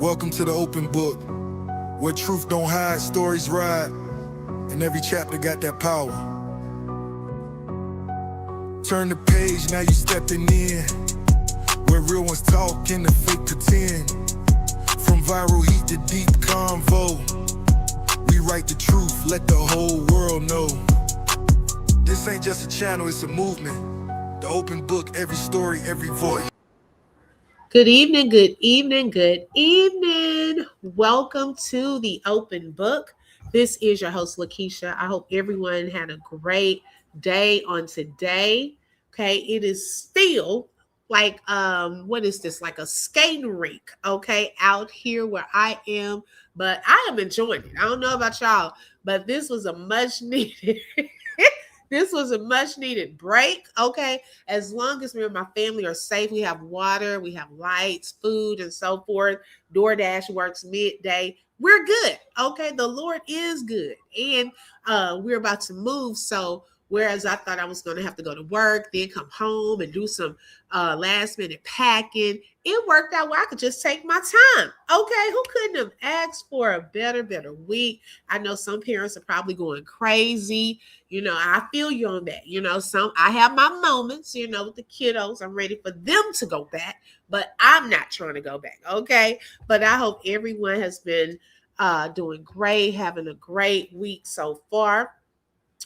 Welcome to the open book, where truth don't hide, stories ride, and every chapter got that power. Turn the page, now you stepping in, where real ones talk and the fake pretend. From viral heat to deep convo, we write the truth, let the whole world know. This ain't just a channel, it's a movement. The open book, every story, every voice. Good evening, good evening, good evening. Welcome to the open book. This is your host, Lakeisha. I hope everyone had a great day on today. Okay, it is still like what is this? Like a skating rink, okay, out here where I am, but I am enjoying it. I don't know about y'all, but this was a much needed this was a much needed break, okay? As long as me and my family are safe, we have water, we have lights, food, and so forth. DoorDash works midday. We're good, okay? The Lord is good. And we're about to move. So, whereas I thought I was going to have to go to work, then come home and do some last minute packing, it worked out where I could just take my time. Okay, who couldn't have asked for a better week? I know some parents are probably going crazy. I feel you on that. I have my moments, with the kiddos. I'm ready for them to go back, but I'm not trying to go back. Okay. But I hope everyone has been doing great, having a great week so far.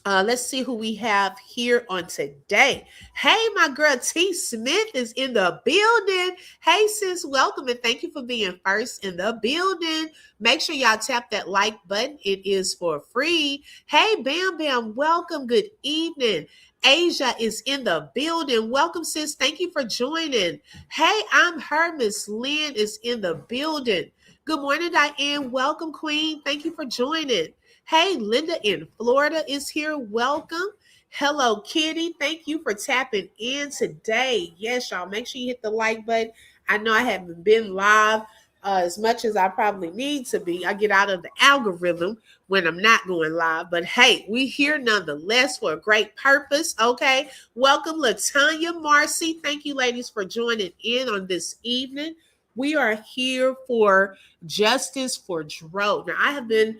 Let's see who we have here on today. Hey, my girl T. Smith is in the building. Hey, sis, welcome and thank you for being first in the building. Make sure y'all tap that like button. It is for free. Hey, Bam Bam, welcome. Good evening. Asia is in the building. Welcome, sis. Thank you for joining. Hey, I'm her. Miss Lynn is in the building. Good morning, Diane. Welcome, Queen. Thank you for joining. Hey, Linda in Florida is here. Welcome. Hello, Kitty. Thank you for tapping in today. Yes, y'all, make sure you hit the like button. I know I haven't been live as much as I probably need to be. I get out of the algorithm when I'm not going live. But hey, we here nonetheless for a great purpose, okay? Welcome, Latanya Marcy. Thank you, ladies, for joining in on this evening. We are here for Justice for Dro. Now, I have been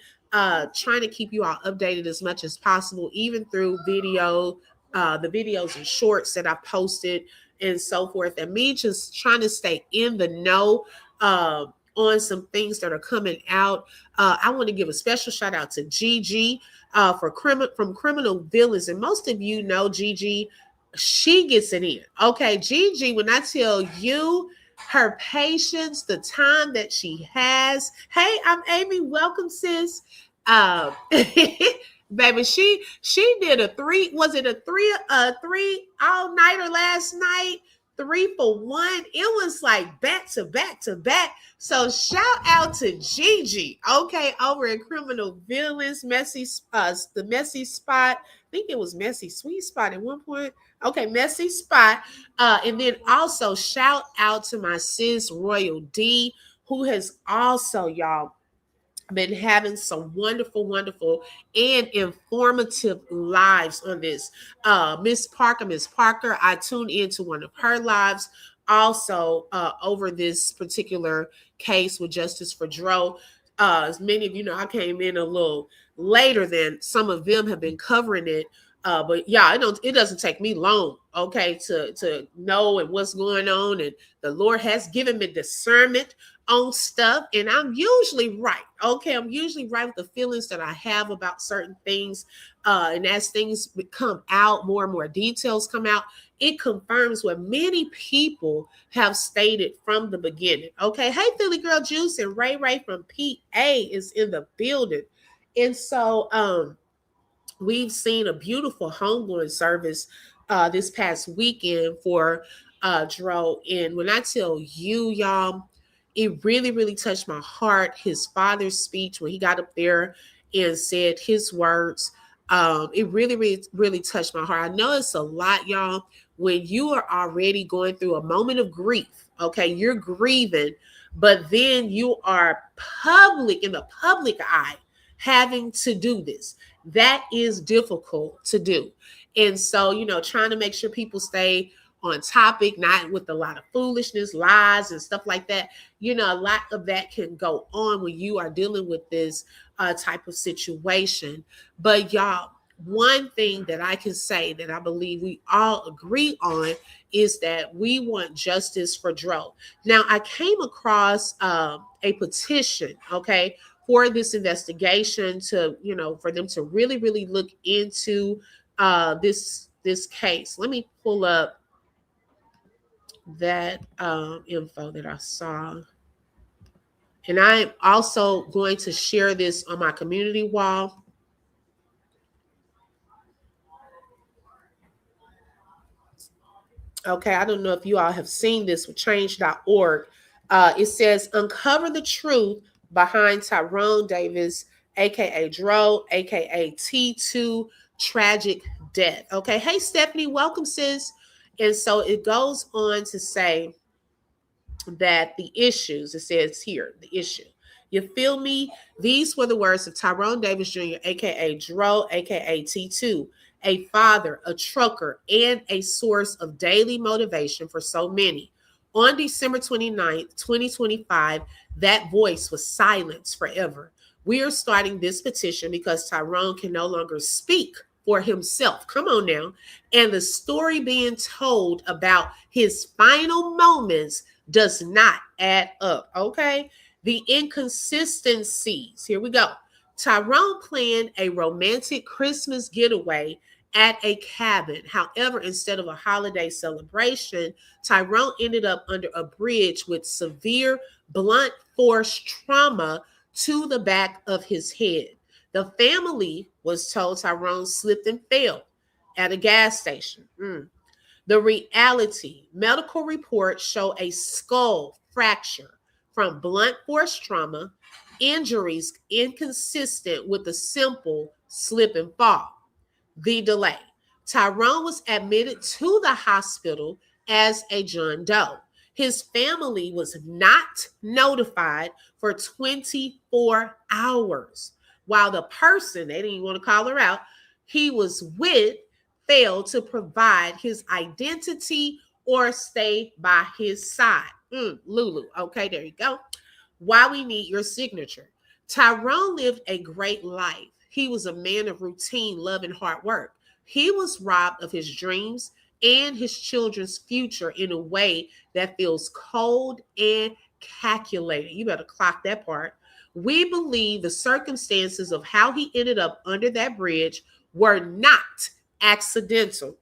trying to keep you all updated as much as possible, even through the videos and shorts that I've posted and so forth. And me just trying to stay in the know on some things that are coming out. I want to give a special shout out to Gigi from Criminal Villains. And most of you know Gigi, she gets it in. Okay, Gigi, when I tell you, her patience, the time that she has. Hey, I'm Amy. Welcome, sis. Baby, she did a three all-nighter last night, 3 for 1. It was like back to back to back. So shout out to Gigi, okay, over at Criminal Villains, the Messy Spot. I think it was Messy Sweet Spot at one point. Okay, Messy Spot. And then also shout out to my sis Royal D, who has also, y'all, been having some wonderful and informative lives on this. Miss Parker, I tuned into one of her lives also over this particular case with Justice for Dro. As many of you know, I came in a little later than some of them have been covering it. But yeah, it doesn't take me long, okay, to know and what's going on. And the Lord has given me discernment on stuff, and I'm usually right. Okay, I'm usually right with the feelings that I have about certain things. And as things come out, more and more details come out, it confirms what many people have stated from the beginning. Okay, hey, Philly Girl Juice and Ray from PA is in the building. And so we've seen a beautiful homegoing service this past weekend for Dro. And when I tell you, y'all, it really touched my heart. His father's speech when he got up there and said his words, it really touched my heart. I know it's a lot, y'all, when you are already going through a moment of grief. Okay, you're grieving, but then you are in the public eye having to do this. That is difficult to do. And so, trying to make sure people stay on topic, not with a lot of foolishness, lies, and stuff like that. You know, a lot of that can go on when you are dealing with this type of situation. But y'all, one thing that I can say that I believe we all agree on is that we want justice for Dro. Now, I came across a petition, okay, for this investigation to, you know, for them to really, really look into this case. Let me pull up that info that I saw. And I'm also going to share this on my community wall. Okay, I don't know if you all have seen this with change.org. It says, uncover the truth behind Tyrone Davis, aka Dro, aka T2, tragic death. Okay, hey Stephanie, welcome, sis. And so it goes on to say that the issues, it says here, the issue. You feel me? These were the words of Tyrone Davis Jr., aka Dro, aka T2, a father, a trucker, and a source of daily motivation for so many. On December 29th, 2025, that voice was silenced forever. We are starting this petition because Tyrone can no longer speak for himself. Come on now. And the story being told about his final moments does not add up. Okay. The inconsistencies. Here we go. Tyrone planned a romantic Christmas getaway at a cabin. However, instead of a holiday celebration, Tyrone ended up under a bridge with severe blunt force trauma to the back of his head. The family was told Tyrone slipped and fell at a gas station. The reality, medical reports show a skull fracture from blunt force trauma, injuries inconsistent with a simple slip and fall. The delay. Tyrone was admitted to the hospital as a John Doe. His family was not notified for 24 hours, while the person, they didn't even want to call her out, he was with failed to provide his identity or stay by his side. Lulu, okay, there you go. Why we need your signature. Tyrone lived a great life. He was a man of routine, love, and hard work. He was robbed of his dreams and his children's future in a way that feels cold and calculated. You better clock that part. We believe the circumstances of how he ended up under that bridge were not accidental.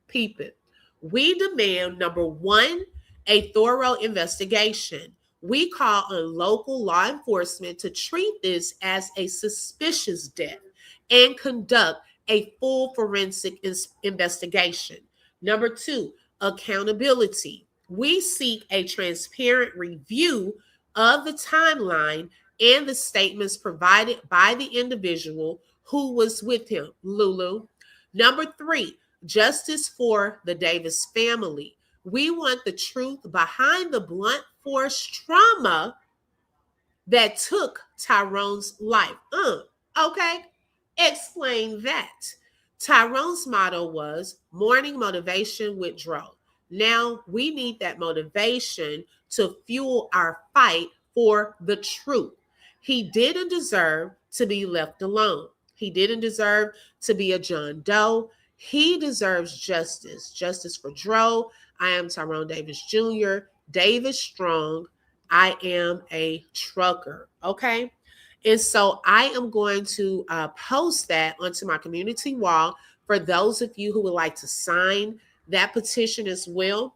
Peep it. We demand, number one, a thorough investigation. We call on local law enforcement to treat this as a suspicious death and conduct a full forensic investigation. Number two, accountability. We seek a transparent review of the timeline and the statements provided by the individual who was with him, Lulu. Number three, justice for the Davis family. We want the truth behind the blunt force trauma that took Tyrone's life. Okay, explain that. Tyrone's motto was morning motivation with Dro. Now we need that motivation to fuel our fight for the truth. He didn't deserve to be left alone. He didn't deserve to be a John Doe. He deserves justice. Justice for Dro. I am Tyrone Davis Jr., Davis Strong. I am a trucker. Okay. And so I am going to post that onto my community wall for those of you who would like to sign that petition as well,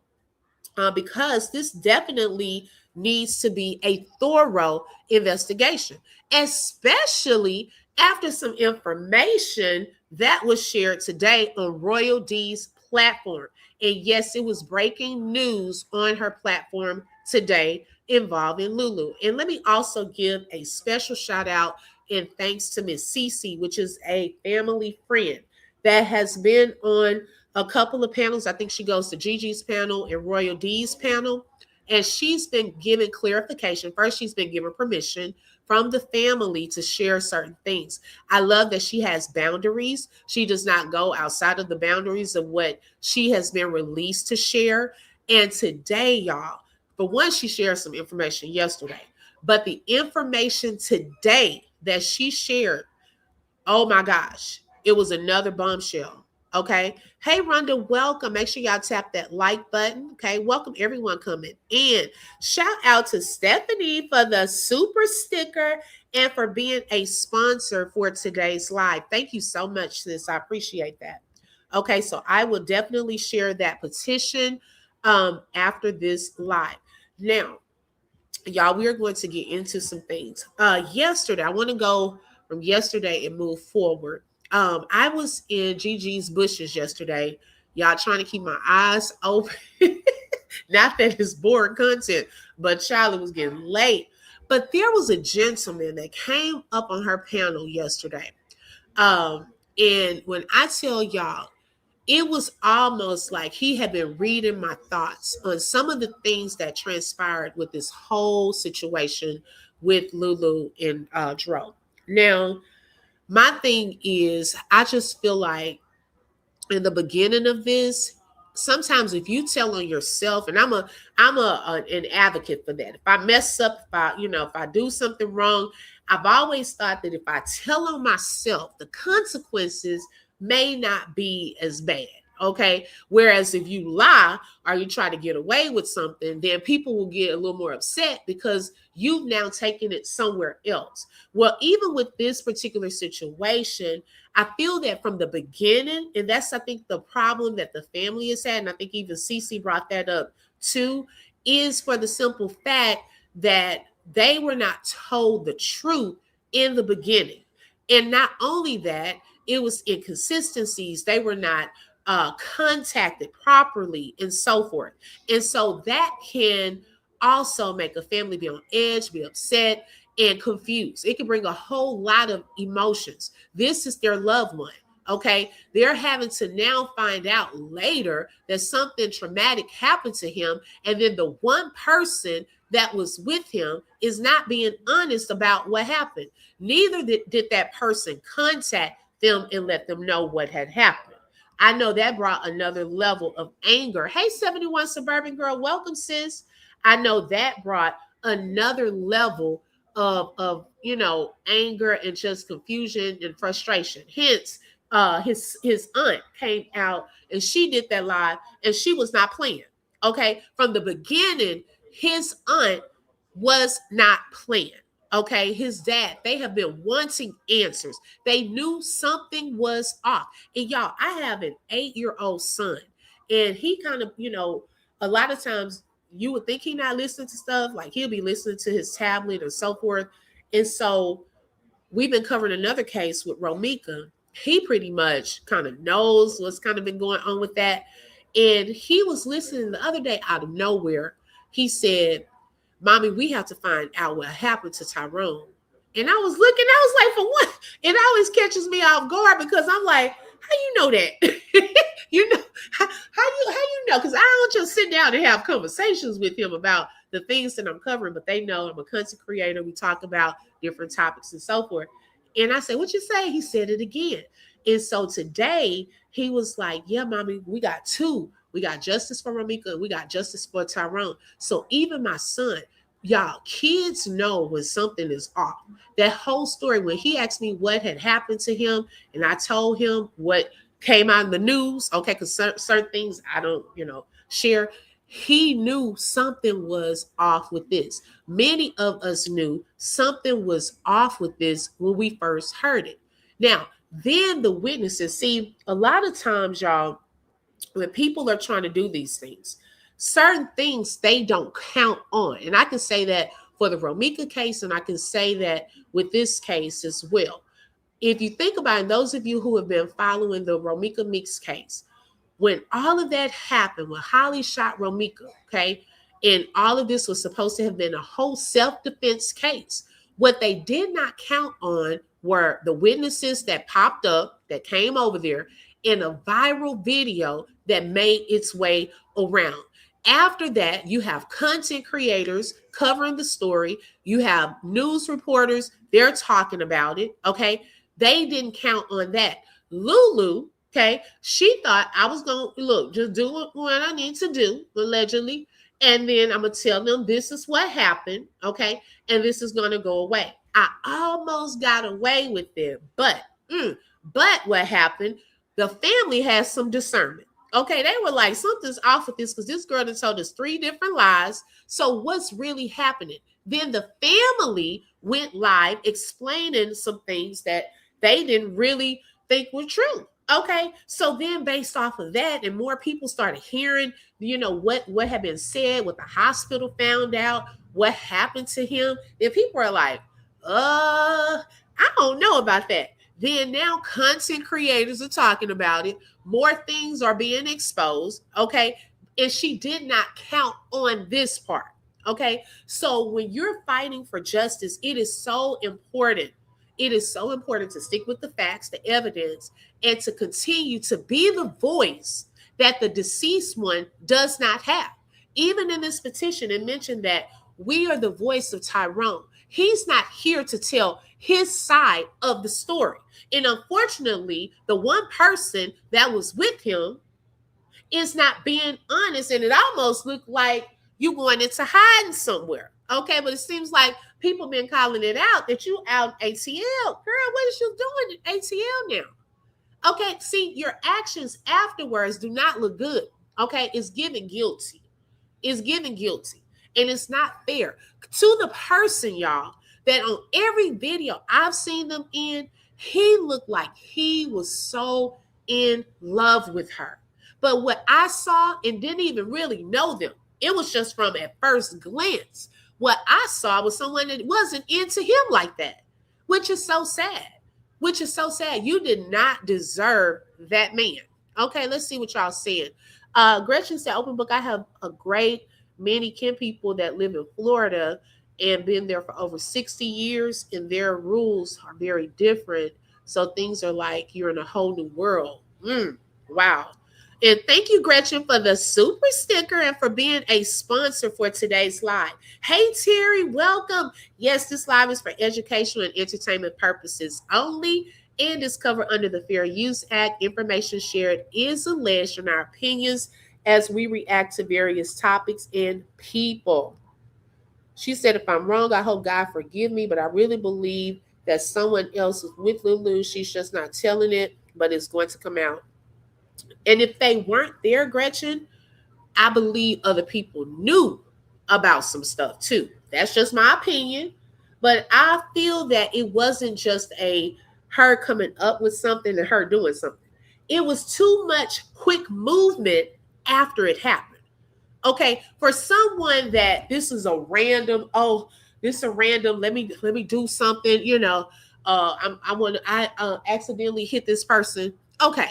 because this definitely needs to be a thorough investigation, especially after some information that was shared today on Royal D's platform. And yes, it was breaking news on her platform today involving Lulu. And let me also give a special shout out and thanks to Miss Cece, which is a family friend that has been on a couple of panels. I think she goes to Gigi's panel and Royal D's panel. And she's been given clarification. First, she's been given permission from the family to share certain things. I love that she has boundaries. She does not go outside of the boundaries of what she has been released to share. And today, y'all, for one, she shared some information yesterday, but the information today that she shared, oh my gosh, it was another bombshell. Okay. Hey, Rhonda, welcome. Make sure y'all tap that like button. Okay. Welcome everyone coming in. Shout out to Stephanie for the super sticker and for being a sponsor for today's live. Thank you so much, sis. I appreciate that. Okay. So I will definitely share that petition after this live. Now, y'all, we are going to get into some things. Yesterday, I want to go from yesterday and move forward. I was in Gigi's bushes yesterday, y'all, trying to keep my eyes open. Not that it's boring content, but Charlie was getting late. But there was a gentleman that came up on her panel yesterday. And when I tell y'all, it was almost like he had been reading my thoughts on some of the things that transpired with this whole situation with Lulu and Dro. Now, my thing is, I just feel like in the beginning of this, sometimes if you tell on yourself, and an advocate for that. If I mess up, if I do something wrong, I've always thought that if I tell on myself, the consequences may not be as bad. Okay. Whereas if you lie or you try to get away with something, then people will get a little more upset because you've now taken it somewhere else. Well, even with this particular situation, I feel that from the beginning, and that's, I think, the problem that the family has had, and I think even Cece brought that up too, is for the simple fact that they were not told the truth in the beginning. And not only that, it was inconsistencies. They were not contacted properly and so forth. And so that can also make a family be on edge, be upset, and confused. It can bring a whole lot of emotions. This is their loved one. Okay. They're having to now find out later that something traumatic happened to him. And then the one person that was with him is not being honest about what happened. Neither did that person contact them and let them know what had happened. I know that brought another level of anger. Hey, 71 Suburban Girl, welcome, sis. I know that brought another level of anger and just confusion and frustration. Hence, his aunt came out and she did that live and she was not playing. Okay, from the beginning, his aunt was not playing. Okay, his dad, they have been wanting answers. They knew something was off. And y'all, I have an 8-year-old son, and he kind of, a lot of times you would think he not listening to stuff, like he'll be listening to his tablet and so forth. And so we've been covering another case with Romika. He pretty much kind of knows what's kind of been going on with that. And he was listening the other day out of nowhere. He said, Mommy, we have to find out what happened to Tyrone. And I was looking, I was like, for what? It always catches me off guard because I'm like, how you know that? How you know? Because I don't just sit down and have conversations with him about the things that I'm covering, but they know I'm a content creator. We talk about different topics and so forth. And I said, what you say? He said it again. And so today he was like, yeah, Mommy, we got two. We got justice for Ramika and we got justice for Tyrone. So even my son, y'all, kids know when something is off. That whole story, when he asked me what had happened to him and I told him what came out in the news, okay, because certain things I don't, share, he knew something was off with this. Many of us knew something was off with this when we first heard it. Now, then the witnesses, see, a lot of times, y'all, when people are trying to do these things, certain things they don't count on. And I can say that for the Romika case, and I can say that with this case as well. If you think about it, those of you who have been following the Romika Meeks case, when all of that happened, when Holly shot Romika, okay, and all of this was supposed to have been a whole self-defense case, what they did not count on were the witnesses that popped up, that came over there, in a viral video that made its way around. After that, you have content creators covering the story. You have news reporters, they're talking about it. Okay. They didn't count on that. Lulu, okay, she thought I was going to look, just do what I need to do, allegedly. And then I'm going to tell them this is what happened. Okay. And this is going to go away. I almost got away with it. But what happened? The family has some discernment. Okay, they were like, something's off with this because this girl has told us 3 different lies. So what's really happening? Then the family went live explaining some things that they didn't really think were true. Okay, so then based off of that, and more people started hearing, what had been said, what the hospital found out, what happened to him. Then people are like, I don't know about that. Then now content creators are talking about it. More things are being exposed. Okay. And she did not count on this part. Okay. So when you're fighting for justice, it is so important. It is so important to stick with the facts, the evidence, and to continue to be the voice that the deceased one does not have. Even in this petition, it mentioned that we are the voice of Tyrone. He's not here to tell his side of the story. And unfortunately, the one person that was with him is not being honest. And it almost looked like you going into hiding somewhere. Okay, but it seems like people been calling it out that you out ATL. Girl, what is you doing at ATL now? Okay, see, your actions afterwards do not look good. Okay, it's giving guilty. It's giving guilty. And it's not fair to the person, y'all, that on every video I've seen them in, he looked like he was so in love with her. But what I saw and didn't even really know them, it was just from at first glance. What I saw was someone that wasn't into him like that, which is so sad. Which is so sad. You did not deserve that man. Okay, let's see what y'all saying. Gretchen said, open book, I have a great many Ken people that live in Florida and been there for over 60 years, and their rules are very different. So things are like you're in a whole new world. Wow. And thank you, Gretchen, for the super sticker and for being a sponsor for today's live. Hey, Terry, welcome. Yes, this live is for educational and entertainment purposes only and is covered under the Fair Use Act. Information shared is alleged in our opinions as we react to various topics and people. She said, if I'm wrong, I hope God forgive me, but I really believe that someone else is with Lulu. She's just not telling it, but it's going to come out. And if they weren't there, Gretchen, I believe other people knew about some stuff too. That's just my opinion. But I feel that it wasn't just her coming up with something and her doing something. It was too much quick movement after it happened. Okay, for someone that this is a random, let me do something, I accidentally hit this person. Okay,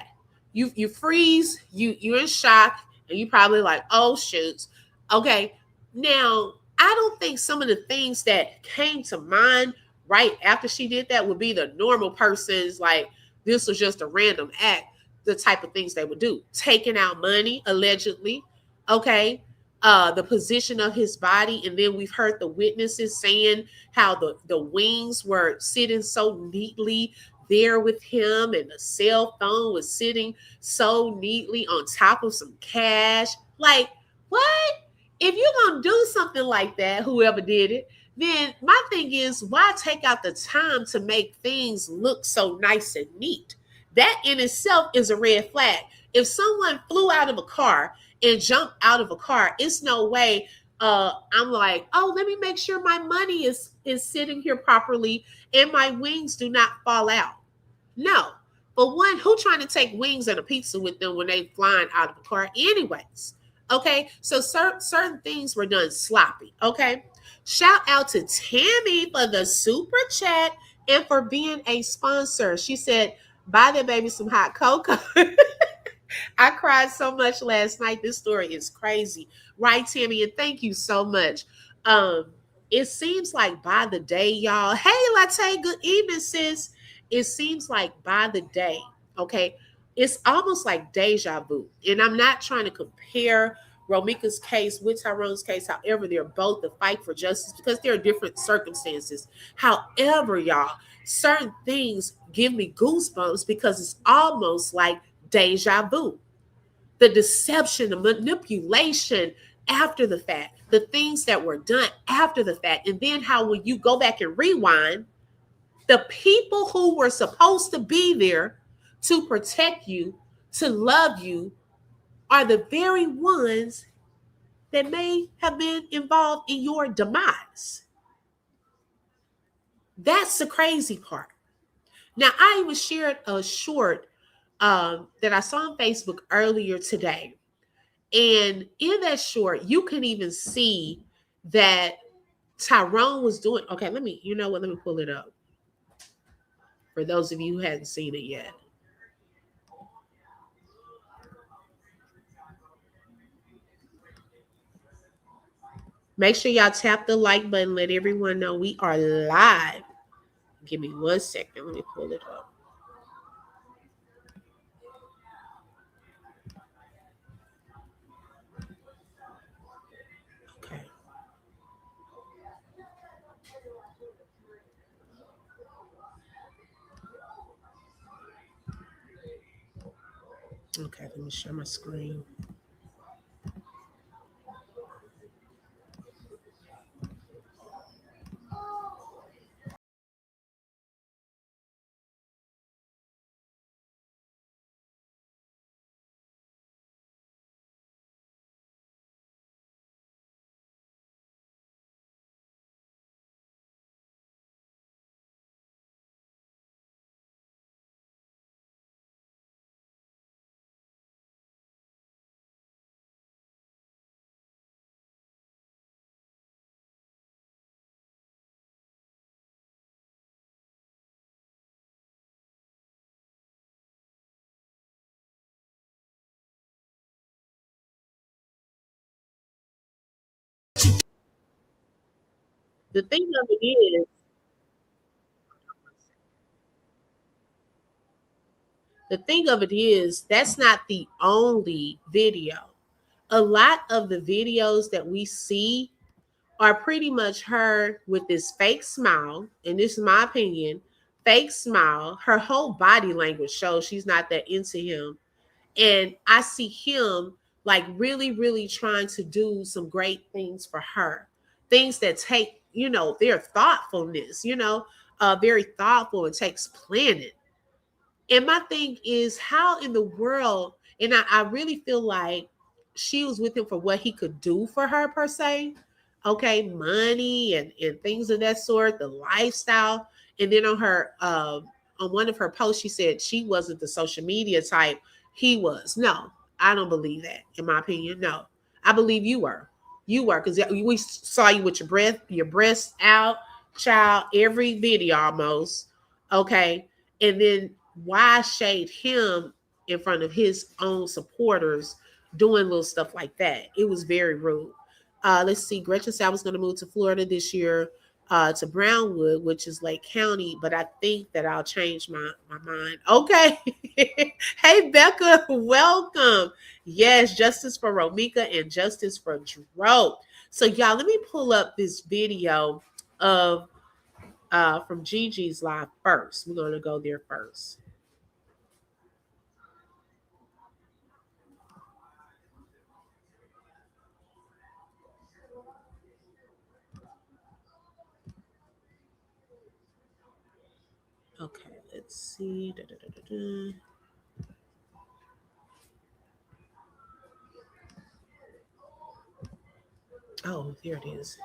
you freeze, you're in shock, and you probably like, oh shoot. Okay, now I don't think some of the things that came to mind right after she did that would be the normal person's, like, this was just a random act, the type of things they would do. Taking out money, allegedly. Okay. The position of his body. And then we've heard the witnesses saying how the wings were sitting so neatly there with him, and the cell phone was sitting so neatly on top of some cash. Like, what? If you're going to do something like that, whoever did it, then my thing is, why take out the time to make things look so nice and neat? That in itself is a red flag. If someone flew out of a car and jumped out of a car, it's no way I'm like, oh, let me make sure my money is sitting here properly and my wings do not fall out. No. But one, who trying to take wings and a pizza with them when they flying out of a car anyways? Okay, so certain things were done sloppy. Okay, shout out to Tammy for the super chat and for being a sponsor. She said, buy that baby some hot cocoa. I cried so much last night. This story is crazy. Right, Tammy? And thank you so much. It seems like by the day, y'all. Hey, Latte, good evening, sis. It seems like by the day, okay, it's almost like deja vu. And I'm not trying to compare Romika's case with Tyrone's case. However, they're both the fight for justice because there are different circumstances. However, y'all, certain things give me goosebumps because it's almost like deja vu. The deception, the manipulation after the fact, the things that were done after the fact, and then how when you go back and rewind, the people who were supposed to be there to protect you, to love you, are the very ones that may have been involved in your demise. That's the crazy part. Now, I even shared a short that I saw on Facebook earlier today. And in that short, you can even see that Tyrone was doing, okay, you know what, let me pull it up for those of you who hadn't seen it yet. Make sure y'all tap the like button. Let everyone know we are live. Give me 1 second. Let me pull it up. Okay. Okay, let me share my screen. The thing of it is, that's not the only video. A lot of the videos that we see are pretty much her with this fake smile, and this is my opinion, fake smile. Her whole body language shows she's not that into him. And I see him like really, really trying to do some great things for her. Things that take, their thoughtfulness, very thoughtful. It takes planning. And my thing is, how in the world, and I really feel like she was with him for what he could do for her, per se. Okay, money and things of that sort, the lifestyle. And then on one of her posts, she said she wasn't the social media type. He was. No, I don't believe that, in my opinion. No. I believe you were. You were, because we saw you with your breasts out, child, every video almost. Okay. And then why shade him in front of his own supporters doing little stuff like that? It was very rude. Let's see. Gretchen said I was going to move to Florida this year, to Brownwood, which is Lake County, but I think that I'll change my mind. Okay. Hey, Becca, welcome. Yes, justice for Romika and justice for Dro. So, y'all, let me pull up this video of from Gigi's live first. We're going to go there first. Okay, let's see. Oh, here it is.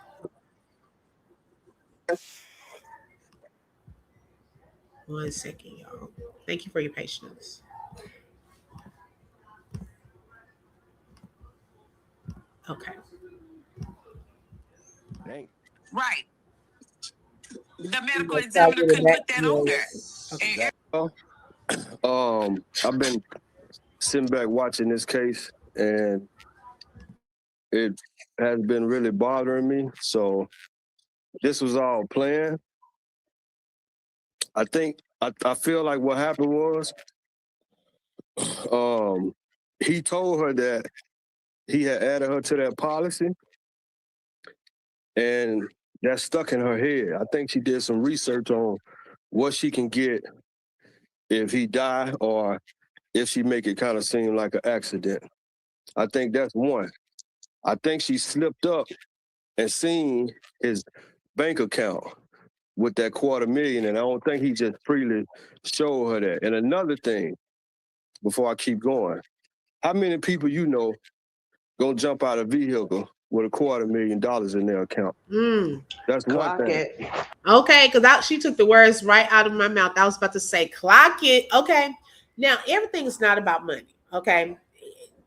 One second, y'all. Thank you for your patience. Okay. Dang. Right. The medical examiner couldn't put that on there. Okay. I've been sitting back watching this case, and it has been really bothering me. So this was all planned. I feel like what happened was, he told her that he had added her to that policy, and that stuck in her head. I think she did some research on what she can get if he die or if she make it kind of seem like an accident. I think that's one. I think she slipped up and seen his bank account with that $250,000, and I don't think he just freely showed her that. And another thing, before I keep going, how many people you know gonna jump out of a vehicle with $250,000 in their account? That's one Clock thing. it. Okay, because she took the words right out of my mouth. I was about to say, clock it. Okay. Now, everything is not about money. Okay.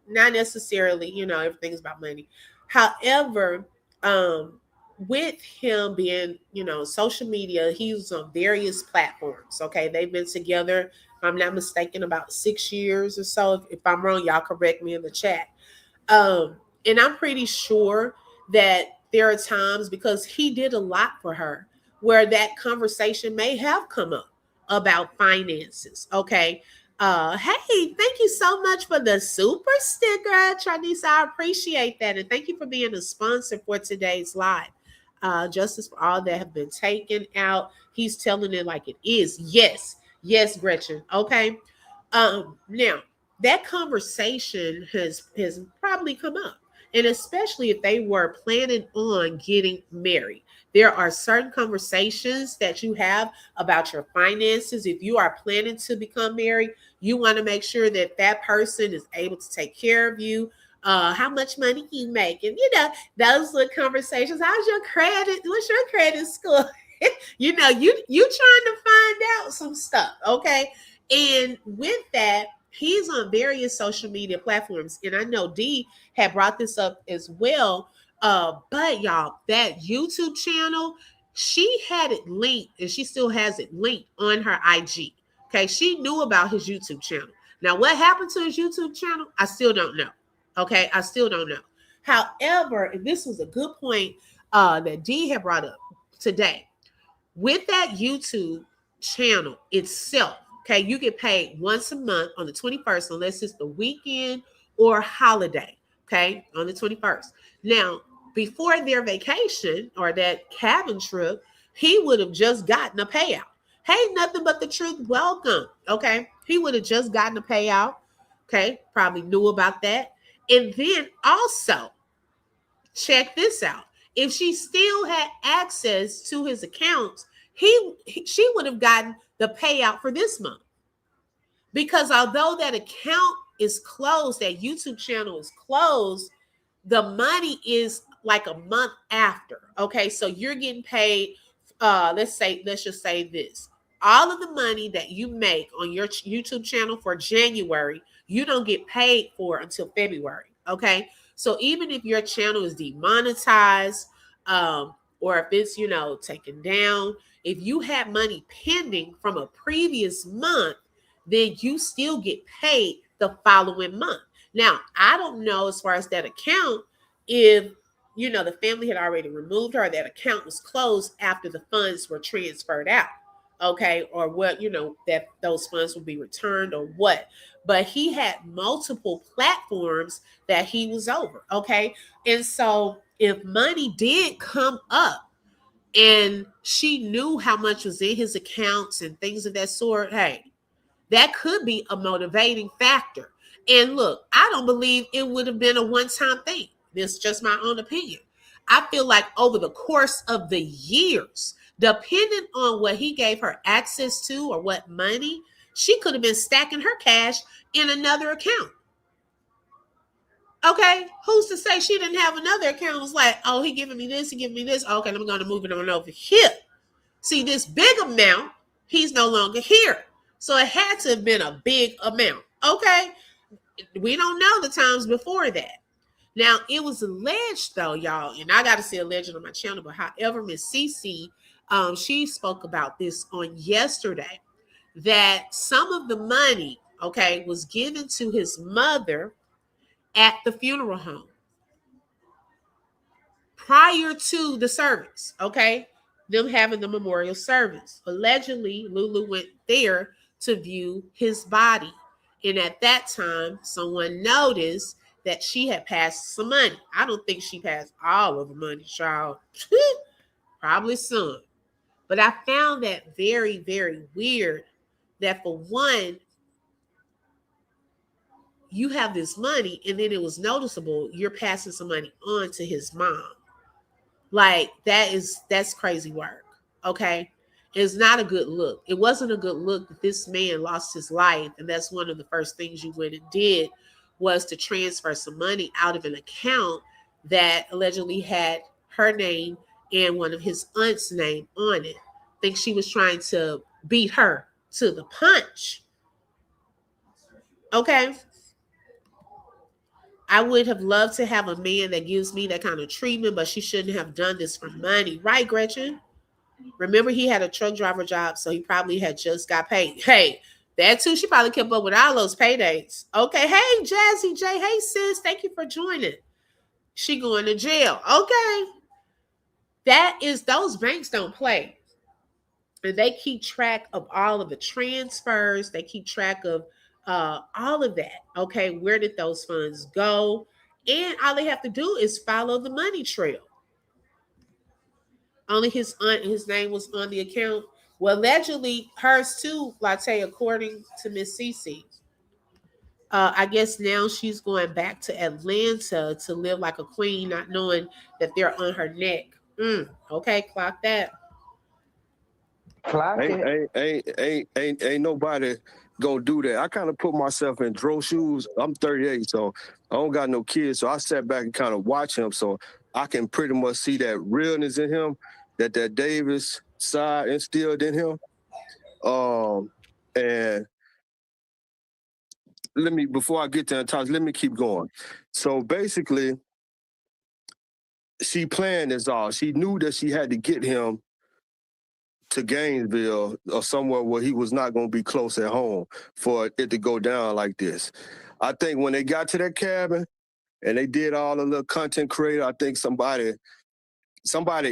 Not necessarily, everything's about money. However, with him being, social media, he's on various platforms. Okay. They've been together, if I'm not mistaken, about 6 years or so. If I'm wrong, y'all correct me in the chat. And I'm pretty sure that there are times, because he did a lot for her, where that conversation may have come up about finances. Okay. Hey, thank you so much for the super sticker, Trinisa. I appreciate that. And thank you for being a sponsor for today's live. Justice for all that have been taken out. He's telling it like it is. Yes. Yes, Gretchen. Okay. Now that conversation has probably come up. And especially if they were planning on getting married, there are certain conversations that you have about your finances. If you are planning to become married, you want to make sure that that person is able to take care of you. How much money you making? Those little conversations. How's your credit? What's your credit score? you trying to find out some stuff, okay? And with that, he's on various social media platforms. And I know Dee had brought this up as well. But y'all, that YouTube channel, she had it linked, and she still has it linked on her IG. Okay, she knew about his YouTube channel. Now, what happened to his YouTube channel? I still don't know. Okay, I still don't know. However, and this was a good point that Dee had brought up today. With that YouTube channel itself, okay, you get paid once a month on the 21st, unless it's the weekend or holiday, okay, on the 21st. Now, before their vacation or that cabin trip, he would have just gotten a payout. Hey, nothing but the truth. Welcome. Okay. He would have just gotten a payout. Okay. Probably knew about that. And then also, check this out. If she still had access to his accounts, she would have gotten the payout for this month. Because although that account is closed, that YouTube channel is closed, the money is like a month after. Okay, so you're getting paid. Let's just say this. All of the money that you make on your YouTube channel for January, you don't get paid for until February. Okay, so even if your channel is demonetized, or if it's taken down, if you have money pending from a previous month, then you still get paid the following month. Now, I don't know as far as that account, if the family had already removed her, that account was closed after the funds were transferred out. Okay, or what, that those funds will be returned or what. But he had multiple platforms that he was over. Okay. And so if money did come up and she knew how much was in his accounts and things of that sort, hey, that could be a motivating factor. And look, I don't believe it would have been a one-time thing. This is just my own opinion. I feel like over the course of the years, depending on what he gave her access to or what money, she could have been stacking her cash in another account. Okay, who's to say she didn't have another account? It was like, oh, he giving me this, he giving me this. Okay, I'm going to move it on over here. See, this big amount, he's no longer here. So it had to have been a big amount. Okay, we don't know the times before that. Now, it was alleged, though, y'all, and I got to say alleged on my channel, but however, Miss Cece, she spoke about this on yesterday, that some of the money, okay, was given to his mother at the funeral home prior to the service, okay, them having the memorial service. Allegedly, Lulu went there to view his body. And at that time, someone noticed that she had passed some money. I don't think she passed all of the money, child. Probably some. But I found that very, very weird that for one, you have this money and then it was noticeable you're passing some money on to his mom. Like that's crazy work. Okay. It's not a good look. It wasn't a good look that this man lost his life. And that's one of the first things you went and did was to transfer some money out of an account that allegedly had her name and one of his aunt's name on it. I think she was trying to beat her to the punch. Okay. I would have loved to have a man that gives me that kind of treatment, but she shouldn't have done this for money. Right, Gretchen? Remember, he had a truck driver job, so he probably had just got paid. Hey, that too, she probably kept up with all those paydays. Okay, hey, Jazzy J, hey, sis, thank you for joining. She going to jail. Okay. That is, those banks don't play. And they keep track of all of the transfers. They keep track of all of that. Okay, where did those funds go? And all they have to do is follow the money trail. Only his aunt and his name was on the account. Well, allegedly hers too, Latte, according to Miss Cece. I guess now she's going back to Atlanta to live like a queen, not knowing that they're on her neck. Okay, clock that. Clock Ain't it. ain't nobody gonna do that. I kind of put myself in Dro's shoes. I'm 38, so I don't got no kids. So I sat back and kind of watch him, so I can pretty much see that realness in him, that Davis side instilled in him. And let me, before I get to Natasha, let me keep going. So basically, she planned this all. She knew that she had to get him to Gainesville or somewhere where he was not going to be close at home for it to go down like this. I think when they got to that cabin and they did all the little content creator, I think somebody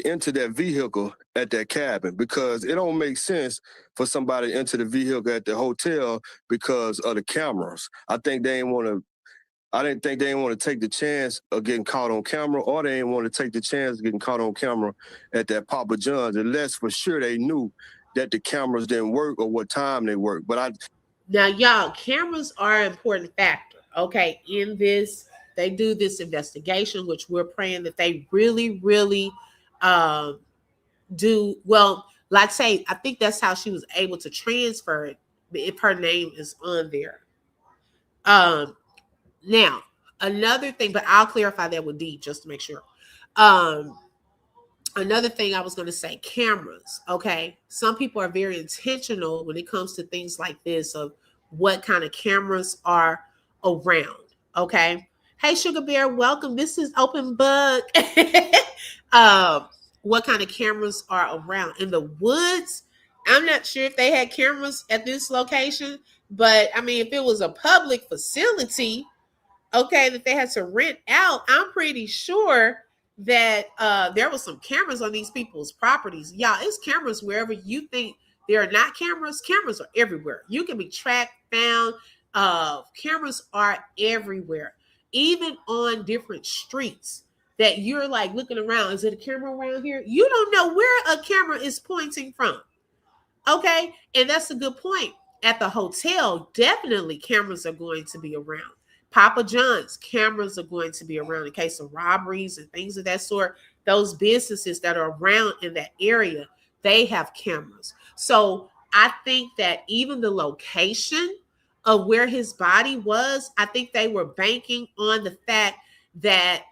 entered that vehicle at that cabin, because it don't make sense for somebody to enter the vehicle at the hotel because of the cameras. I didn't think they didn't want to take the chance of getting caught on camera, or they didn't want to take the chance of getting caught on camera at that Papa John's, unless for sure they knew that the cameras didn't work or what time they worked. Now, y'all, cameras are an important factor. Okay, in this, they do this investigation, which we're praying that they really, really do well. Like say, I think that's how she was able to transfer it if her name is on there. Now, another thing, but I'll clarify that with D just to make sure. Another thing I was going to say, cameras. Okay, some people are very intentional when it comes to things like this of what kind of cameras are around. Okay, hey Sugar Bear, welcome. This is Open Book. What kind of cameras are around in the woods? I'm not sure if they had cameras at this location, but I mean, if it was a public facility, okay, that they had to rent out, I'm pretty sure that there was some cameras on these people's properties. Y'all, it's cameras wherever you think there are not cameras. Cameras are everywhere. You can be tracked, found. Cameras are everywhere, even on different streets that you're like looking around. Is it a camera around here? You don't know where a camera is pointing from. Okay, and that's a good point. At the hotel, definitely cameras are going to be around. Papa John's, cameras are going to be around in case of robberies and things of that sort. Those businesses that are around in that area, they have cameras. So I think that even the location of where his body was, I think they were banking on the fact that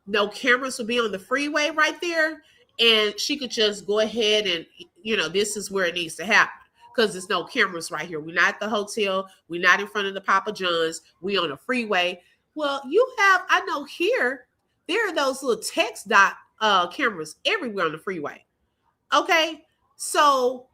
no cameras would be on the freeway right there, and she could just go ahead and, this is where it needs to happen because there's no cameras right here. We're not at the hotel. We're not in front of the Papa John's. We on a freeway. Well, I know here, there are those little text dot cameras everywhere on the freeway. Okay. So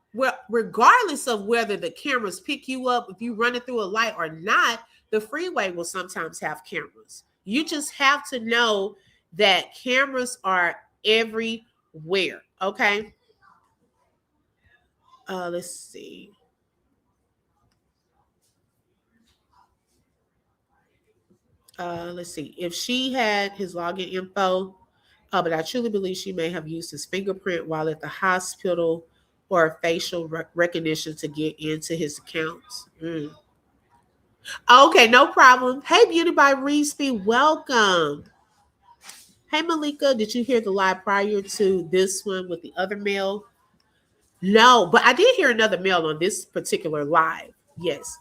regardless of whether the cameras pick you up, if you run it through a light or not, the freeway will sometimes have cameras. You just have to know that cameras are everywhere. Okay. Let's see. let's see. If she had his login info, but I truly believe she may have used his fingerprint while at the hospital or facial recognition to get into his accounts. Okay, no problem. Hey, Beauty by Reesby, welcome. Hey, Malika, did you hear the live prior to this one with the other male? No, but I did hear another male on this particular live. Yes.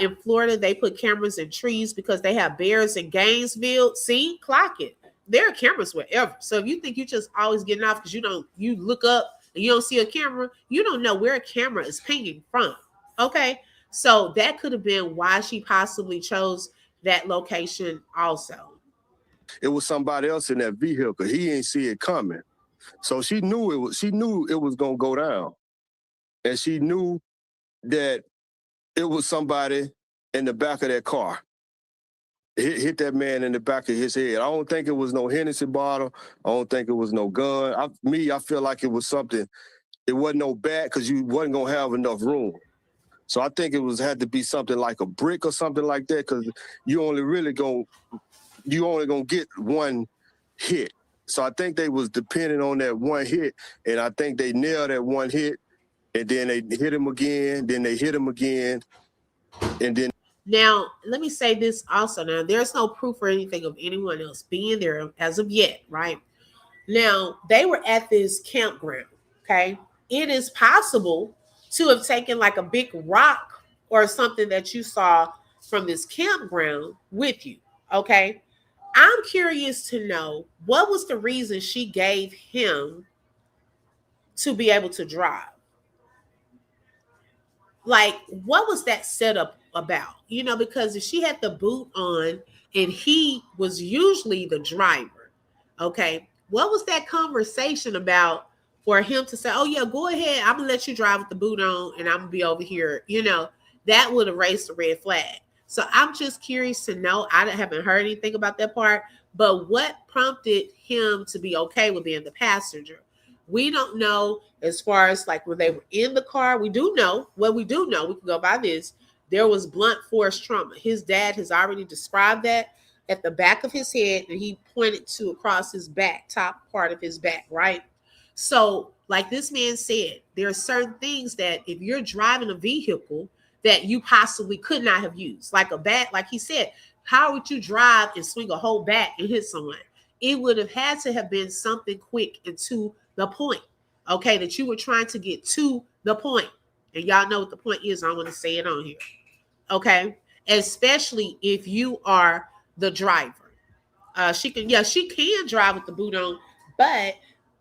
In Florida, they put cameras in trees because they have bears in Gainesville. See, clock it. There are cameras wherever. So if you think you just always getting off because you look up and you don't see a camera, you don't know where a camera is pinging from. Okay. So that could have been why she possibly chose that location also. It was somebody else in that vehicle. He ain't see it coming. So she knew it was gonna go down. And she knew that it was somebody in the back of that car. Hit that man in the back of his head. I don't think it was no Hennessy bottle. I don't think it was no gun. I feel like it was something. It wasn't no bat because you wasn't gonna have enough room. So I think had to be something like a brick or something like that because you only gonna get one hit. So I think they was depending on that one hit, and I think they nailed that one hit, and then they hit him again, then they hit him again, and then. Now, let me say this also. Now, there's no proof or anything of anyone else being there as of yet, right? Now, they were at this campground, okay? It is possible to have taken like a big rock or something that you saw from this campground with you, okay? I'm curious to know what was the reason she gave him to be able to drive? Like, what was that setup about? Because if she had the boot on and he was usually the driver, okay, what was that conversation about for him to say, oh, yeah, go ahead, I'm going to let you drive with the boot on and I'm going to be over here? That would have raised a red flag. So I'm just curious to know. I haven't heard anything about that part, but what prompted him to be okay with being the passenger? We don't know as far as like when they were in the car. We do know, we can go by this. There was blunt force trauma. His dad has already described that at the back of his head, and he pointed to across his back, top part of his back, right? So like this man said, there are certain things that if you're driving a vehicle that you possibly could not have used, like a bat, like he said, how would you drive and swing a whole bat and hit someone? It would have had to have been something quick and to the point, okay, that you were trying to get to the point. And y'all know what the point is. I want to say it on here, okay? Especially if you are the driver. She can drive with the boot on, but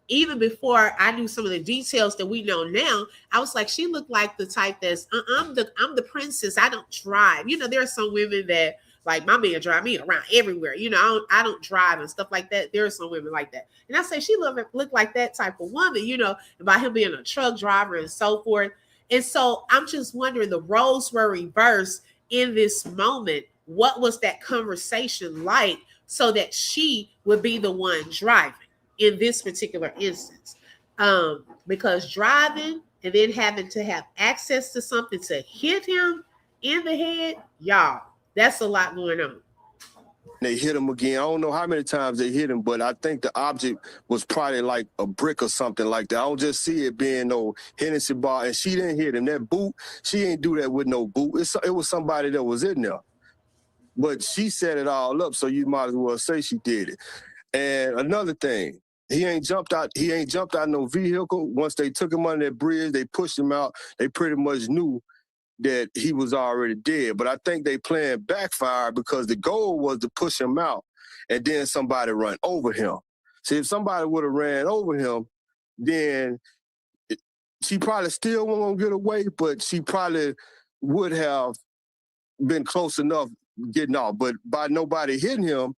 even before I knew some of the details that we know now, I was like, she looked like the type that's, I'm the princess. I don't drive. There are some women that, like, my man drive me around everywhere. I don't drive and stuff like that. There are some women like that. And I say she looked like that type of woman, about him being a truck driver and so forth. And so I'm just wondering, the roles were reversed in this moment. What was that conversation like so that she would be the one driving in this particular instance? Because driving and then having to have access to something to hit him in the head, y'all, that's a lot going on. They hit him again. I don't know how many times they hit him, but I think the object was probably like a brick or something like that. I don't just see it being no Hennessy bar, and she didn't hit him. That boot, she ain't do that with no boot. It was somebody that was in there. But she set it all up, so you might as well say she did it. And another thing, he ain't jumped out no vehicle. Once they took him under that bridge, they pushed him out. They pretty much knew that he was already dead. But I think they plan backfire because the goal was to push him out and then somebody run over him. See, if somebody would have ran over him, then she probably still won't get away, but she probably would have been close enough getting off. But by nobody hitting him.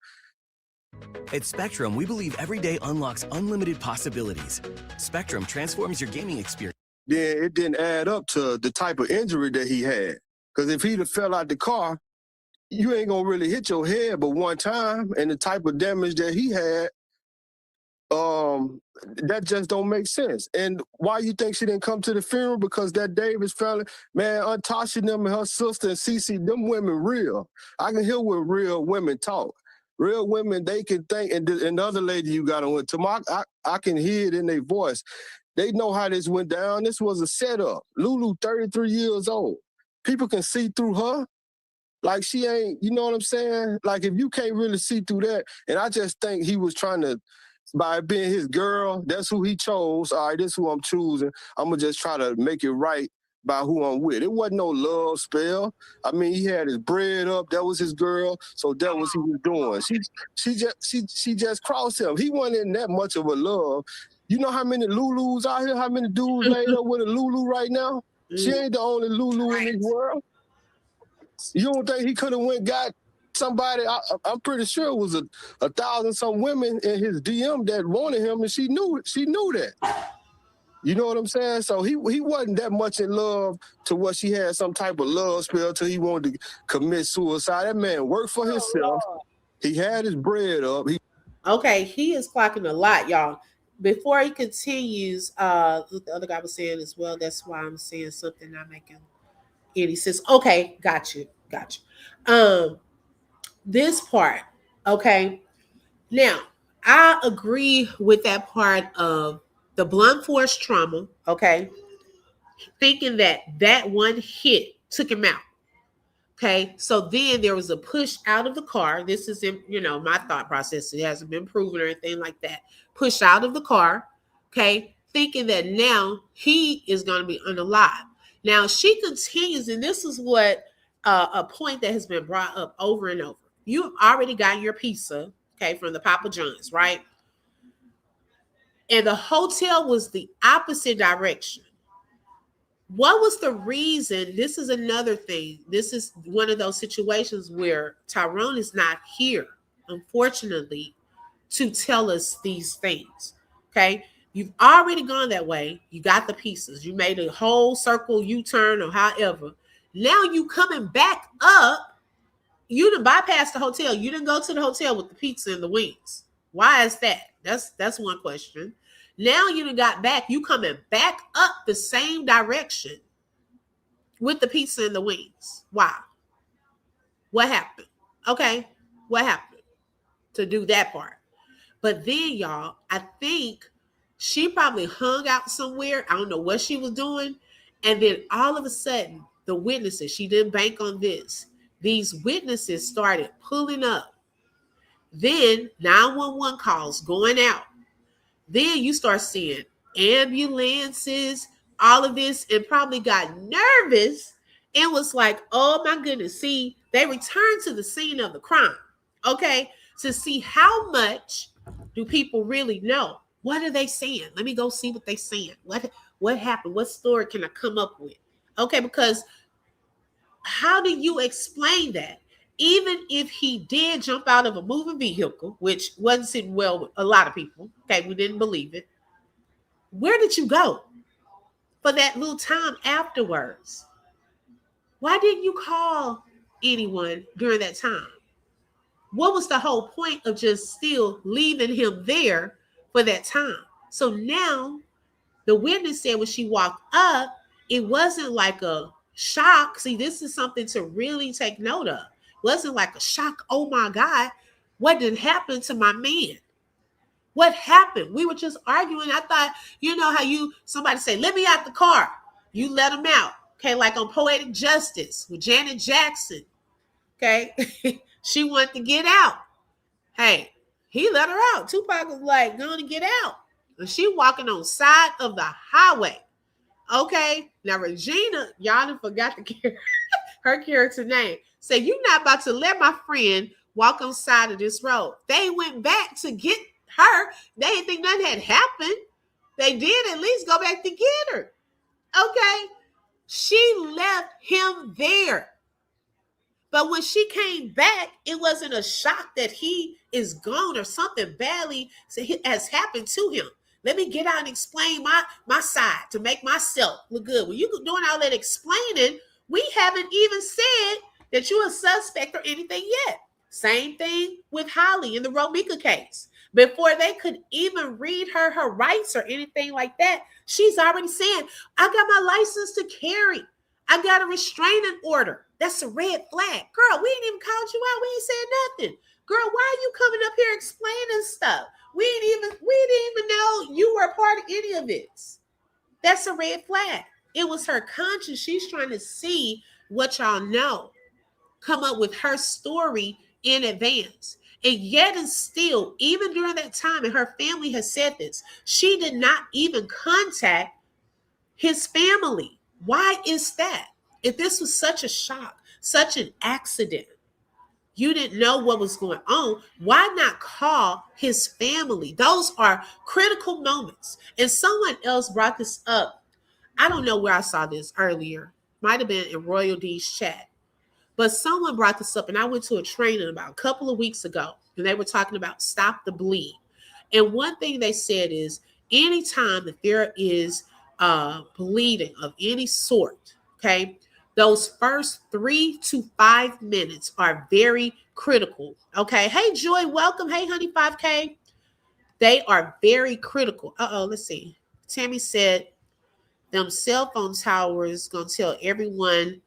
At Spectrum, we believe every day unlocks unlimited possibilities. Spectrum transforms your gaming experience. Then it didn't add up to the type of injury that he had. Because if he'd have fell out the car, you ain't gonna really hit your head but one time, and the type of damage that he had, that just don't make sense. And why you think she didn't come to the funeral? Because that Davis family, man, Aunt Tasha and them and her sister and Cece, them women real. I can hear what real women talk. Real women, they can think, and the other lady you got on with, I can hear it in their voice. They know how this went down. This was a setup. Lulu, 33 years old. People can see through her. Like, she ain't, you know what I'm saying? Like, if you can't really see through that, and I just think he was trying to, by being his girl, that's who he chose. All right, this is who I'm choosing. I'm going to just try to make it right by who I'm with. It wasn't no love spell. I mean, he had his bread up. That was his girl. So that was what he was doing. She just crossed him. He wasn't in that much of a love. You know how many Lulus out here? How many dudes laid up with a Lulu right now? She ain't the only Lulu in this world. You don't think he could have went got somebody? I'm pretty sure it was a 1,000-some women in his DM that wanted him, and she knew that. You know what I'm saying? So he wasn't that much in love to what she had some type of love spell till he wanted to commit suicide. That man worked for himself. He had his bread up. Okay, he is clocking a lot, y'all. Before he continues, the other guy was saying as well, that's why I'm saying something not making any sense. Okay, got you. This part, okay. Now, I agree with that part of the blunt force trauma, okay? Thinking that one hit took him out. Okay, so then there was a push out of the car. This is in, my thought process. It hasn't been proven or anything like that. Push out of the car, okay, thinking that now he is going to be unalive. Now she continues, and this is what a point that has been brought up over and over. You've already gotten your pizza, okay, from the Papa John's, right? And the hotel was the opposite direction. What was the reason? This is another thing. This is one of those situations where Tyrone is not here, unfortunately, to tell us these things. Okay. You've already gone that way. You got the pieces. You made a whole circle U-turn or however. Now you coming back up. You didn't bypass the hotel. You didn't go to the hotel with the pizza and the wings. Why is that? That's one question. Now you done got back. You coming back up the same direction with the pizza and the wings. Why? What happened? Okay. What happened to do that part? But then, y'all, I think she probably hung out somewhere. I don't know what she was doing. And then all of a sudden, the witnesses, she didn't bank on this. These witnesses started pulling up. Then 911 calls going out. Then you start seeing ambulances, all of this, and probably got nervous and was like, oh my goodness. See, they returned to the scene of the crime, okay, to see how much do people really know. What are they saying? Let me go see what they're saying. What happened? What story can I come up with? Okay, because how do you explain that? Even if he did jump out of a moving vehicle, which wasn't sitting well with a lot of people, okay, we didn't believe it. Where did you go for that little time afterwards? Why didn't you call anyone during that time? What was the whole point of just still leaving him there for that time? So now the witness said when she walked up, it wasn't like a shock. See, this is something to really take note of. Wasn't like a shock. Oh my God, what did happen to my man? What happened? We were just arguing. I thought, you know how somebody say, let me out the car. You let him out. Okay, like on Poetic Justice with Janet Jackson. Okay, she wanted to get out. Hey, he let her out. Tupac was like, going to get out. And she walking on side of the highway. Okay, now Regina, y'all done forgot her character name. Say, you not about to let my friend walk on side of this road. They went back to get her. They didn't think nothing had happened. They did at least go back to get her. Okay, she left him there. But when she came back, it wasn't a shock that he is gone or something badly has happened to him. Let me get out and explain my side to make myself look good. When you're doing all that explaining, we haven't even said that you're a suspect or anything yet. Same thing with Holly in the Romika case. Before they could even read her rights or anything like that, she's already saying, I got my license to carry. I got a restraining order. That's a red flag. Girl, we ain't even called you out. We ain't said nothing. Girl, why are you coming up here explaining stuff? We didn't even know you were a part of any of this. That's a red flag. It was her conscience. She's trying to see what y'all know, come up with her story in advance. And yet and still, even during that time, and her family has said this, she did not even contact his family. Why is that? If this was such a shock, such an accident, you didn't know what was going on, why not call his family? Those are critical moments. And someone else brought this up. I don't know where I saw this earlier. Might have been in Royal D's chat. But someone brought this up, and I went to a training about a couple of weeks ago, and they were talking about stop the bleed. And one thing they said is anytime that there is bleeding of any sort, okay, those first 3 to 5 minutes are very critical. Okay. Hey, Joy, welcome. Hey, honey, 5K. They are very critical. Let's see. Tammy said them cell phone towers gonna tell everyone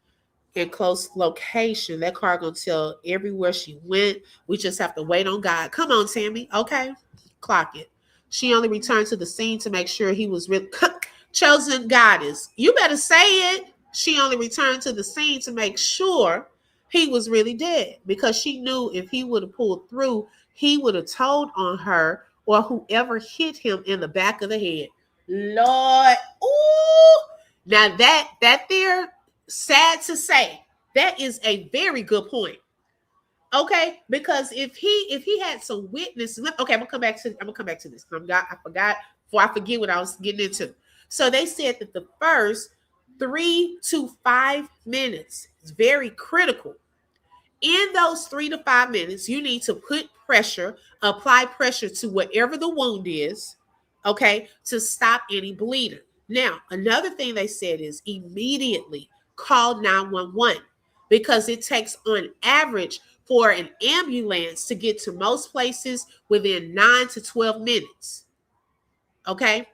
in close location. That car gonna tell everywhere she went. We just have to wait on God. Come on, Tammy. Okay. Clock it. She only returned to the scene to make sure he was really chosen goddess. You better say it. She only returned to the scene to make sure he was really dead, because she knew if he would have pulled through, he would have told on her or whoever hit him in the back of the head. Lord. Ooh. Now that there, sad to say, that is a very good point. Okay, because if he had some witnesses, okay, I'm gonna come back to this. I forgot before I forget what I was getting into. So they said that the first 3 to 5 minutes is very critical. In those 3 to 5 minutes, you need to apply pressure to wherever the wound is, okay, to stop any bleeding. Now, another thing they said is immediately call 911, because it takes on average for an ambulance to get to most places within 9 to 12 minutes. Okay.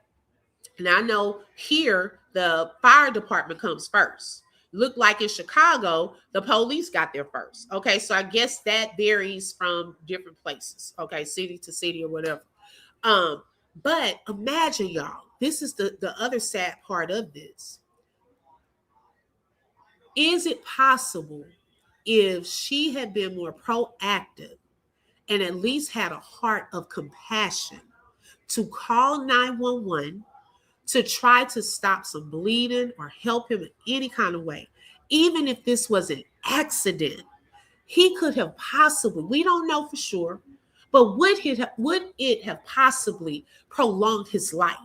And I know here the fire department comes first. Look like in Chicago, the police got there first. Okay. So I guess that varies from different places. Okay. City to city or whatever. But imagine, y'all, this is the other sad part of this. Is it possible, if she had been more proactive and at least had a heart of compassion, to call 911 to try to stop some bleeding or help him in any kind of way, even if this was an accident, he could have possibly, we don't know for sure, but would it have possibly prolonged his life?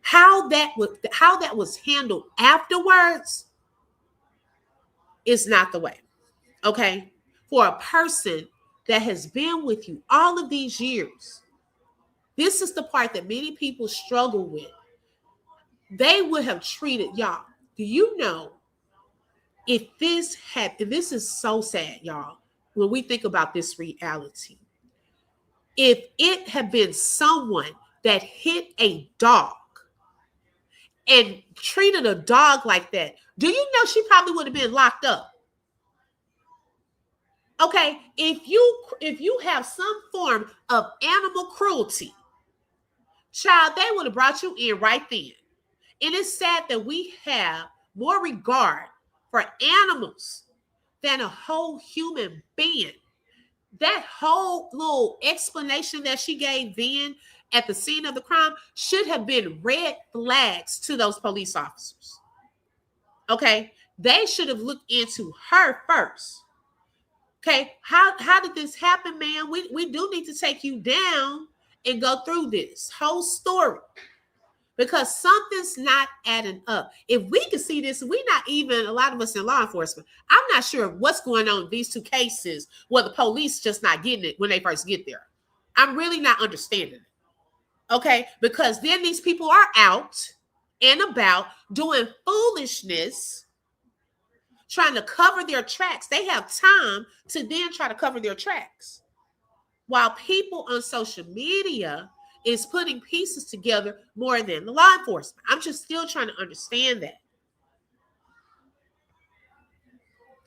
How that was handled afterwards is not the way. Okay. For a person that has been with you all of these years, this is the part that many people struggle with. They would have treated y'all. Do you know, if this is so sad, y'all, when we think about this reality, if it had been someone that hit a dog and treated a dog like that, do you know she probably would have been locked up? Okay, if you have some form of animal cruelty, child, they would have brought you in right then. And it's sad that we have more regard for animals than a whole human being. That whole little explanation that she gave then at the scene of the crime should have been red flags to those police officers. Okay, they should have looked into her first. Okay, how did this happen, man? We do need to take you down and go through this whole story, because something's not adding up. If we can see this, we not even, a lot of us in law enforcement, I'm not sure what's going on in these two cases where the police just not getting it when they first get there. I'm really not understanding it. Okay, because then these people are out and about doing foolishness, trying to cover their tracks. They have time to then try to cover their tracks. while people on social media is putting pieces together more than the law enforcement. I'm just still trying to understand that.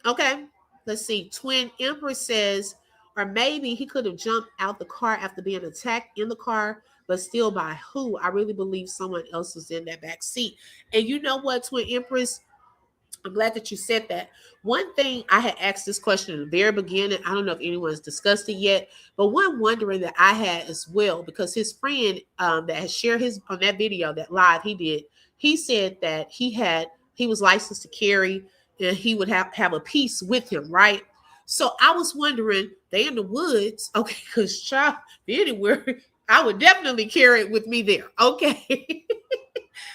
Okay, let's see. Twin Empress says, or maybe he could have jumped out the car after being attacked in the car, but still by who? I really believe someone else was in that back seat. And you know what, Twin Empress? I'm glad that you said that. One thing I had asked this question in the very beginning, I don't know if anyone's discussed it yet, but one wondering that I had as well, because his friend that has shared his on that video, that live he did, he said that he was licensed to carry and he would have a piece with him, right? So I was wondering, they in the woods, okay, because child, anywhere, I would definitely carry it with me there, okay?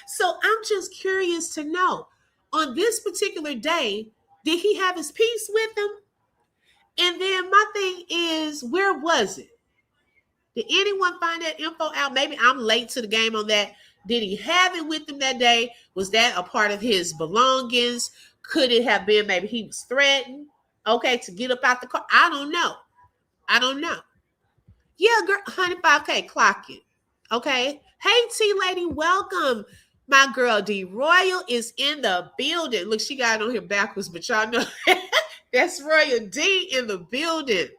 So I'm just curious to know, on this particular day, did he have his piece with him? And then my thing is, where was it? Did anyone find that info out? Maybe I'm late to the game on that. Did he have it with him that day? Was that a part of his belongings? Could it have been maybe he was threatened, okay, to get up out the car? I don't know. Yeah, girl, 105K, clock it. Okay. Hey, T Lady, welcome. My girl D Royal is in the building. Look, she got it on here backwards, but y'all know that's Royal D in the building.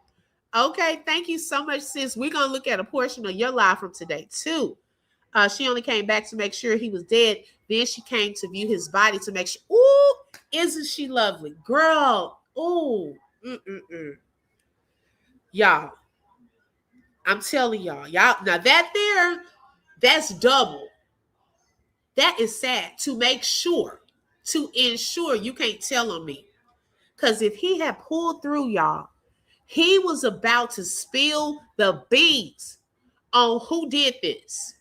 Okay, thank you so much, sis. We're going to look at a portion of your live from today, too. She only came back to make sure he was dead. Then she came to view his body to make sure. Ooh, isn't she lovely? Girl, ooh. Y'all, I'm telling y'all, now that's double. That is sad. To ensure you can't tell on me. Because if he had pulled through, y'all, he was about to spill the beans on who did this.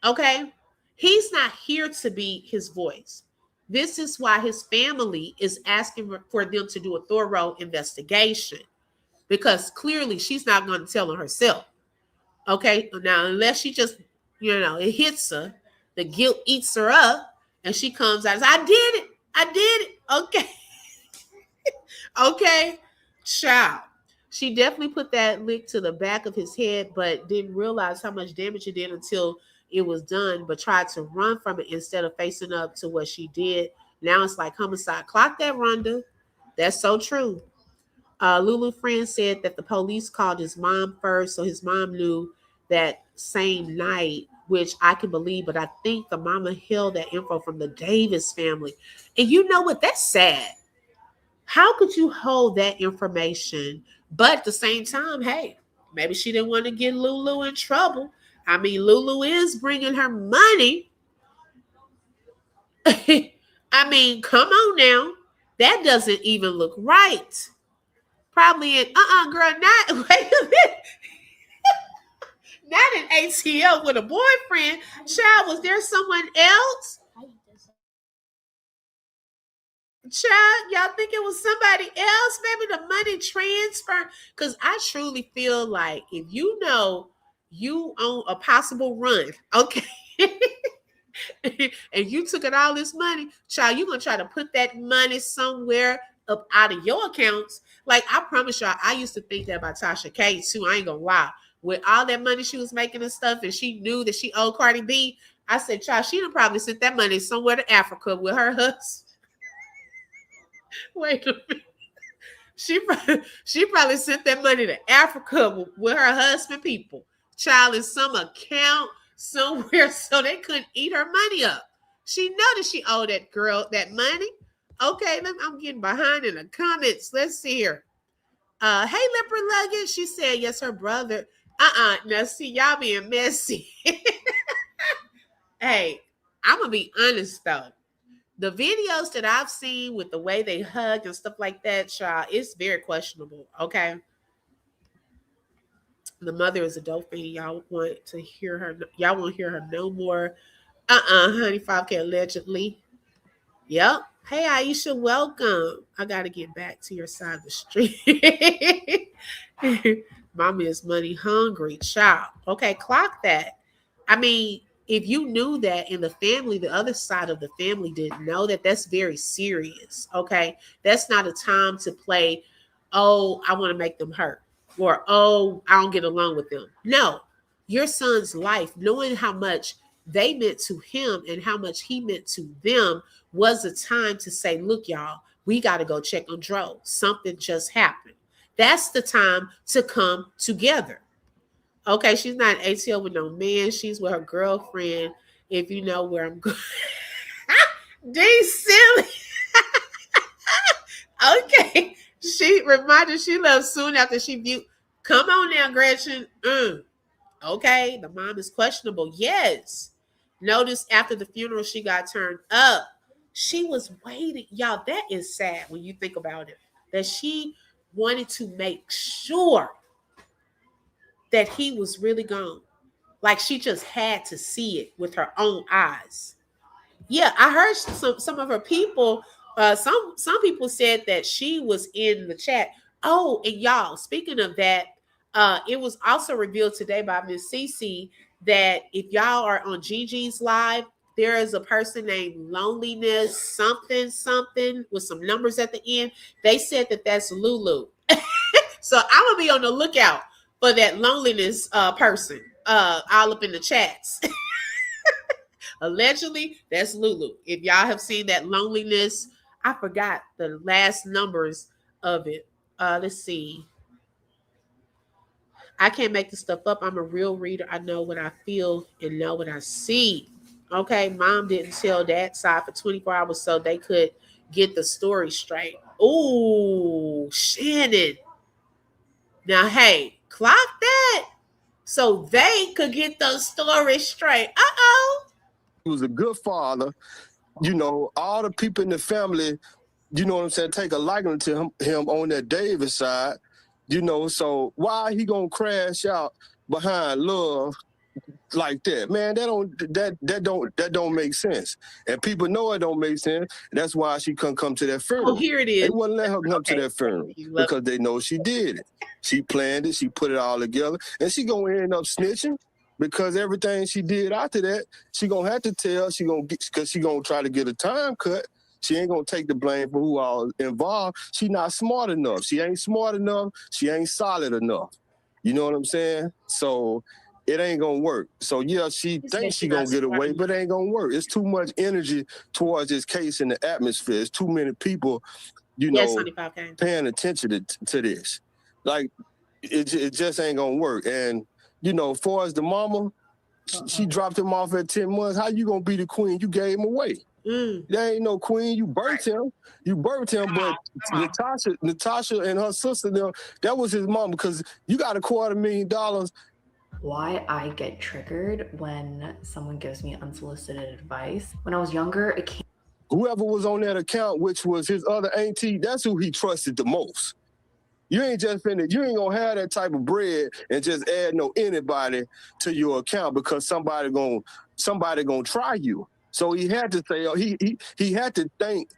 Okay? He's not here to be his voice. This is why his family is asking for them to do a thorough investigation. Because clearly she's not going to tell on herself. Okay? Now, unless she just, it hits her, the guilt eats her up, and she comes out and says, I did it. Okay. Okay, child. She definitely put that lick to the back of his head, but didn't realize how much damage it did until it was done, but tried to run from it instead of facing up to what she did. Now it's like homicide. Clock that, Rhonda. That's so true. Lulu friend said that the police called his mom first, so his mom knew that same night, which I can believe, but I think the mama held that info from the Davis family. And you know what? That's sad. How could you hold that information? But at the same time, hey, maybe she didn't want to get Lulu in trouble. I mean, Lulu is bringing her money. I mean, come on now. That doesn't even look right. Probably in, girl, not, wait a minute. Not an ATL with a boyfriend. Child, was there someone else? Child, y'all think it was somebody else? Maybe the money transfer? Because I truly feel like if you know you own a possible run, okay, and you took it all this money, child, you're going to try to put that money somewhere up out of your accounts. Like, I promise y'all, I used to think that about Tasha K too. I ain't going to lie. With all that money she was making and stuff, and she knew that she owed Cardi B, I said, child, she done probably sent that money somewhere to Africa with her husband. Wait a minute. She probably sent that money to Africa with her husband people. Child in some account somewhere so they couldn't eat her money up. She know that she owed that girl that money. Okay, I'm getting behind in the comments. Let's see here. Hey, Leopard Luggage. She said, yes, her brother. Now, see, y'all being messy. Hey, I'm going to be honest, though. The videos that I've seen with the way they hug and stuff like that, child, it's very questionable, okay? The mother is a dope fan. Y'all want to hear her. Y'all won't hear her no more. Honey, 5K allegedly. Yep. Hey, Aisha, welcome. I got to get back to your side of the street. Mama is money hungry, child. Okay, clock that. I mean, if you knew that in the family, the other side of the family didn't know that, that's very serious, okay? That's not a time to play, oh, I want to make them hurt. or, oh, I don't get along with them. No, your son's life, knowing how much they meant to him and how much he meant to them, was a time to say, look, y'all, we got to go check on Dro. Something just happened. That's the time to come together. Okay, she's not in ATL with no man. She's with her girlfriend. If you know where I'm going. D silly. Okay. She reminded she left soon after she viewed. Come on now, Gretchen. Okay, the mom is questionable. Yes. Notice after the funeral, she got turned up. She was waiting. Y'all, that is sad when you think about it. That she wanted to make sure that he was really gone. Like she just had to see it with her own eyes. Yeah, I heard some of her people. Some people said that she was in the chat. Oh, and y'all, speaking of that, it was also revealed today by Miss Cece that if y'all are on Gigi's live, there is a person named Loneliness something something with some numbers at the end. They said that that's Lulu. So I'm gonna be on the lookout for that loneliness person all up in the chats. Allegedly, that's Lulu. If y'all have seen that loneliness, I forgot the last numbers of it. Let's see. I can't make this stuff up. I'm a real reader. I know what I feel and know what I see. Okay, mom didn't tell that side for 24 hours so they could get the story straight. Ooh, Shannon. Now, hey, clock that so they could get those stories straight. Uh-oh. He was a good father. You know, all the people in the family, you know what I'm saying, take a liking to him on that Davis side. You know, so why he gonna crash out behind love like that? Man, that don't make sense. And people know it don't make sense. That's why she couldn't come to that funeral. Oh, here it is. They wouldn't let her come to that funeral because they know she did it. She planned it. She put it all together, and she gonna end up snitching because everything she did after that, she gonna have to tell. She gonna get because she gonna try to get a time cut. She ain't gonna take the blame for who all involved. She not smart enough. She ain't smart enough. She ain't solid enough. You know what I'm saying? So it ain't gonna work. So yeah, she thinks she gonna get away, but it ain't gonna work. It's too much energy towards this case in the atmosphere. It's too many people, you know, paying attention to this. Like it just ain't gonna work. And you know, far as the mama, she dropped him off at 10 months. How you gonna be the queen? You gave him away. There ain't no queen. You birthed him. You birthed him. But Natasha and her sister, that was his mom because you got $250,000. Why I get triggered when someone gives me unsolicited advice. When I was younger, it came. Whoever was on that account, which was his other auntie, that's who he trusted the most. You ain't gonna have that type of bread and just add anybody to your account because somebody gonna try you. So he had to say, he had to think,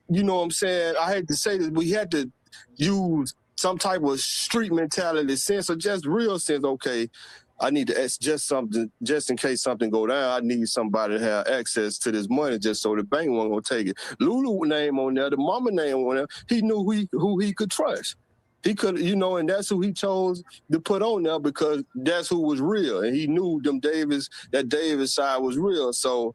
you know what I'm saying? I hate to say this, but he had to use some type of street mentality sense or just real sense. Okay, I need to just something, just in case something go down, I need somebody to have access to this money just so the bank won't gonna take it. Lulu name on there, the mama name on there, he knew who he could trust. He could, you know, and that's who he chose to put on there because that's who was real. And he knew that Davis side was real. So,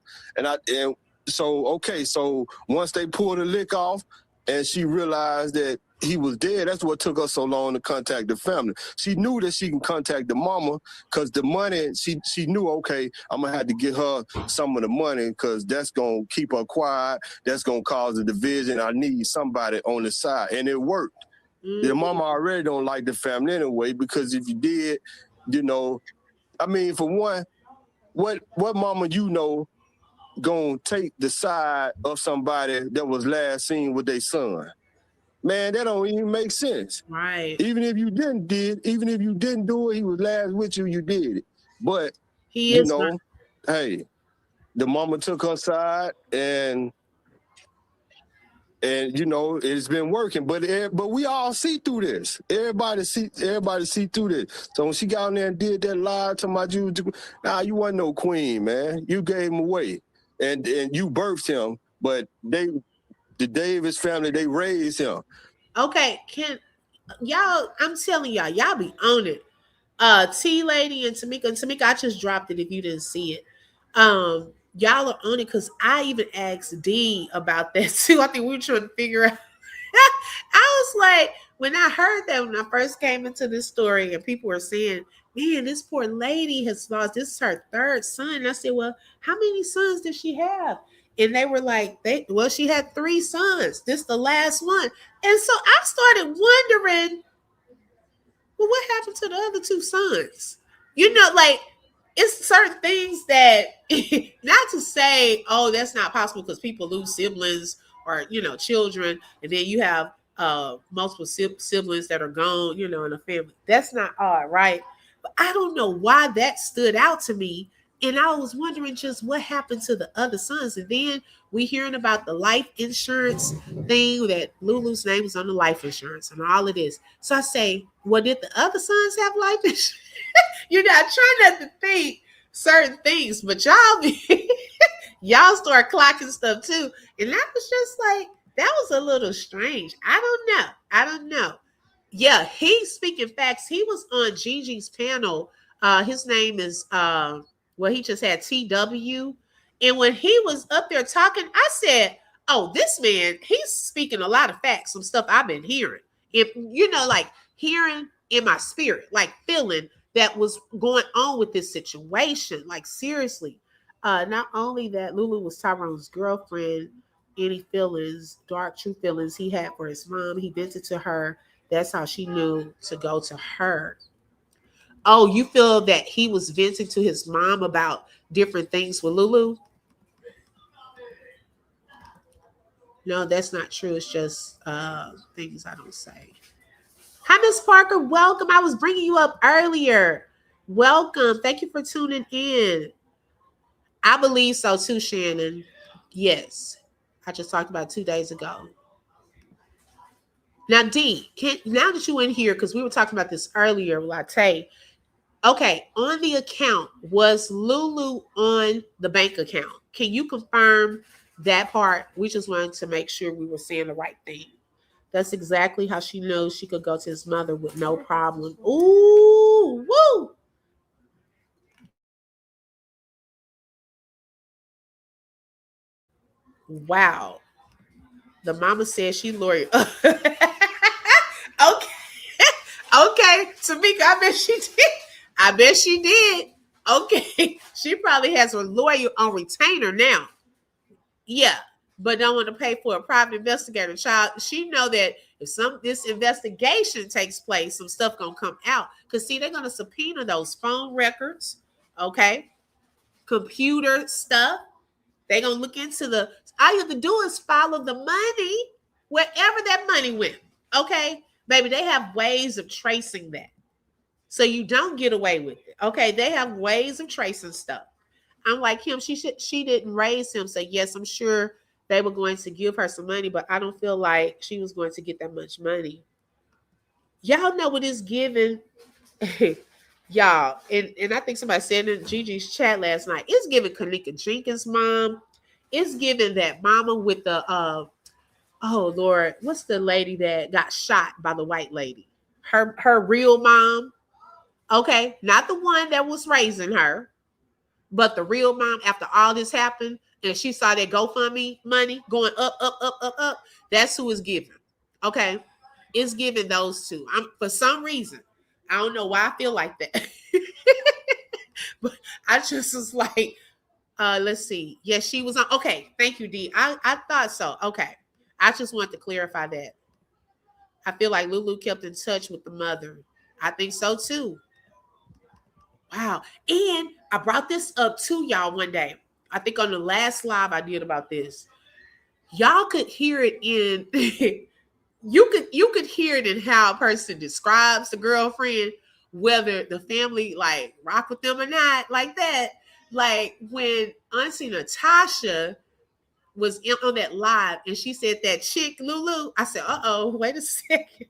so once they pulled the lick off and she realized that he was dead, that's what took her so long to contact the family. She knew that she can contact the mama because the money, she knew, okay, I'm going to have to get her some of the money because that's going to keep her quiet. That's going to cause a division. I need somebody on the side. And it worked. Your mama already don't like the family anyway, because if you did, you know, I mean, for one, what mama you know gonna take the side of somebody that was last seen with their son? Man, that don't even make sense. Right. Even if you didn't do it, he was last with you, you did it. But hey, the mama took her side and you know, it's been working, but we all see through this. Everybody see through this. So when she got in there and did that lie to my Jews, you wasn't no queen, man. You gave him away, and you birthed him. But the Davis family, they raised him. Okay, Y'all, I'm telling y'all be on it. T Lady and Tamika, I just dropped it if you didn't see it. Y'all are on it because I even asked D about that too. I think we were trying to figure out. I was like, when I heard that when I first came into this story and people were saying, man, this poor lady has lost, this is her third son. And I said, well, how many sons did she have? And they were like, she had 3 sons. This is the last one. And so I started wondering, well, what happened to the other 2 sons? You know, like it's certain things that not to say, oh, that's not possible because people lose siblings or children, and then you have multiple siblings that are gone, in a family. That's not odd, right? But I don't know why that stood out to me. And I was wondering just what happened to the other sons. And then we hearing about the life insurance thing that Lulu's name was on the life insurance and all of this. So I say, well, did the other sons have life insurance? I try not to think certain things, but y'all start clocking stuff too. And that was just like, that was a little strange. I don't know. Yeah, he's speaking facts. He was on Gigi's panel. His name is he just had TW. And when he was up there talking, I said, oh, this man, he's speaking a lot of facts, some stuff I've been hearing. If like hearing in my spirit, like feeling that was going on with this situation. Like seriously. Not only that Lulu was Tyrone's girlfriend, any feelings, dark true feelings he had for his mom, he vented to her. That's how she knew to go to her. Oh, you feel that he was venting to his mom about different things with Lulu? No, that's not true. It's just things I don't say. Hi, Miss Parker. Welcome. I was bringing you up earlier. Welcome. Thank you for tuning in. I believe so too, Shannon. Yes. I just talked about 2 days ago. Now, D, now that you in here, because we were talking about this earlier, Latte. Okay, on the account, was Lulu on the bank account? Can you confirm that part? We just wanted to make sure we were saying the right thing. That's exactly how she knows she could go to his mother with no problem. Ooh, woo! Wow. The mama said she lawyer. Okay. Okay. Tamika, I bet she did. I bet she did. Okay. She probably has a lawyer on retainer now. Yeah. But don't want to pay for a private investigator. Child, she know that if this investigation takes place, some stuff gonna come out. Because see, they're gonna subpoena those phone records, okay? Computer stuff. They're gonna look into all you have to do is follow the money wherever that money went. Okay, baby, they have ways of tracing that. So you don't get away with it. Okay, they have ways of tracing stuff. I'm like him, she didn't raise him. So yes, I'm sure they were going to give her some money, but I don't feel like she was going to get that much money. Y'all know what it's giving. Y'all, and I think somebody said in Gigi's chat last night, it's giving Kanika Jenkins' mom. It's giving that mama with the oh Lord, what's the lady that got shot by the white lady? Her real mom. Okay, not the one that was raising her, but the real mom after all this happened and she saw that GoFundMe money going up, up, up, up, up. That's who is giving. Okay. It's giving those two. For some reason. I don't know why I feel like that. But I just was like, let's see. Yes, she was on. Okay. Thank you, D. I thought so. Okay. I just wanted to clarify that. I feel like Lulu kept in touch with the mother. I think so too. Wow. And I brought this up to y'all one day. I think on the last live I did about this. Y'all could hear it in you could hear it in how a person describes the girlfriend, whether the family like rock with them or not, like that. Like when Auntie Natasha was on that live and she said that chick Lulu, I said, wait a second.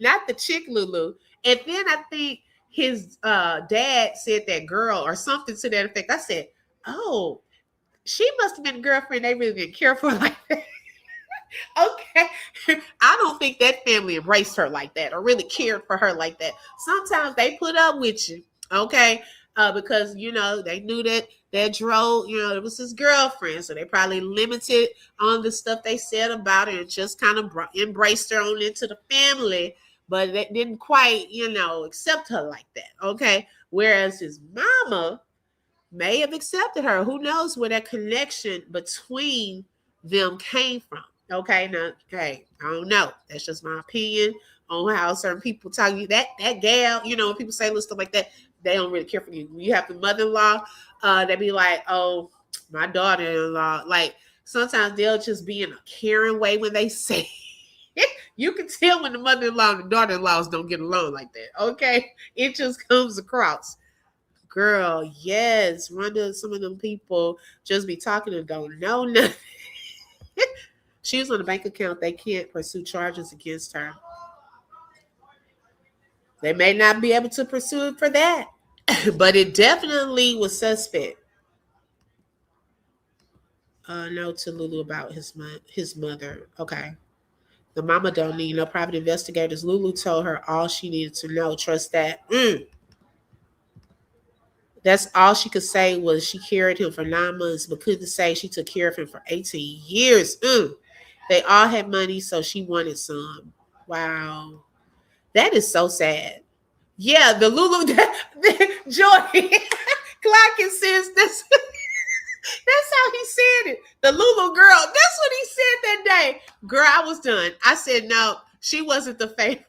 Not the chick Lulu. And then I think his dad said that girl or something to that effect. I said, oh, she must have been a girlfriend they really didn't care for like that. Okay. I don't think that family embraced her like that or really cared for her like that. Sometimes they put up with you, okay? Because, they knew that drove, it was his girlfriend. So they probably limited on the stuff they said about her and just kind of embraced her on into the family. But they didn't quite, accept her like that, okay? Whereas his mama may have accepted her. Who knows where that connection between them came from? Okay, now, hey, I don't know. That's just my opinion on how certain people talk. You that gal, when people say little stuff like that, they don't really care for you. When you have the mother-in-law, they be like, "Oh, my daughter-in-law." Like sometimes they'll just be in a caring way when they say. You can tell when the mother-in-law and the daughter-in-laws don't get along like that. Okay, it just comes across. Girl, yes. Rhonda, some of them people just be talking and don't know nothing. She was on a bank account. They can't pursue charges against her. They may not be able to pursue it for that, but it definitely was suspect. No to Lulu about his mother. Okay. The mama don't need no private investigators. Lulu told her all she needed to know. Trust that. That's all she could say was she carried him for 9 months, but couldn't say she took care of him for 18 years. They all had money, so she wanted some. Wow. That is so sad. Yeah, the Lulu, Joy, Clarkin says that's how he said it. The Lulu girl, that's what he said that day. Girl, I was done. I said, no, she wasn't the favorite.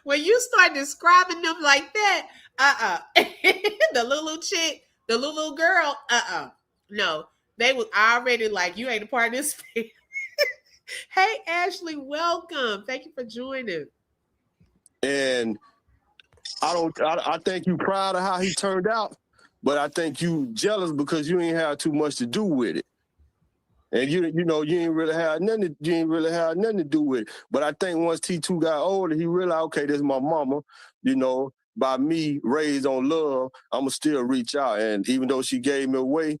When you start describing them like that, the Lulu chick, the Lulu girl, no, they was already like, you ain't a part of this family. Hey, Ashley, welcome. Thank you for joining. And I think you proud of how he turned out, but I think you jealous because you ain't had too much to do with it. And you ain't really had nothing to do with it. But I think once T2 got older, he realized, okay, this is my mama, by me raised on love, I'ma still reach out. And even though she gave me away,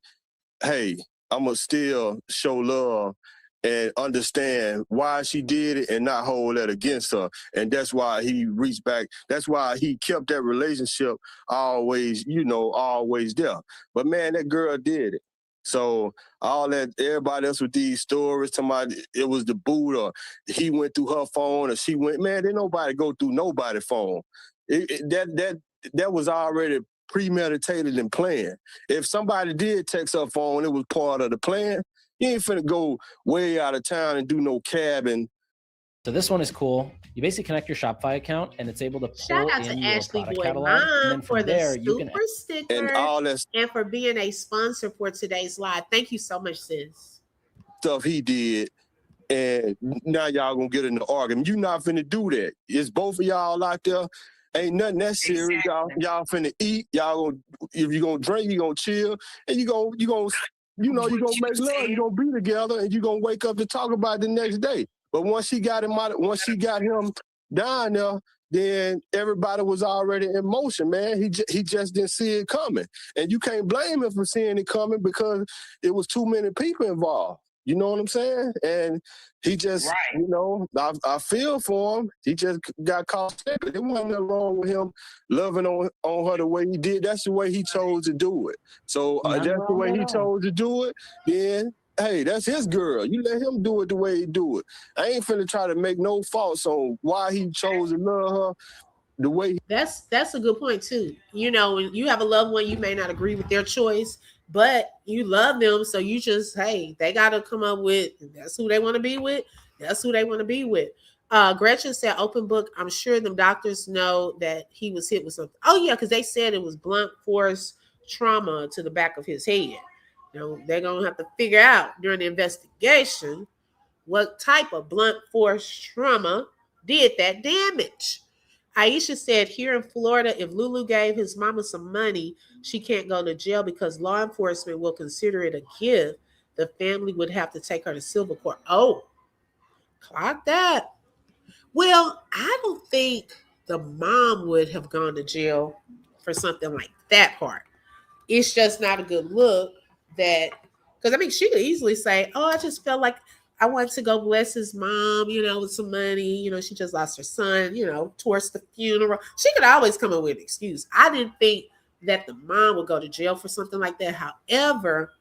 hey, I'ma still show love and understand why she did it and not hold that against her. And that's why he reached back. That's why he kept that relationship always there. But man, that girl did it. So all that, everybody else with these stories, somebody, it was the boot or he went through her phone or she went, man, didn't nobody go through nobody's phone. That was already premeditated and planned. If somebody did text her phone, it was part of the plan. You ain't finna go way out of town and do no cabin. So this one is cool. You basically connect your Shopify account and it's able to pull Shout out in to your Ashley product Boy catalog. And then for from the there, you super can sticker and all that and for being a sponsor for today's live. Thank you so much, sis. stuff he did. And now y'all gonna get in the argument. You not finna do that. It's both of y'all out there. Ain't nothing that serious. Exactly. Y'all finna eat. Y'all gonna, if you gonna drink, you gonna chill, and you gonna make love. You gonna be together, and you gonna wake up to talk about it the next day. But once she got him down there, then everybody was already in motion, man. He just didn't see it coming, and you can't blame him for seeing it coming because it was too many people involved. You know what I'm saying? And he just, right. I feel for him. He just got caught slipping. There wasn't nothing wrong with him loving on her the way he did. That's the way he chose to do it. So that's the way he chose to do it. Then, hey, that's his girl. You let him do it the way he do it. I ain't finna try to make no faults on why he chose to love her the way. That's a good point too. When you have a loved one, you may not agree with their choice, but you love them, so you just, hey, they got to come up with, that's who they want to be with. That's who they want to be with. Gretchen said, open book. I'm sure them doctors know that he was hit with something. Oh yeah, because they said it was blunt force trauma to the back of his head. They're gonna have to figure out during the investigation what type of blunt force trauma did that damage. Aisha said, here in Florida, if Lulu gave his mama some money, she can't go to jail because law enforcement will consider it a gift. The family would have to take her to civil court. Oh, clock that. Well, I don't think the mom would have gone to jail for something like that part. It's just not a good look that Because I mean, she could easily say, "Oh, I just felt like I wanted to go bless his mom, with some money. She just lost her son, towards the funeral." She could always come up with an excuse. I didn't think that the mom would go to jail for something like that. However,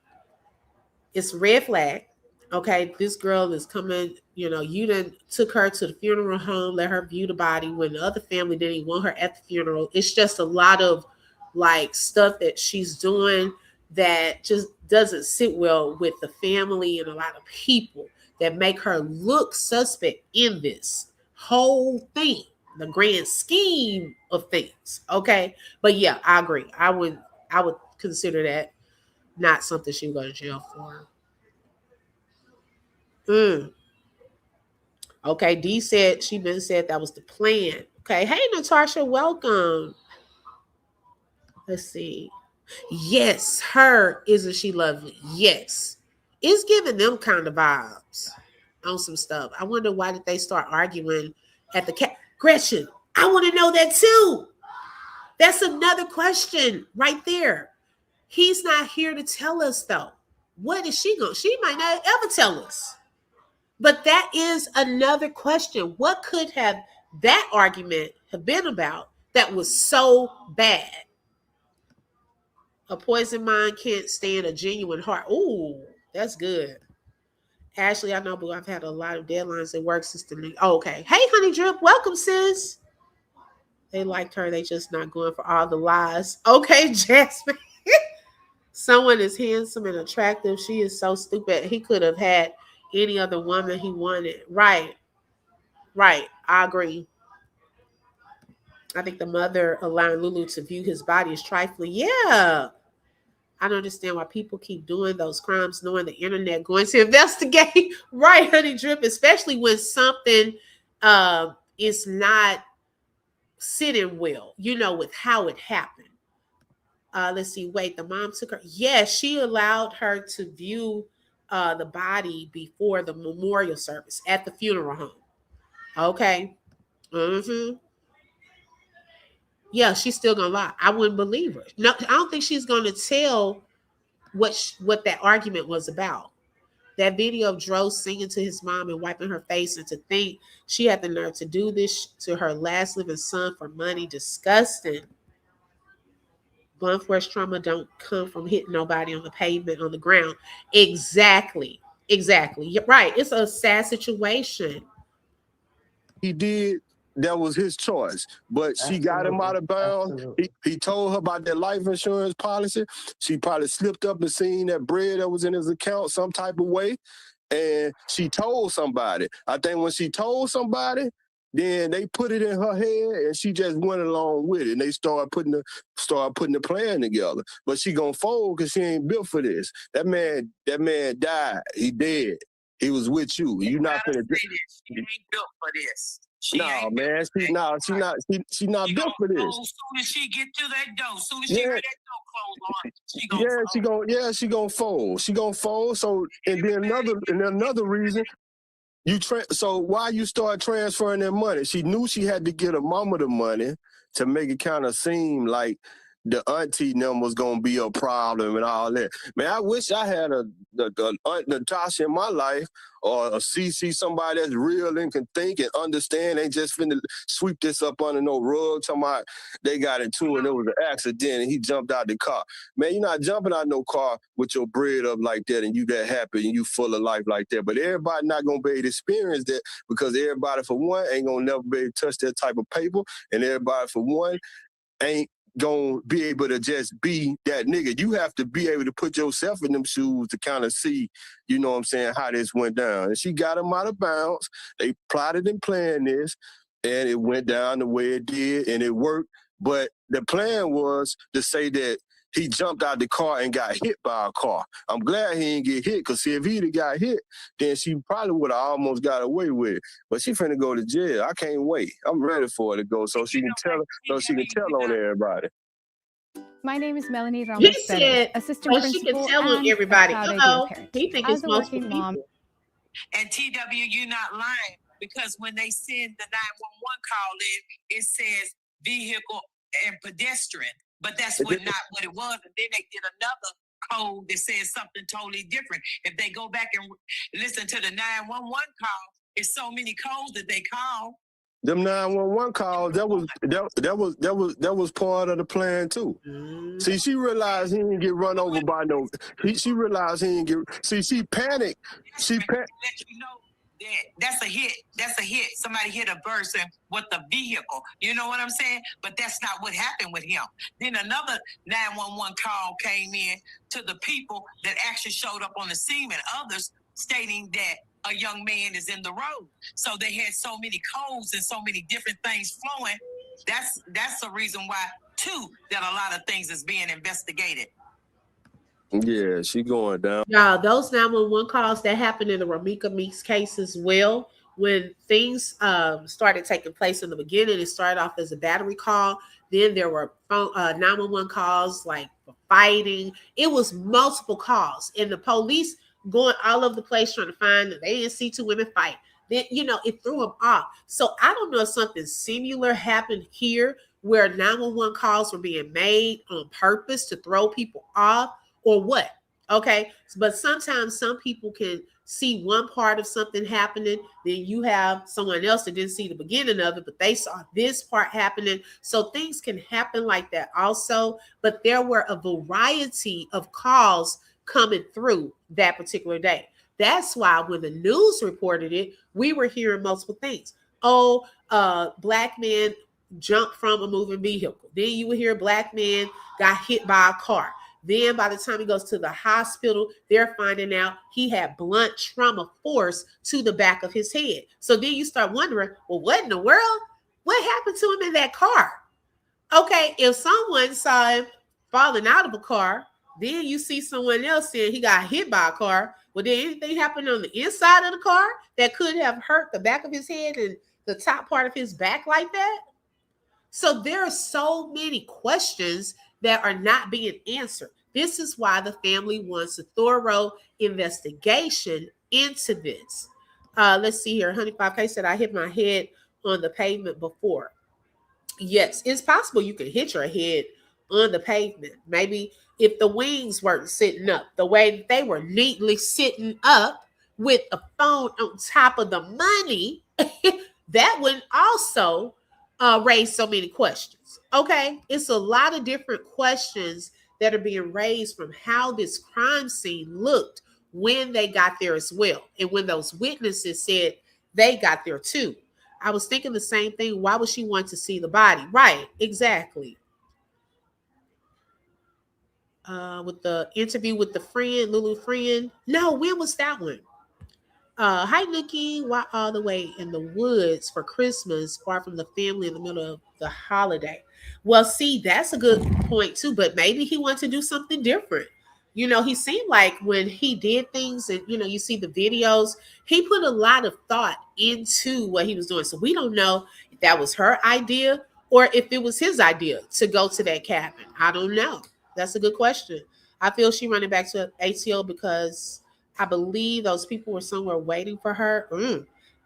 it's red flag. Okay, this girl is coming, you done took her to the funeral home, let her view the body when the other family didn't even want her at the funeral. It's just a lot of like stuff that she's doing that just doesn't sit well with the family and a lot of people that make her look suspect in this whole thing, the grand scheme of things. Okay. But yeah, I agree. I would consider that not something she would go to jail for. Okay, D said said that was the plan. Okay, hey Natasha, welcome. Let's see. Yes, her isn't she lovely? Yes, it's giving them kind of vibes on some stuff. I wonder why did they start arguing at the cat? Gretchen, I want to know that too. That's another question right there. He's not here to tell us though. What is she going? She might not ever tell us. But that is another question. What could have that argument have been about that was so bad? A poisoned mind can't stand a genuine heart. Ooh, that's good. Ashley, I know, but I've had a lot of deadlines at work since the okay. Hey, Honey Drip, welcome, sis. They liked her. They just not going for all the lies. Okay, Jasmine. Someone is handsome and attractive. She is so stupid. He could have had any other woman he wanted. Right. I agree. I think the mother allowing Lulu to view his body as trifling. Yeah. I don't understand why people keep doing those crimes knowing the internet going to investigate. Right, Honey Drip, especially when something is not sitting well, with how it happened. Let's see. Wait, the mom took her. Yes, she allowed her to view the body before the memorial service at the funeral home. Okay. Mm-hmm. Yeah, she's still gonna lie. I wouldn't believe her. No, I don't think she's gonna tell what that argument was about. That video of Dro singing to his mom and wiping her face, and to think she had the nerve to do this to her last living son for money. Disgusting. Blunt force trauma don't come from hitting nobody on the pavement on the ground. Exactly. You're right. It's a sad situation. He did. That was his choice, but she got him out of bounds. He told her about that life insurance policy. She probably slipped up and seen that bread that was in his account some type of way, and she told somebody. I think when she told somebody, then they put it in her head, and she just went along with it. And they started putting the plan together. But she gonna fold because she ain't built for this. That man died. He dead. He was with you. You not finna. She ain't built for this. She not built for this. As soon as she get to that door, as soon as she heard that door close on, she gonna fold. She gonna fold. So and then another reason. So why you start transferring that money? She knew she had to get her mama the money to make it kind of seem like the auntie number was gonna be a problem and all that. Man, I wish I had a Aunt Natasha in my life, or a CC, somebody that's real and can think and understand. Ain't just finna sweep this up under no rug. Talking about they got into it and it was an accident and he jumped out the car. Man, you're not jumping out no car with your bread up like that and you that happy and you full of life like that. But everybody not gonna be able to experience that, because everybody for one ain't gonna never be able to touch that type of paper, and everybody for one ain't gonna be able to just be that nigga. You have to be able to put yourself in them shoes to kind of see, you know what I'm saying, how this went down. And she got him out of bounds. They plotted and planned this, and it went down the way it did, and it worked. But the plan was to say that he jumped out the car and got hit by a car. I'm glad he didn't get hit, because if he'd have got hit, then she probably would have almost got away with it. But she finna go to jail. I can't wait. I'm ready for her to go so she can tell on everybody. My name is Melanie He Ramos said, Perez, assistant she principal can tell on and everybody. proud ideal parent. He think As it's a multiple working mom, people. And TW, you're not lying, because when they send the 911 call in, it says vehicle and pedestrian, but that's not what it was. And then they did another code that says something totally different. If they go back and listen to the 911 call, it's so many codes that they call. Them 911 calls, that was part of the plan too. See, she realized he didn't get run over by no. She realized he didn't get. See, she panicked. She panicked. Let you know that that's a hit. That's a hit. Somebody hit a person with the vehicle. You know what I'm saying? But that's not what happened with him. Then another 911 call came in to the people that actually showed up on the scene, and others stating that a young man is in the road. So they had so many codes and so many different things flowing. That's the reason why, too, that a lot of things is being investigated. Yeah, she going down. Y'all, those 911 calls that happened in the Ramika Meeks case as well. When things started taking place in the beginning, it started off as a battery call. Then there were 911 calls like for fighting. It was multiple calls, and the police going all over the place trying to find that they didn't see two women fight. Then, it threw them off. So I don't know if something similar happened here where 911 calls were being made on purpose to throw people off or what. Okay. But sometimes some people can see one part of something happening. Then you have someone else that didn't see the beginning of it, but they saw this part happening. So things can happen like that also. But there were a variety of calls coming through that particular day. That's why when the news reported it, we were hearing multiple things. Oh, black man jumped from a moving vehicle. Then you would hear a black man got hit by a car. Then by the time he goes to the hospital, they're finding out he had blunt trauma force to the back of his head. So then you start wondering, well, what in the world? What happened to him in that car? Okay, if someone saw him falling out of a car, then you see someone else saying he got hit by a car. Well, did anything happen on the inside of the car that could have hurt the back of his head and the top part of his back like that? So there are so many questions that are not being answered. This is why the family wants a thorough investigation into this. Let's see here. 105K said, I hit my head on the pavement before. Yes, it's possible you can hit your head on the pavement. Maybe if the wings weren't sitting up the way they were neatly sitting up with a phone on top of the money, that would also raise so many questions. Okay, it's a lot of different questions that are being raised from how this crime scene looked when they got there as well, and when those witnesses said they got there too. I was thinking the same thing. Why would she want to see the body? Right, exactly. With the interview with the friend, Lulu friend. No, when was that one? Hi, Nikki. Why all the way in the woods for Christmas, far from the family in the middle of the holiday? Well, see, that's a good point too, but maybe he wanted to do something different. He seemed like when he did things and, you see the videos, he put a lot of thought into what he was doing. So we don't know if that was her idea or if it was his idea to go to that cabin. I don't know. That's a good question. I feel she running back to ATO because I believe those people were somewhere waiting for her.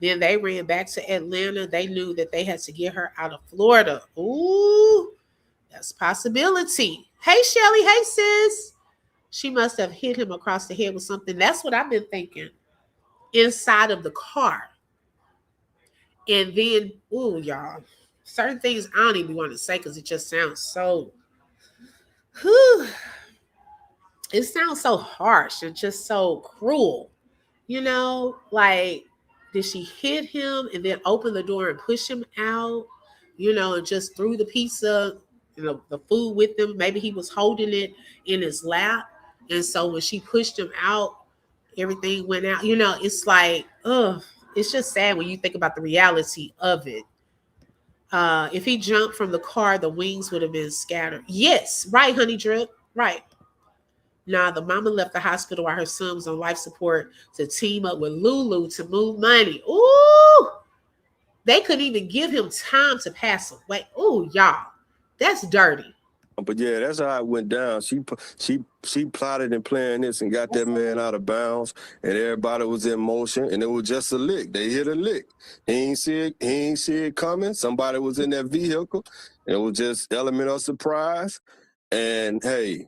Then they ran back to Atlanta. They knew that they had to get her out of Florida. Ooh, that's a possibility. Hey, Shelly. Hey, sis. She must have hit him across the head with something. That's what I've been thinking. Inside of the car. And then, ooh, y'all. Certain things I don't even want to say because it just sounds so... It sounds so harsh and just so cruel. Like, did she hit him and then open the door and push him out, and just threw the pizza, the food with him? Maybe he was holding it in his lap. And so when she pushed him out, everything went out. It's like, it's just sad when you think about the reality of it. If he jumped from the car, the wings would have been scattered. Yes, right, honey drip, right. Nah, the mama left the hospital while her son was on life support to team up with Lulu to move money. Ooh, they couldn't even give him time to pass away. Ooh, y'all, that's dirty. But yeah, that's how it went down. She plotted and planned this and got that man out of bounds, and everybody was in motion, and it was just a lick. They hit a lick. He ain't see it coming. Somebody was in that vehicle. And it was just element of surprise. And hey,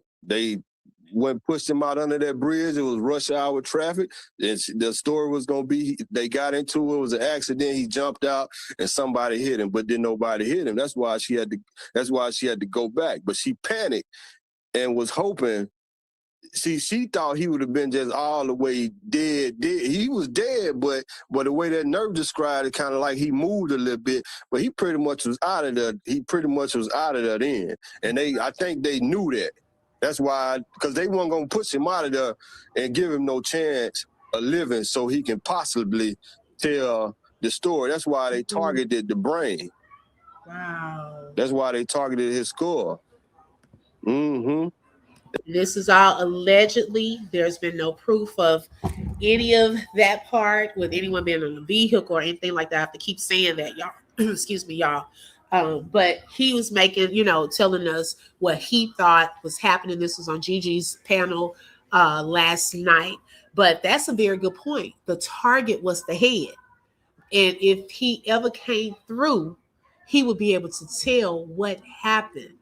when pushed him out under that bridge. It was rush hour traffic. The story was gonna be they got into it. It was an accident. He jumped out and somebody hit him, but then nobody hit him. That's why she had to go back. But she panicked and was hoping. She thought he would have been just all the way dead. He was dead, but the way that nerve described it, kind of like he moved a little bit, but he pretty much was out of there. He pretty much was out of there then, and I think they knew that. That's why, because they weren't gonna push him out of there and give him no chance of living, so he can possibly tell the story. That's why they targeted the brain. Wow. That's why they targeted his skull. Mm-hmm. This is all allegedly. There's been no proof of any of that part with anyone being in a vehicle or anything like that. I have to keep saying that, y'all. Excuse me, y'all. But he was making, telling us what he thought was happening. This was on Gigi's panel last night. But that's a very good point. The target was the head. And if he ever came through, he would be able to tell what happened.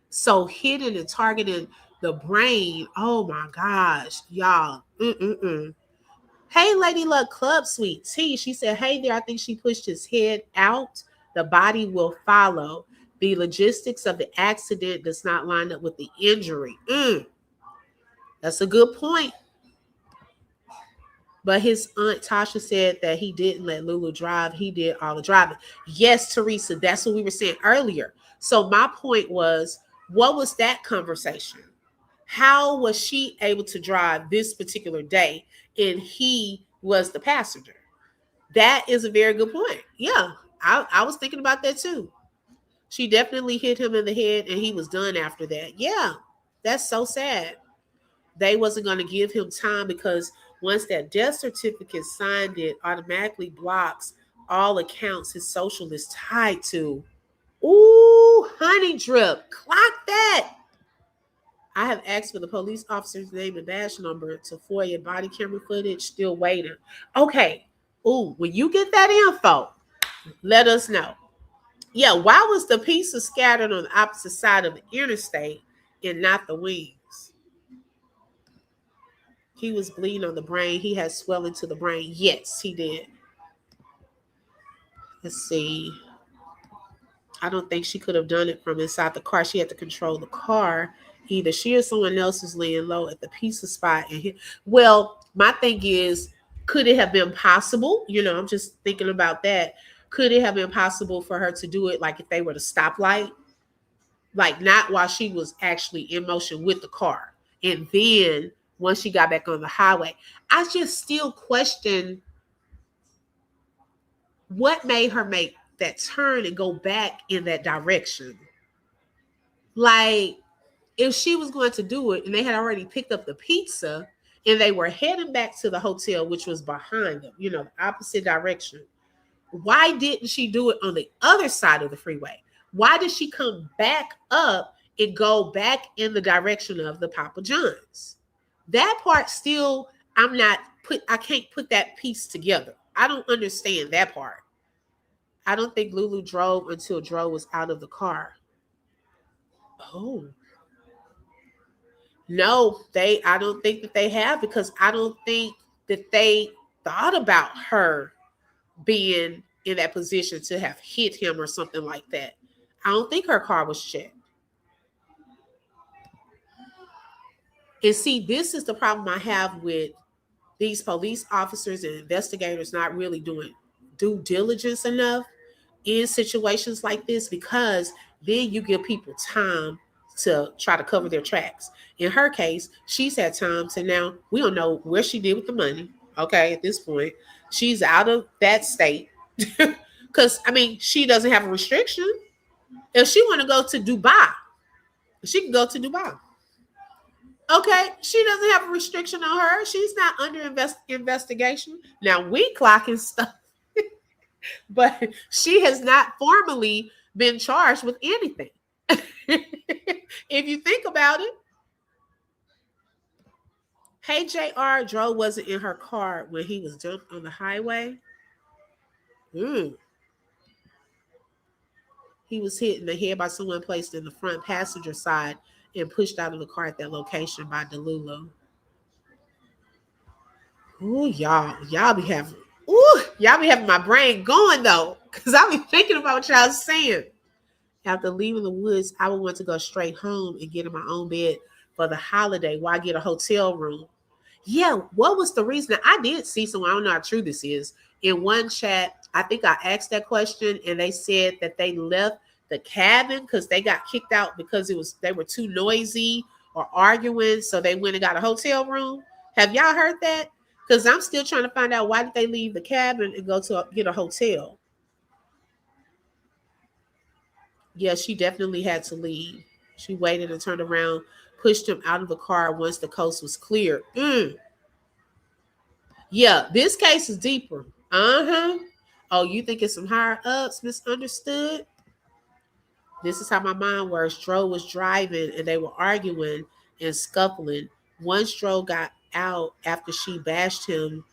So hitting and targeting the brain, oh my gosh, y'all. Hey, Lady Luck Club Sweet Tea. She said, hey there, I think she pushed his head out. The body will follow. The logistics of the accident does not line up with the injury. That's a good point. But his aunt Tasha said that he didn't let Lulu drive. He did all the driving. Yes, Teresa, that's what we were saying earlier. So my point was, what was that conversation? How was she able to drive this particular day and he was the passenger? That is a very good point. Yeah, I was thinking about that too. She definitely hit him in the head and he was done after that. Yeah, that's so sad. They wasn't going to give him time because once that death certificate signed, it automatically blocks all accounts his social is tied to. Ooh, honey drip, clock that. I have asked for the police officer's name and badge number to FOIA body camera footage, still waiting. Okay. Ooh, when you get that info, let us know. Yeah, why was the pizza scattered on the opposite side of the interstate and not the wings? He was bleeding on the brain. He had swelling to the brain. Yes, he did. Let's see. I don't think she could have done it from inside the car. She had to control the car. Either she or someone else was laying low at the pizza spot. And well, my thing is, could it have been possible? I'm just thinking about that. Could it have been possible for her to do it like if they were to stoplight? Like not while she was actually in motion with the car. And then once she got back on the highway, I just still question what made her make that turn and go back in that direction. Like, if she was going to do it and they had already picked up the pizza and they were heading back to the hotel, which was behind them, the opposite direction, why didn't she do it on the other side of the freeway? Why did she come back up and go back in the direction of the Papa John's? That part still, I can't put that piece together. I don't understand that part. I don't think Lulu drove until Dro was out of the car. Oh. No, I don't think that they have, because I don't think that they thought about her being in that position to have hit him or something like that. I don't think her car was checked. And see, this is the problem I have with these police officers and investigators not really doing due diligence enough in situations like this, because then you give people time to try to cover their tracks. In her case, she's had time to, now we don't know where she did with the money. Okay, at this point, she's out of that state because she doesn't have a restriction. If she want to go to Dubai, she can go to Dubai. Okay, she doesn't have a restriction on her. She's not under investigation. Now we clocking stuff, but she has not formally been charged with anything. If you think about it. Hey, JR, Dro wasn't in her car when he was jumped on the highway. He was hit in the head by someone placed in the front passenger side and pushed out of the car at that location by Delulu. Ooh, y'all be having my brain going though, because I be thinking about what y'all saying. After leaving the woods, I would want to go straight home and get in my own bed for the holiday while I get a hotel room. Yeah, what was the reason? I did see someone, I don't know how true this is. In one chat, I think I asked that question and they said that they left the cabin because they got kicked out because they were too noisy or arguing. So they went and got a hotel room. Have y'all heard that? Because I'm still trying to find out why did they leave the cabin and go to get a hotel. Yeah, she definitely had to leave. She waited and turned around, pushed him out of the car once the coast was clear. Yeah, this case is deeper. Oh, you think it's some higher ups misunderstood? This is how my mind works. Dro was driving and they were arguing and scuffling. One Dro got out after she bashed him.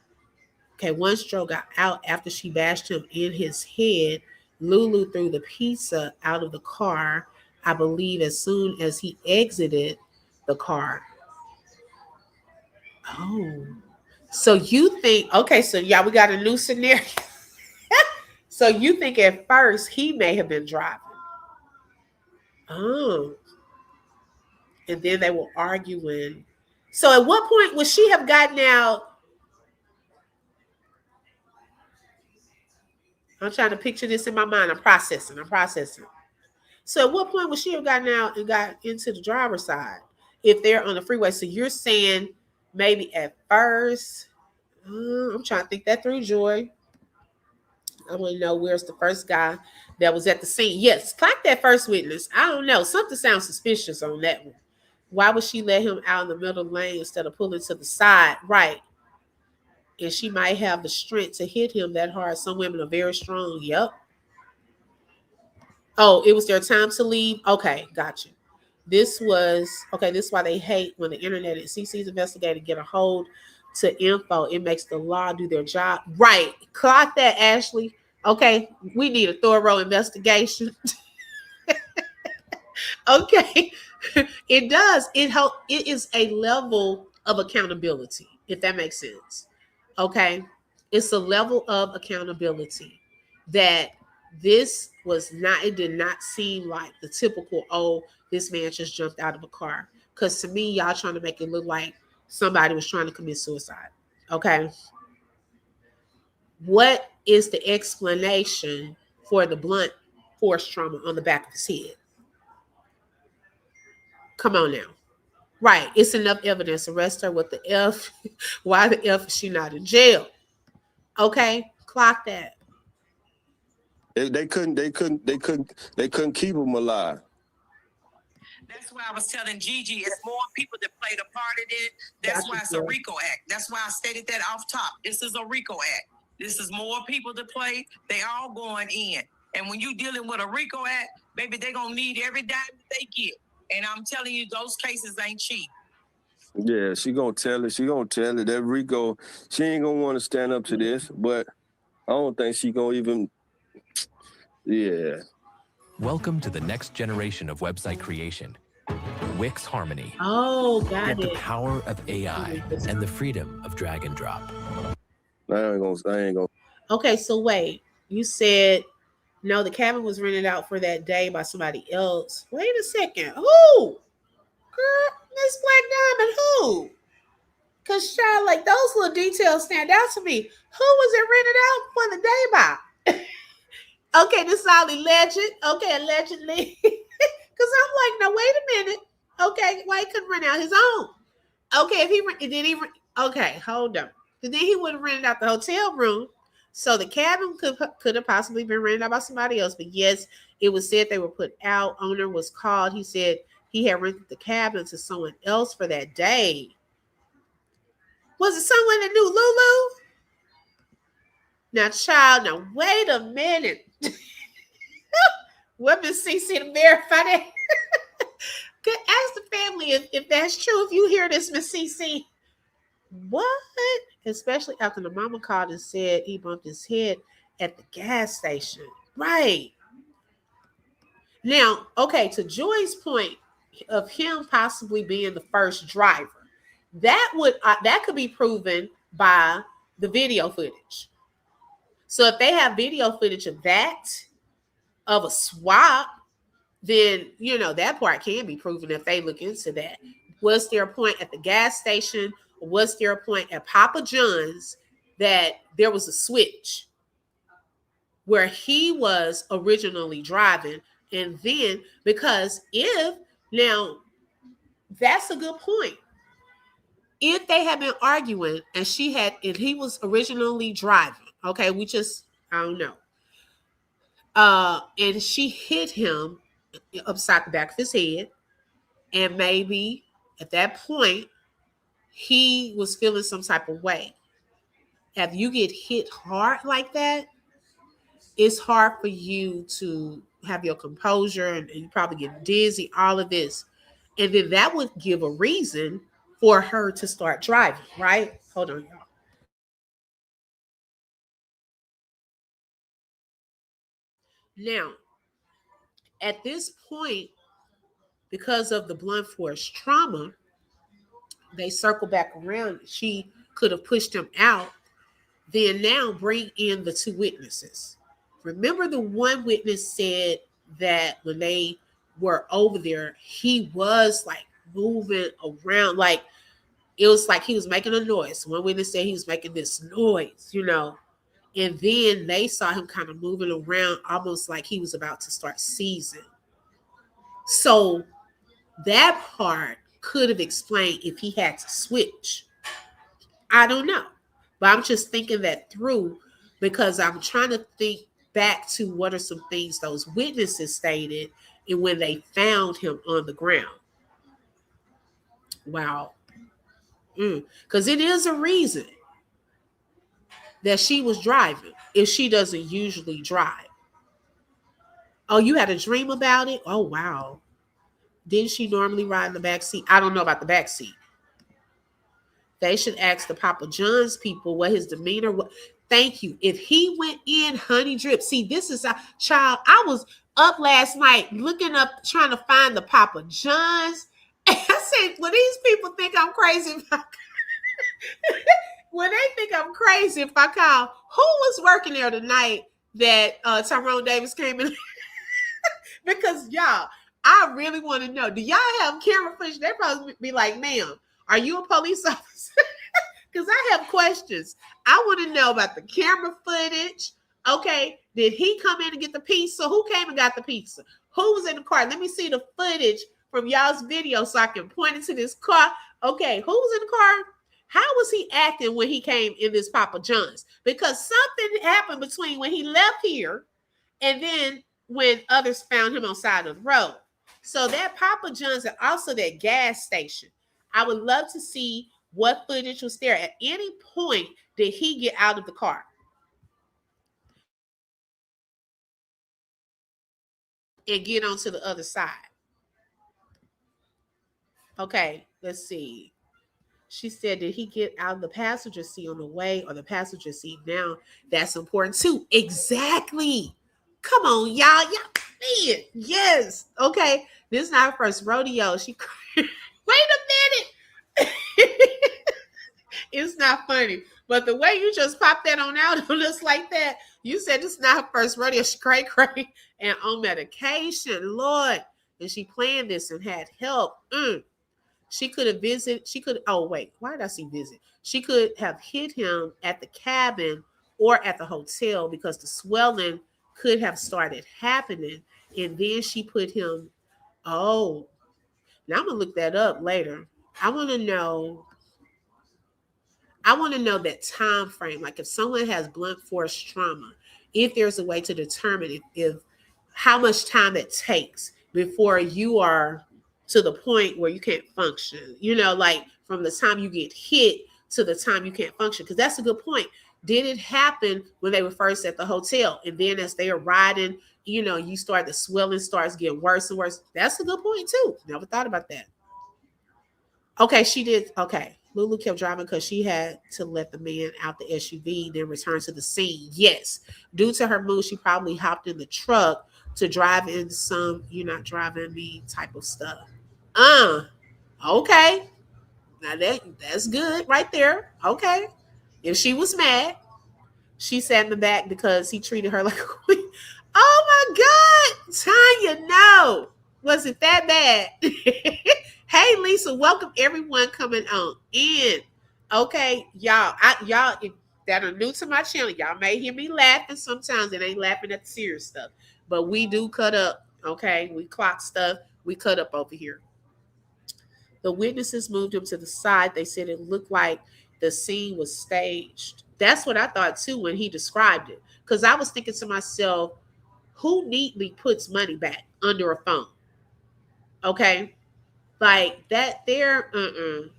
Okay, one Dro got out after she bashed him in his head. Lulu threw the pizza out of the car, I believe, as soon as he exited the car. Oh. So you think, okay, so yeah, we got a new scenario. So you think at first he may have been driving. Oh. And then they were arguing. So at what point would she have gotten out? I'm trying to picture this in my mind. I'm processing. So at what point would she have gotten out and got into the driver's side if they're on the freeway? So you're saying maybe at first, I'm trying to think that through, Joy. I want to know where's the first guy that was at the scene. Yes, clock that first witness. I don't know. Something sounds suspicious on that one. Why would she let him out in the middle lane instead of pulling to the side? Right. And she might have the strength to hit him that hard. Some women are very strong. Yep. Oh, it was their time to leave. Okay, gotcha. This is why they hate when the internet and CC's investigator get a hold to info. It makes the law do their job. Right. Clock that, Ashley. Okay, we need a thorough investigation. Okay. It does. It is a level of accountability, if that makes sense. Okay. It's a level of accountability that this was not, it did not seem like the typical, oh, this man just jumped out of a car. Because to me, y'all trying to make it look like somebody was trying to commit suicide. Okay. What is the explanation for the blunt force trauma on the back of his head? Come on now. Right. It's enough evidence. Arrest her with the F. Why the F is she not in jail? Okay. Clock that. They couldn't keep him alive. That's why I was telling Gigi, it's more people that played a part in it. That's why it's a RICO Act. That's why I stated that off top. This is a RICO Act. This is more people to play. They all going in. And when you dealing with a RICO Act, baby, they going to need every dime they get. And I'm telling you, those cases ain't cheap. Yeah, she gonna tell it. She gonna tell it. That Rico, she ain't gonna want to stand up to this, but I don't think she gonna even. Yeah. Welcome to the next generation of website creation. Wix Harmony. Oh, got Get it. the power of AI and the freedom of drag and drop. I ain't gonna. Okay, so wait. You said no, the cabin was rented out for that day by somebody else. Wait a second. Who? Girl, Miss Black Diamond, who? Because, child, like those little details stand out to me. Who was it rented out for the day by? Okay, this is all alleged. Okay, allegedly. Because I'm like, no, wait a minute. Okay, why he couldn't rent out his own? Okay, okay, hold on. Then he would have rented out the hotel room. So the cabin could have possibly been rented out by somebody else. But yes, it was said they were put out. Owner was called. He said he had rented the cabin to someone else for that day. Was it someone that knew Lulu? Now, child, now wait a minute. What Miss CC to verify that? Ask the family if that's true. If you hear this, Miss CC. What? Especially after the mama called and said he bumped his head at the gas station. Right. Now, okay, to Joy's point, of him possibly being the first driver. That could be proven by the video footage. So if they have video footage of that, of a swap, then that part can be proven if they look into that. Was there a point at the gas station, or was there a point at Papa John's that there was a switch where he was originally driving? And then, because if now that's a good point. If they had been arguing and he was originally driving, okay, I don't know. And she hit him upside the back of his head. And maybe at that point, he was feeling some type of way. If you get hit hard like that, it's hard for you to have your composure, and you probably get dizzy, all of this. And then that would give a reason for her to start driving, right? Hold on, y'all. Now, at this point, because of the blunt force trauma, they circle back around. She could have pushed him out. Then now bring in the two witnesses. Remember, the one witness said that when they were over there, he was like moving around, like it was like he was making a noise. One witness said he was making this noise, and then they saw him kind of moving around, almost like he was about to start seizing. So that part could have explained if he had to switch. I don't know. But I'm just thinking that through, because I'm trying to think back to what are some things those witnesses stated and when they found him on the ground. Wow. Because it is a reason that she was driving if she doesn't usually drive. Oh, you had a dream about it? Oh, wow. Didn't she normally ride in the back seat? I don't know about the back seat. They should ask the Papa John's people what his demeanor was. Thank you. If he went in honey drip, see, this is a child. I was up last night looking up, trying to find the Papa John's. And I said, when these people think I'm crazy, when they think I'm crazy, if I call, who was working there tonight that Tyrone Davis came in? Because y'all, I really want to know. Do y'all have camera footage? They probably be like, ma'am, are you a police officer? Because I have questions. I want to know about the camera footage. Okay, did he come in and get the pizza? Who came and got the pizza? Who was in the car? Let me see the footage from y'all's video so I can point it to this car. Okay, who was in the car? How was he acting when he came in this Papa John's? Because something happened between when he left here and then when others found him on the side of the road. So that Papa John's and also that gas station, I would love to see what footage was there. At any point did he get out of the car? And get onto the other side. Okay, let's see. She said, did he get out of the passenger seat on the way or the passenger seat now? That's important too. Exactly. Come on, y'all. Y'all, man. Yes. Okay. This is not her first rodeo. Wait a minute. It's not funny. But the way you just popped that on out on us like that, you said this is not her first rodeo. She's cray and on medication, Lord. And she planned this and had help. She could have visited. Oh, wait. Why did I see visit? She could have hit him at the cabin or at the hotel because the swelling could have started happening. And then she put him. Oh, now I'm going to look that up later. I want to know that time frame. Like if someone has blunt force trauma, if there's a way to determine if how much time it takes before you are to the point where you can't function, like from the time you get hit to the time you can't function. Because that's a good point. Did it happen when they were first at the hotel? And then as they are riding, the swelling starts getting worse and worse. That's a good point too. Never thought about that. Okay, she did. Okay. Lulu kept driving because she had to let the man out the SUV, then return to the scene. Yes. Due to her mood, she probably hopped in the truck to drive in some, you're not driving me type of stuff. Okay. Now that's good right there. Okay. If she was mad, she sat in the back because he treated her like a queen. Oh my God, Tanya, no. Was it that bad? Hey, Lisa, welcome everyone coming on in. Okay, y'all that are new to my channel, y'all may hear me laughing sometimes. It ain't laughing at the serious stuff, but we do cut up. Okay, we clock stuff. We cut up over here. The witnesses moved him to the side. They said it looked like the scene was staged. That's what I thought too when he described it. Because I was thinking to myself, who neatly puts money back under a phone? Okay. Like that there,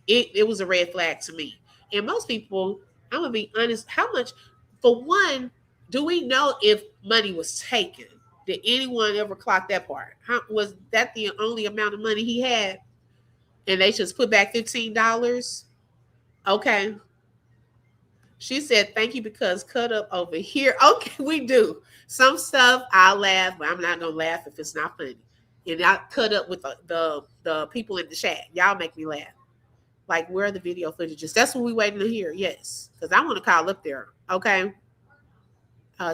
it was a red flag to me. And most people, I'm gonna be honest, how much for one, do we know if money was taken? Did anyone ever clock that part? How was that the only amount of money he had? And they just put back $15. Okay. She said, thank you because cut up over here. Okay, we do. Some stuff I'll laugh, but I'm not gonna laugh if it's not funny. And I cut up with the people in the chat. Y'all make me laugh. Like, where are the video footages? That's what we waiting to hear. Yes. Because I want to call up there. Okay.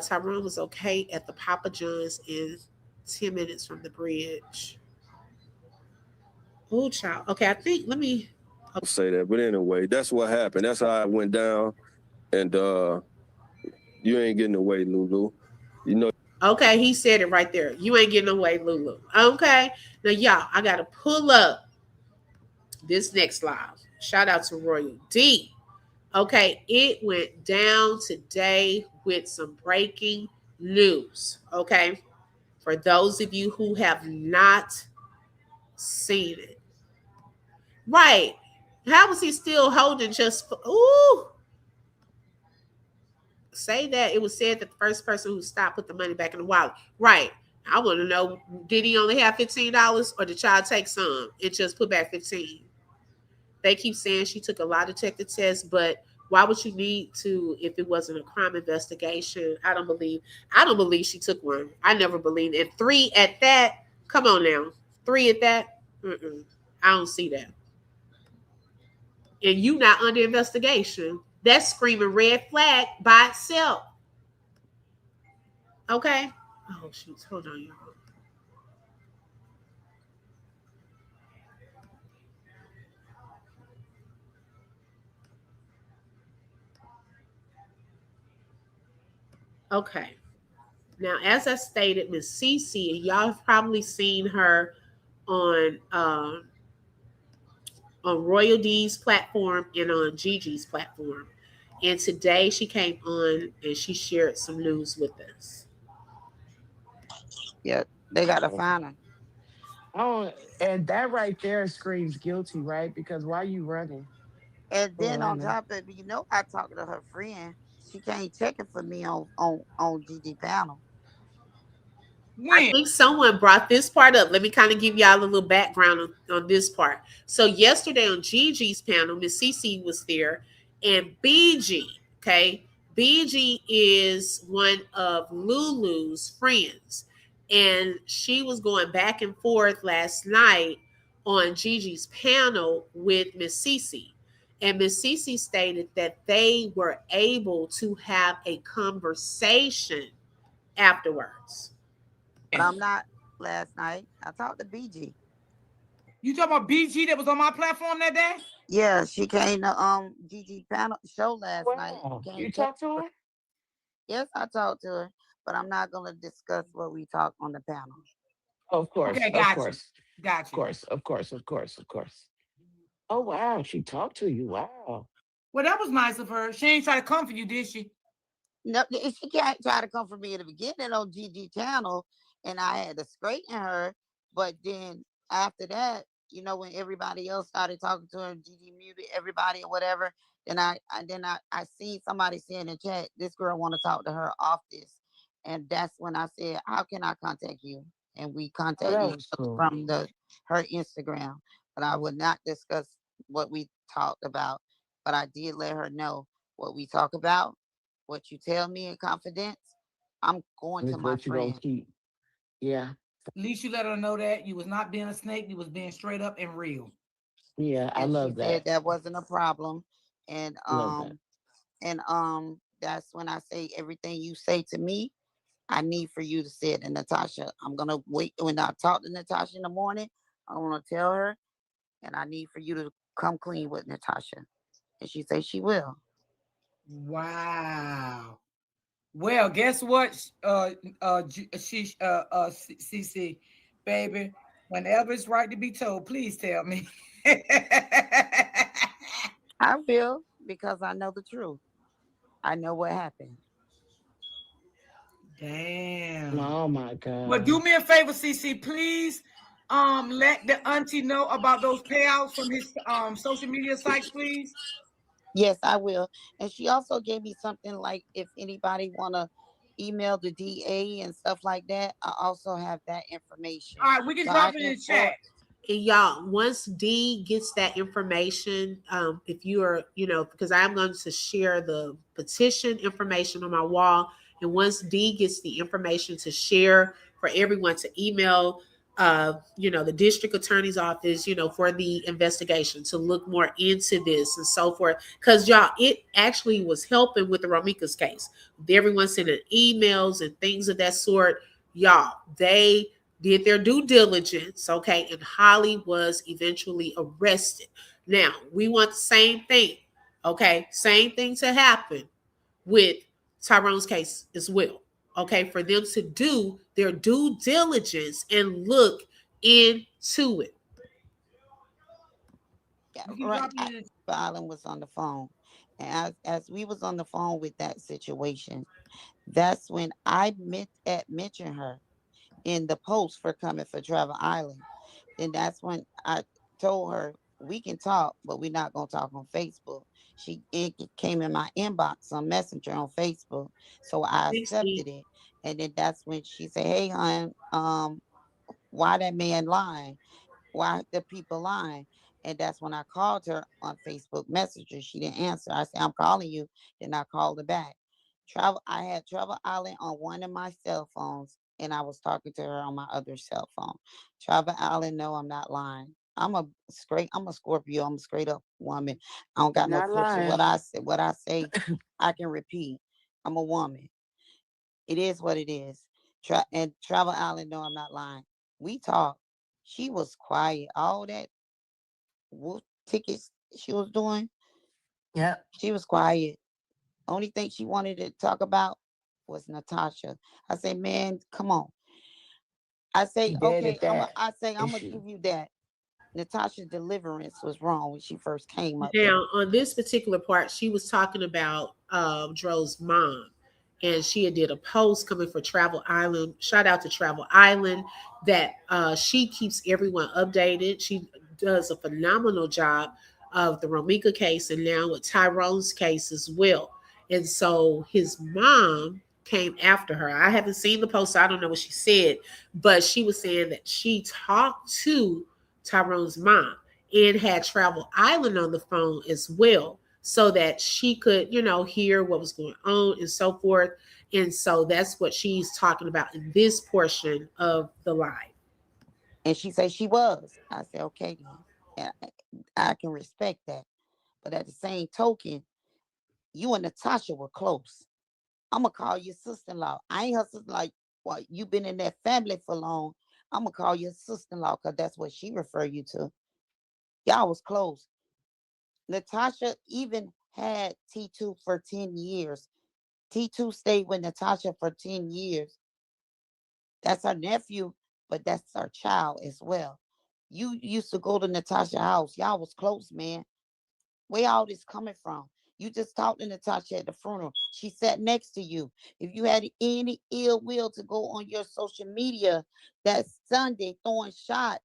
Tyrone was okay at the Papa John's in 10 minutes from the bridge. Oh, child. Okay, I think let me say that, but anyway, that's what happened. That's how it went down, and you ain't getting away, Lulu. You know. Okay, he said it right there. You ain't getting away, Lulu. Okay, now y'all, I gotta pull up this next live. Shout out to Royal D. Okay, it went down today with some breaking news. Okay, for those of you who have not seen it, right? How was he still holding just? Ooh, say that it was said that the first person who stopped put the money back in the wallet. Right. I want to know, did he only have $15 or did y'all take some and just put back 15? They keep saying she took a lie detector test, but why would you need to if it wasn't a crime investigation? I don't believe she took one. I never believed. And 3 at that. Come on now. 3 at that. I don't see that. And you not under investigation. That's screaming red flag by itself. Okay. Oh shoot. Hold on, y'all. Okay. Now, as I stated, Miss Cece, and y'all have probably seen her on Royal D's platform and on Gigi's platform. And today she came on and she shared some news with us. Yeah, they gotta find her. Oh, and that right there screams guilty, right? Because why you running And for then on Atlanta? top of it, I talked to her friend. She can't check it for me on GG panel. I When? think someone brought this part up. Let me kind of give y'all a little background on this part. So yesterday on Gigi's panel, Miss Cece was there, and BG, okay, BG is one of Lulu's friends, and she was going back and forth last night on Gigi's panel with Miss Cece. And Miss Cece stated that they were able to have a conversation afterwards. But I'm not last night. I talked to BG. You talking about BG that was on my platform that day? Yeah, she came to GG panel show last night. Wow, Can't you check talked to her. her? Yes, I talked to her, but I'm not gonna discuss what we talked on the panel. Of course, Okay, of got you. course, Got of you. course, of course, of course, of course. Oh wow, she talked to you. Wow. Well, that was nice of her. She ain't try to comfort you, did she? No, she can't try to come for me in the beginning on GG channel, and I had to straighten her. But then after that, when everybody else started talking to her, GG muted everybody or whatever. Then I see somebody saying in the chat, this girl want to talk to her off this, and that's when I said, how can I contact you? And we Oh, contacted that each was other cool. from her Instagram, but I would not discuss what we talked about. But I did let her know what we talk about, what you tell me in confidence, I'm going to Is my what you gonna friend. keep. Yeah. At least you let her know that you was not being a snake. You was being straight up and real. Yeah, I And she love said that. that wasn't a problem. And Love that. that's when I say everything you say to me, I need for you to say it to Natasha. I'm gonna wait when I talk to Natasha in the morning. I'm gonna tell her, and I need for you to come clean with Natasha. And she say she will. Wow. Well, guess what? CC, baby. Whenever it's right to be told, please tell me. I will because I know the truth. I know what happened. Damn. Oh my Well, do God. me a favor, CC, please. Let the auntie know about those payouts from his social media sites, please. Yes, I will. And she also gave me something like if anybody wanna email the DA and stuff like that, I also have that information. All right, we can So I drop it can in the chat. for And y'all, once D gets that information, if you are, because I'm going to share the petition information on my wall, and once D gets the information to share for everyone to email, the district attorney's office, for the investigation to look more into this and so forth. Because y'all, it actually was helping with the Romika's case. Everyone sending emails and things of that sort. Y'all, they did their due diligence, okay, and Holly was eventually arrested. Now, we want the same thing, okay, same thing to happen with Tyrone's case as well, okay, for them to do their due diligence and look into it. yeah, We can right. drop it in. Island was on the phone. And as we was on the phone with that situation, that's when I mentioned her in the post for coming for Travel Island. Then that's when I told her we can talk, but we're not gonna talk on Facebook. It came in my inbox on Messenger on Facebook, so I accepted it. And then that's when she said, "Hey, hon, why that man lying? Why the people lying?" And that's when I called her on Facebook Messenger. She didn't answer. I said, "I'm calling you." Then I called her back. I had Travel Island on one of my cell phones, and I was talking to her on my other cell phone. Travel Island, no, I'm not lying. I'm a Scorpio. I'm a straight up woman. I don't got no Not filter. lying. What I say, I can repeat. I'm a woman. It is what it is. And Travel Island, no, I'm not lying. We talked. She was quiet. All that wolf tickets she was doing, Yeah. she was quiet. Only thing she wanted to talk about was Natasha. I say, man, come on. I say, She dead okay, at that I'm gonna issue. give you that. Natasha's deliverance was wrong when she first came up there. Now, on this particular part, she was talking about Dro's mom, and she had did a post coming for Travel Island. Shout out to Travel Island that she keeps everyone updated. She does a phenomenal job of the Romika case and now with Tyrone's case as well. And so his mom came after her. I haven't seen the post, so I don't know what she said, but she was saying that she talked to Tyrone's mom and had Travel Island on the phone as well so that she could, hear what was going on and so forth. And so that's what she's talking about in this portion of the live. And she said she was. I said, okay then. And I can respect that. But at the same token, you and Natasha were close. I'm gonna call your sister-in-law. I ain't her sister like what you been in that family for long. I'm gonna call your sister-in-law because that's what she refer you to. Y'all was close. Natasha even had T2 for 10 years. T2 stayed with Natasha for 10 years. That's her nephew, but that's her child as well. You used to go to Natasha's house. Y'all was close, man. Where all this coming from? You just talked to Natasha at the funeral. She sat next to you. If you had any ill will to go on your social media that Sunday throwing shots,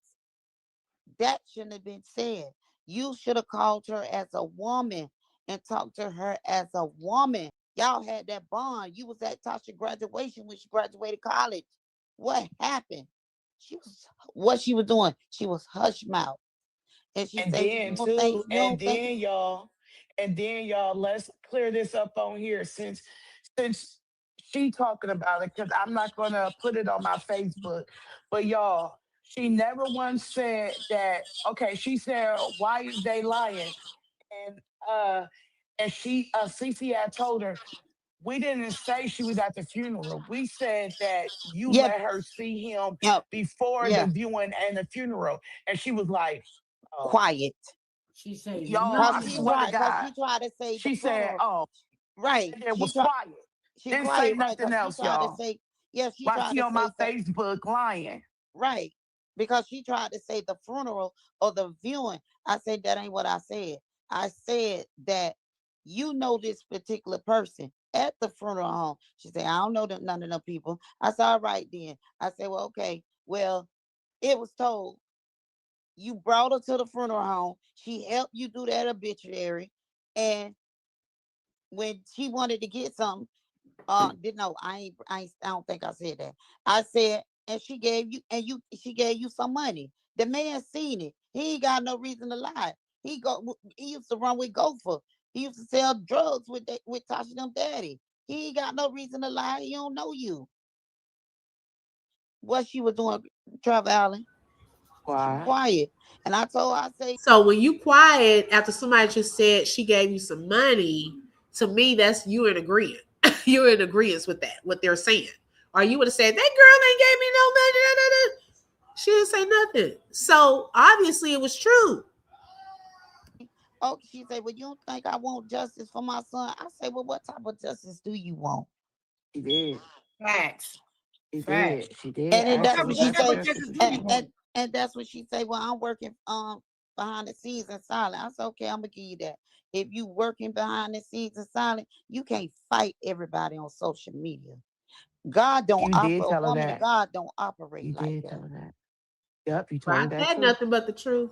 that shouldn't have been said. You should have called her as a woman and talked to her as a woman. Y'all had that bond. You was at Tasha's graduation when she graduated college. What happened? What she was doing. She was hush mouth. And she And said, then too, and then y'all, let's clear this up on here since she talking about it because I'm not gonna put it on my Facebook. But y'all, she never once said that. Okay, she said, "Why is they lying?" And uh, and Cece had told her we didn't say she was at the funeral. We said that you Yep. let her see him Yep. before the Yeah. viewing and the funeral, and she was like, "Oh, Quiet. She say y'all, I Cause nothing. she swear to tried. Cause God." she tried to say the She said, funeral. "Oh," Right. and it She was tried. quiet. She Didn't say quiet. Right. nothing Cause she else, tried to y'all. say. Yeah. She While tried she to on my say the. Facebook lying. Right. Because she tried to say the funeral or the viewing. I said that ain't what I said. I said that you know this particular person at the funeral home. She said, I don't know none of them people. I said, all right then. I said, well, okay. Well, it was told you brought her to the funeral home. She helped you do that obituary. And when she wanted to get something, didn't know. I don't think I said that. I said, and she gave you some money. The man seen it. He ain't got no reason to lie. He used to run with Gopher. He used to sell drugs with Tasha them daddy. He ain't got no reason to lie. He don't know you. What she was doing, Trevor Allen. She Why? quiet. And I told her, I say, So when you quiet after somebody just said she gave you some money, to me that's you in agreement. You're in agreement with that, what they're saying. Or you would have said, that girl ain't gave me no money. Da, da, da. She didn't say nothing. So obviously it was true. oh, she said, well, you don't think I want justice for my son? I say, well, what type of justice do you want? She did. Facts. She Facts. did. She did And then What ask that's type for of, what the she what type type of say. of justice justice do she you wanted. want? And that's what she say. Well, I'm working behind the scenes in silence. I said, okay, I'm gonna give you that. If you working behind the scenes in silence, you can't fight everybody on social media. God don't You did operate. A tell her woman of that. God don't You operate like did tell that. her that. Yep, you Well, told I her that said too. nothing but the truth.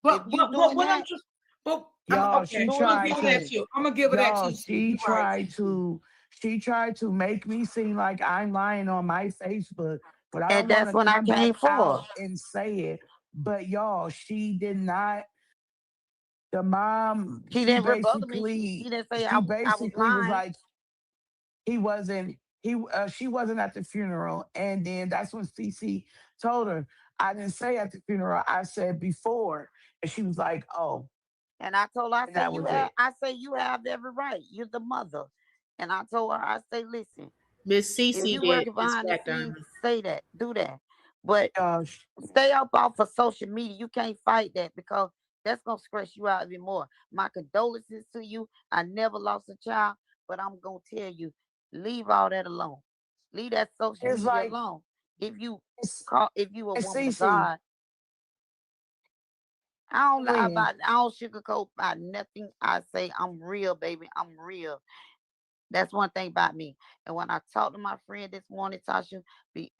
If you But doing what I'm that, just, but Y'all, okay, she I'm gonna tried give her that to, too. I'm gonna give her that y'all, too. she You're right. tried to, she tried to make me seem like I'm lying on my Facebook, but I and don't want that's to what I come back came for. out and say it. But y'all, she did not. The mom, She didn't rebuttal me. She didn't say she I was basically was lying. like, he wasn't, she wasn't at the funeral. And then that's when Cece told her, I didn't say at the funeral, I said before. And she was like, oh, And I told her, and that was it. I say you have every right. You're the mother. And I told her, I say, listen, Miss if Cece you did working behind the inspect on scenes, her. say that, do that. But Uh, stay up off of social media. You can't fight that because that's gonna stress you out even more. My condolences to you. I never lost a child, but I'm gonna tell you, leave all that alone. Leave that social it's media like, alone. If you it's, if you a it's woman of Cece, God, I don't lie Lynn, about, I don't sugarcoat about nothing. I say I'm real, baby. I'm real. That's one thing about me. And when I talked to my friend this morning, Tasha,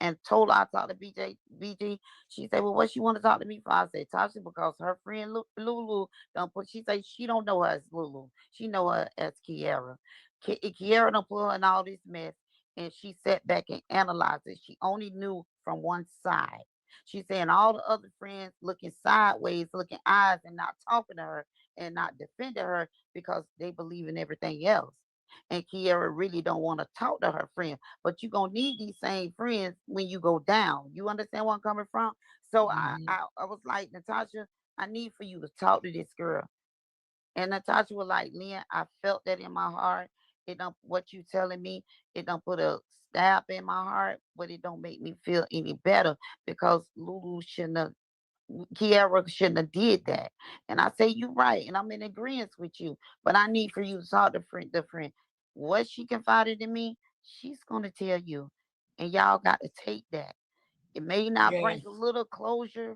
and told her I talked to BG, she said, well, what she want to talk to me for? I said, Tasha, because her friend Lulu don't put, she say she don't know her as Lulu. She know her as Kiara. Kiara don't put her in all this mess. And she sat back and analyzed it. She only knew from one side. She saying all the other friends looking sideways, looking eyes, and not talking to her and not defending her because they believe in everything else. And Kiara really don't want to talk to her friend. But you're gonna need these same friends when you go down. You understand where I'm coming from? So I was like, Natasha, I need for you to talk to this girl. And Natasha was like, Leah, I felt that in my heart. It don't what you telling me, it don't put a stab in my heart, but it don't make me feel any better because Lulu shouldn't have Kiara shouldn't have did that. And I say you right, and I'm in agreement with you. But I need for you to talk to friend. What she confided in me, she's gonna tell you. And y'all got to take that. It may not Yes. bring a little closure,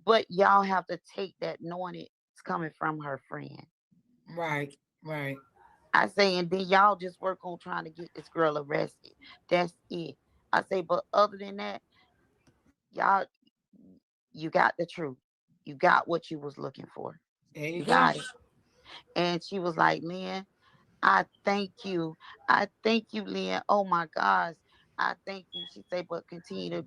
but y'all have to take that knowing it's coming from her friend. Right. Right. I say, and then y'all just work on trying to get this girl arrested. That's it. I say, but other than that, y'all, you got the truth. You got what you was looking for. There you You go. got it. And she was like, Lynn, I thank you. I thank you, Lynn. Oh my gosh. I thank you. She said, but continue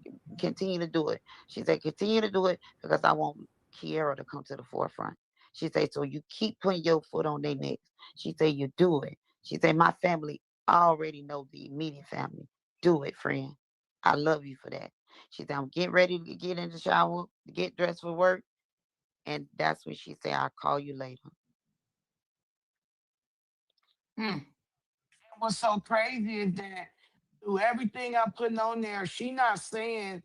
to do it. She said, continue to do it because I want Kiara to come to the forefront. She said, so you keep putting your foot on their necks. She said, you do it. She said, my family I already know the immediate family. Do it, friend. I love you for that. She said, I'm getting ready to get in the shower, to get dressed for work. And that's when she said, I'll call you later. What's so crazy is that through everything I'm putting on there, she just saying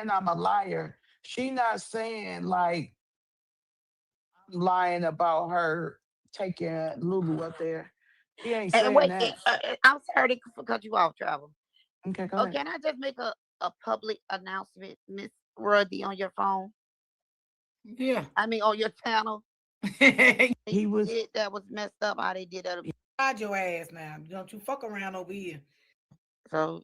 I'm a liar. She not saying like I'm lying about her taking Lulu up there. She ain't And saying wait, that. I'm sorry to cut you off, Travel. Okay, go Oh, ahead. can I just make a public announcement, Miss Ruddy, on your phone? Yeah. I mean, on your channel. He was did that was messed up. How they did that. Hide your ass now. Don't you fuck around over here. So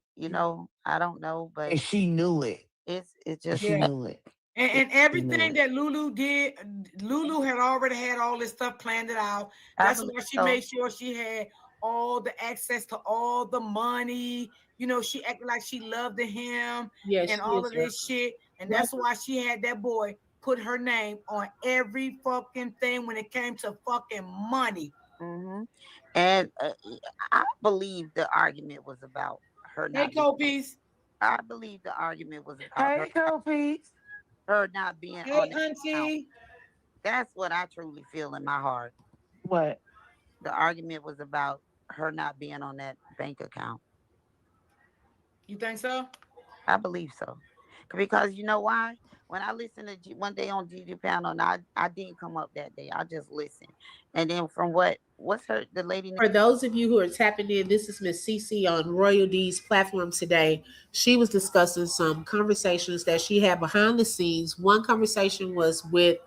I don't know, but and she knew it. It's just She knew it. And She knew everything it. that Lulu did, Lulu had already had all this stuff planned it out. I That's believe why she so. made sure she had all the access to all the money. You know, she acted like she loved him Yes, and she all is. of this shit. And that's why she had that boy put her name on every fucking thing when it came to fucking money. Hmm. And I believe the argument was about her Hey, not being. Copies. I believe the argument was about Hey, Kofi. her not being Hey, on that account. Auntie. That's what I truly feel in my heart. What? The argument was about her not being on that bank account. You think so? I believe so. Because you know why? When I listened to one day on Gigi panel, and I didn't come up that day. I just listened. And then from what's the lady name? For those of you who are tapping in, this is Miss Cece on Royal D's platform today. She was discussing some conversations that she had behind the scenes. One conversation was with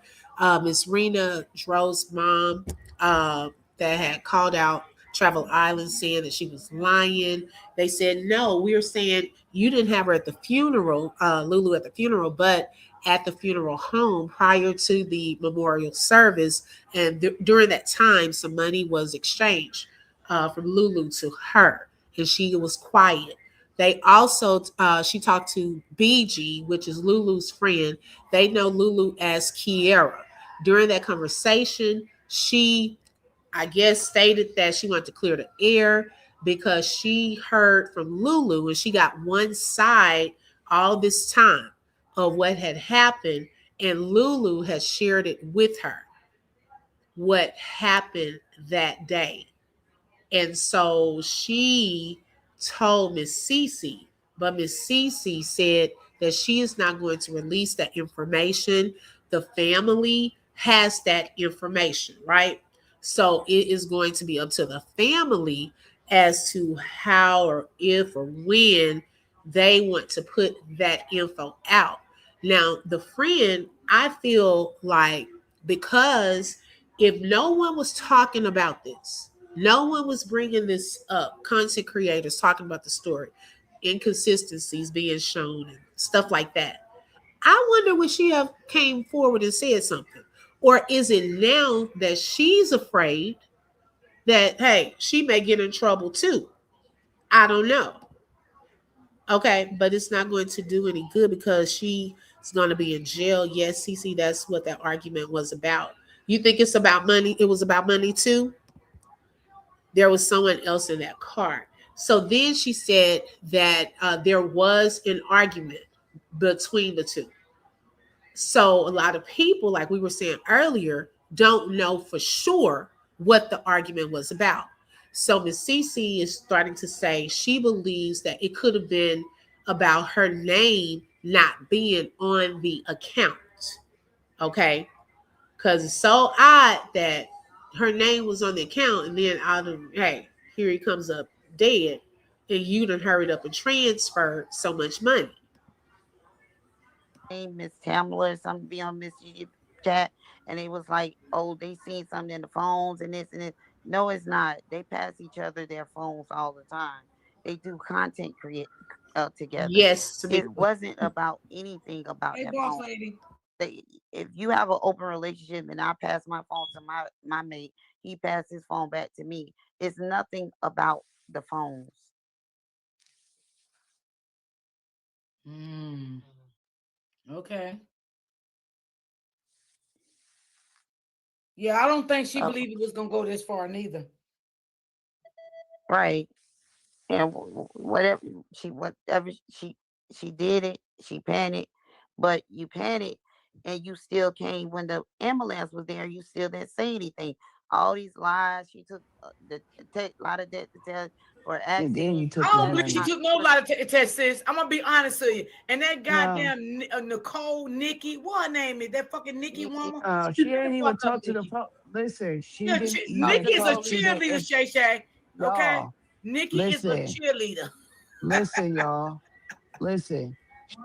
Miss Rena Dro's mom that had called out Travel Island saying that she was lying. They said, no, we are saying you didn't have her at the funeral, Lulu at the funeral, but at the funeral home prior to the memorial service. And during that time, some money was exchanged from Lulu to her, and she was quiet. They also, she talked to BG, which is Lulu's friend. They know Lulu as Kiera. During that conversation, she, I guess, stated that she wanted to clear the air because she heard from Lulu and she got one side all this time of what had happened, and Lulu has shared it with her what happened that day. And so she told Miss Cece, but Miss Cece said that she is not going to release that information. The family has that information, right? So it is going to be up to the family as to how or if or when they want to put that info out. Now, the friend, I feel like, because if no one was talking about this, no one was bringing this up, content creators talking about the story, inconsistencies being shown, and stuff like that. I wonder would she have came forward and said something? Or is it now that she's afraid that, hey, she may get in trouble too? I don't know. Okay, but it's not going to do any good because she's going to be in jail. Yes, Cece, that's what that argument was about. You think it's about money? It was about money too? There was someone else in that car. So then she said that there was an argument between the two. So a lot of people, like we were saying earlier, don't know for sure what the argument was about. So Miss Cece is starting to say she believes that it could have been about her name not being on the account. Okay. Because it's so odd that her name was on the account and then out of, hey, here he comes up dead, and you done hurried up and transferred so much money. Miss Tamla or something be on Miss Gigi chat, and it was like, oh, they seen something in the phones and this and this. No, it's not. They pass each other their phones all the time. They do content create together. Yes, It wasn't about anything about Hey, that boss phone. lady. If you have an open relationship and I pass my phone to my mate, he passed his phone back to me. It's nothing about the phones. Okay. Yeah, I don't think she Uh, believed it was gonna go this far neither. Right. And whatever she did it, she panicked, but you panicked and you still came when the ambulance was there. You still didn't say anything. All these lies she took lot of debt to tell for And then you accident. took I the don't believe she money. took no lot of tests, sis. I'm gonna be honest with you. And that No. goddamn Nicole, Nikki, what her name is? That fucking Nikki Nikki, woman. She Shut the ain't even fuck up, talked to the Nikki. listen, she Yeah, didn't talk even to Nikki is a talk police. to the cheerleader, Shay Shay. Okay, y'all. Nikki is a Listen, cheerleader. listen, y'all. Listen.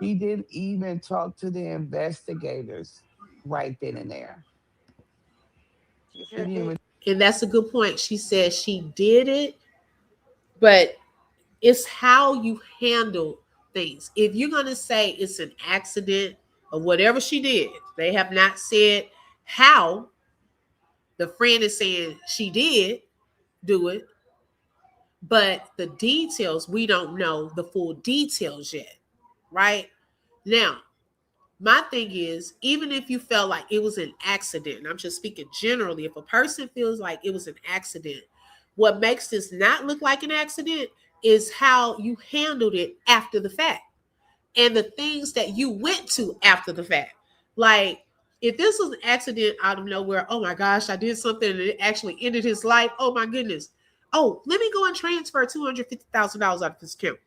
She didn't even talk to the investigators right then and there. She She sure didn't did. even And that's a good point. She said she did it, but it's how you handle things. If you're going to say it's an accident or whatever she did, they have not said how. The friend is saying she did do it, but the details, we don't know the full details yet, right? Now, my thing is, even if you felt like it was an accident, and I'm just speaking generally, if a person feels like it was an accident, what makes this not look like an accident is how you handled it after the fact and the things that you went to after the fact. Like, if this was an accident out of nowhere, oh my gosh, I did something and it actually ended his life. Oh my goodness. Oh, let me go and transfer $250,000 out of his account.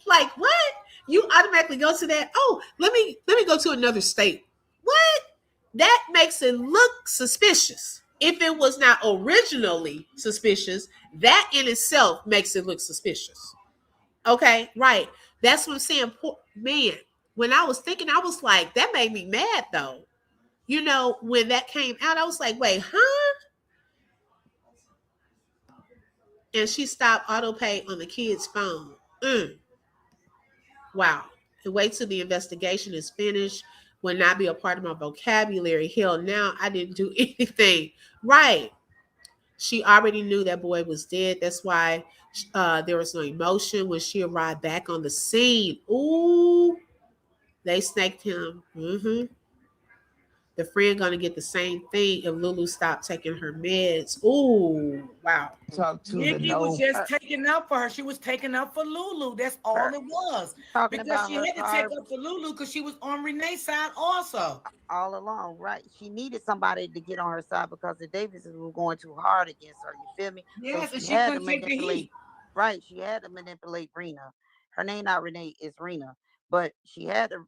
Like what? You automatically go to that. Oh, let me go to another state. What? That makes it look suspicious. If it was not originally suspicious, that in itself makes it look suspicious. Okay, right. That's what I'm saying. Man, when I was thinking, I was like, that made me mad though. You know, when that came out, I was like, wait, huh? And she stopped auto pay on the kid's phone. Wow. And wait till the investigation is finished will not be a part of my vocabulary. Hell, now I didn't do anything. Right. She already knew that boy was dead. That's why there was no emotion when she arrived back on the scene. Ooh, they snaked him. The friend gonna get the same thing if Lulu stopped taking her meds. Ooh, wow. talk to the Nikki was no. just taking up for her. She was taking up for Lulu. That's all it was. Talking Because about she her had to take car up for Lulu because she was on Renee's side also. all along, right? She needed somebody to get on her side because the Davises were going too hard against her. You feel me? So Yes, and she she had to couldn't take the manipulate. heat. Right? She had to manipulate Rena. Her name not Renee, it's Rena. But she had to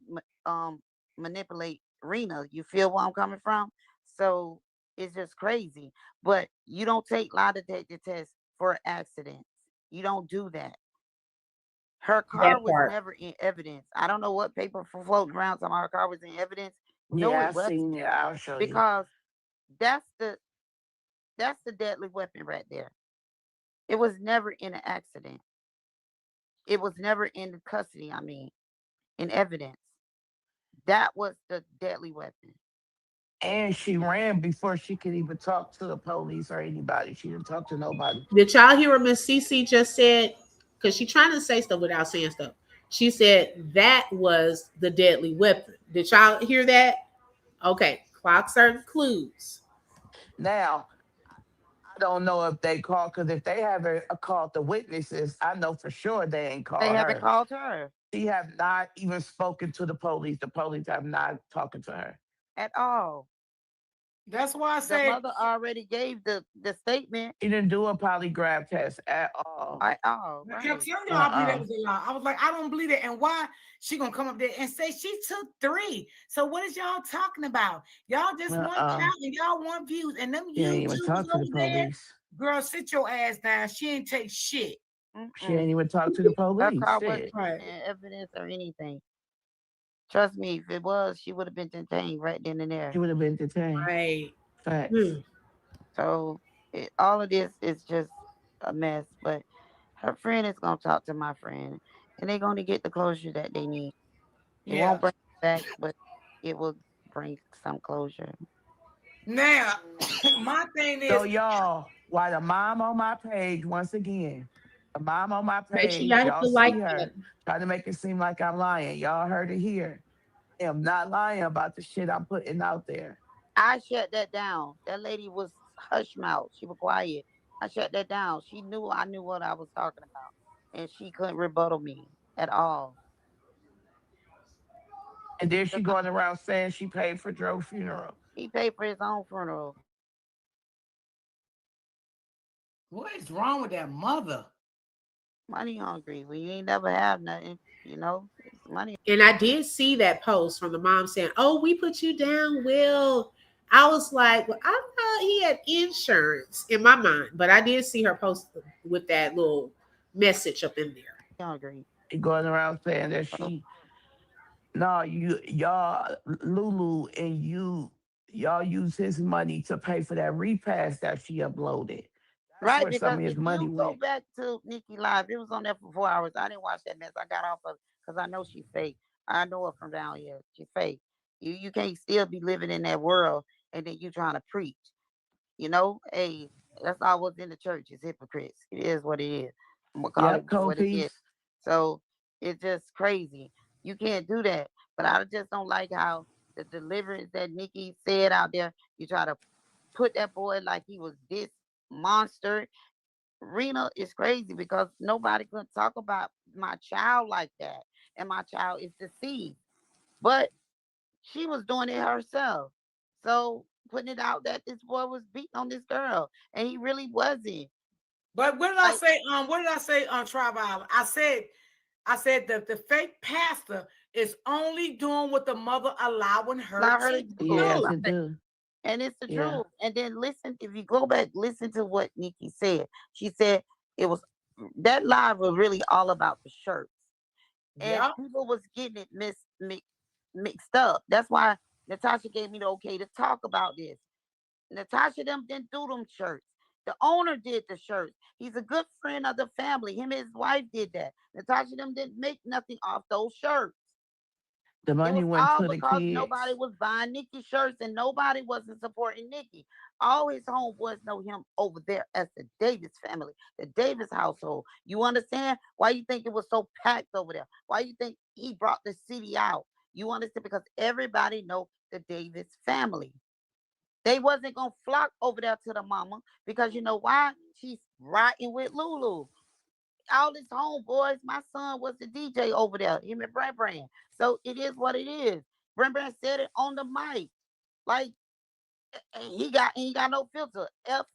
manipulate Rena. You feel where I'm coming from? So it's just crazy. But you don't take lie detector tests for accidents. You don't do that. Her car That was part. never in evidence. I don't know what paper for floating around talking about her car was in evidence. No, Yeah, I it wasn't seen it. I'll show you. because that's the that's the deadly weapon right there. It was never in an accident. It was never in custody. I mean, in evidence. That was the deadly weapon. And she ran before she could even talk to the police or anybody. She didn't talk to nobody. Did y'all hear what Miss Cece just said? Because she trying to say stuff without saying stuff. She said that was the deadly weapon. Did y'all hear that? Okay, clocks are clues. Now, I don't know if they called because if they haven't called the witnesses, I know for sure they ain't They called haven't her. called her She have not even spoken to the police. The police have not talking to her. at all. That's why I The said mother already gave the statement She didn't do a polygraph test at all. at all. I kept Right. telling y'all I believe that Uh-uh. was a lie. I was like, I don't believe it. And why she gonna come up there and say she took 3? So what is y'all talking about? Y'all just want Uh-uh. count and y'all want views. And them She ain't even YouTubers talk to the over there, police. girl, sit your ass down. She ain't take shit. She Mm-mm. ain't even talk to the Her police. car wasn't Shit. Right. in evidence or anything. Trust me, if it was, she would have been detained right then and She there. would have been detained. Right. Facts. So all of this is just a mess. But her friend is gonna talk to my friend, and they're gonna get the closure that they need. It won't Yeah. bring it back, but it will bring some closure. Now, my thing So is, y'all, why the mom on my page once again? The mom on my Make sure page, y'all hit y'all the like see her button. trying to make it seem like I'm lying. Y'all heard it here. I am not lying about the shit I'm putting out there. I shut that down. That lady was hush mouth. She was quiet. I shut that down. She knew I knew what I was talking about, and she couldn't rebuttal me at all. And then she going around saying she paid for Joe's funeral. He paid for his own funeral. What is wrong with that mother? Money hungry. When you ain't never have nothing, it's money. And I did see that post from the mom saying, "Oh, we put you down, Will." I was like, well, I thought he had insurance in my mind, but I did see her post with that little message up in there. Hungry. He going around saying that y'all, Lulu and y'all use his money to pay for that repass that she uploaded. That's Right, where some because of his if money you go went. back to Nikki Live, it was on there for 4 hours. I didn't watch that mess. I got off of because I know she's fake. I know her from down here. She's fake. You can't still be living in that world and then you trying to preach. Hey, that's all what's in the church is hypocrites. It is what it is. I'm gonna call it Yep, cold what it is. piece. So it's just crazy. You can't do that. But I just don't like how the deliverance that Nikki said out there, you try to put that boy like he was this monster. Rena is crazy because nobody could talk about my child like that. And my child is deceived. But she was doing it herself. So putting it out that this boy was beating on this girl. And he really wasn't. But what did I say? What did I say on Tribe Island? I said that the fake pastor is only doing what the mother allowing her to do. Yes, it do. And it's the Yeah. truth. And then listen, if you go back, listen to what Nikki said. She said it was that live was really all about the shirts. And people was getting it mixed up. That's why Natasha gave me the okay to talk about this. Natasha them didn't do them shirts. The owner did the shirts. He's a good friend of the family. Him and his wife did that. Natasha them didn't make nothing off those shirts. The money It was went all to the because kids. nobody was buying Nikki shirts and nobody wasn't supporting Nikki. All his homeboys know him over there as the Davis family, the Davis household. You understand why you think it was so packed over there? Why you think he brought the city out? You understand? Because everybody know the Davis family. They wasn't gonna flock over there to the mama because you know why? She's riding with Lulu. All his homeboys, my son was the DJ over there, him and Brand. So it is what it is. Brand said it on the mic. Like he got no filter. F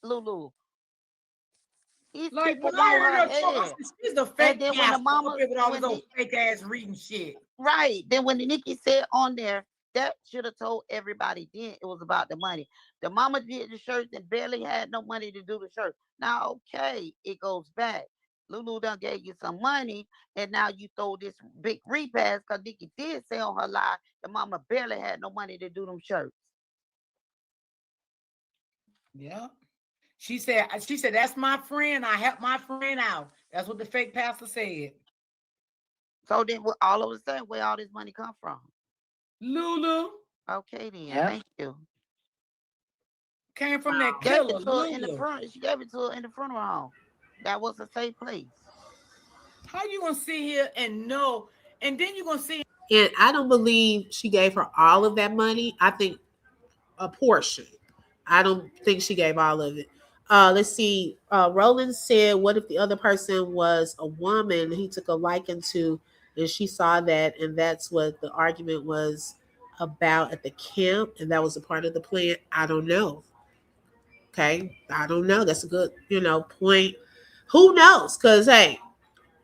Lulu. He's Like keeping when on I heard her her talk, I head. said, she's the fake And then when the pastor mama, up here with all this when old fake ass reading shit. right, then when the Nikki said on there, that should have told everybody then it was about the money. The mama did the shirts and barely had no money to do the shirt. Now, okay, it goes back. Lulu done gave you some money, and now you throw this big repass because Nikki did say on her live the mama barely had no money to do them shirts. Yeah. She said, that's my friend. I helped my friend out. That's what the fake pastor said. So then all of a sudden, where all this money come from? Lulu. Okay then, Yep. thank you. Came from that Gave killer, it to her Lulu. in the front. She gave it to her in the funeral home. That was a safe place. How you gonna sit here and know? And then you're gonna see. And I don't believe she gave her all of that money. I think a portion. I don't think she gave all of it. Let's see. Roland said, "What if the other person was a woman he took a liking to, and she saw that, and that's what the argument was about at the camp, and that was a part of the plan?" I don't know. Okay, I don't know. That's a good, point. Who knows? Because hey,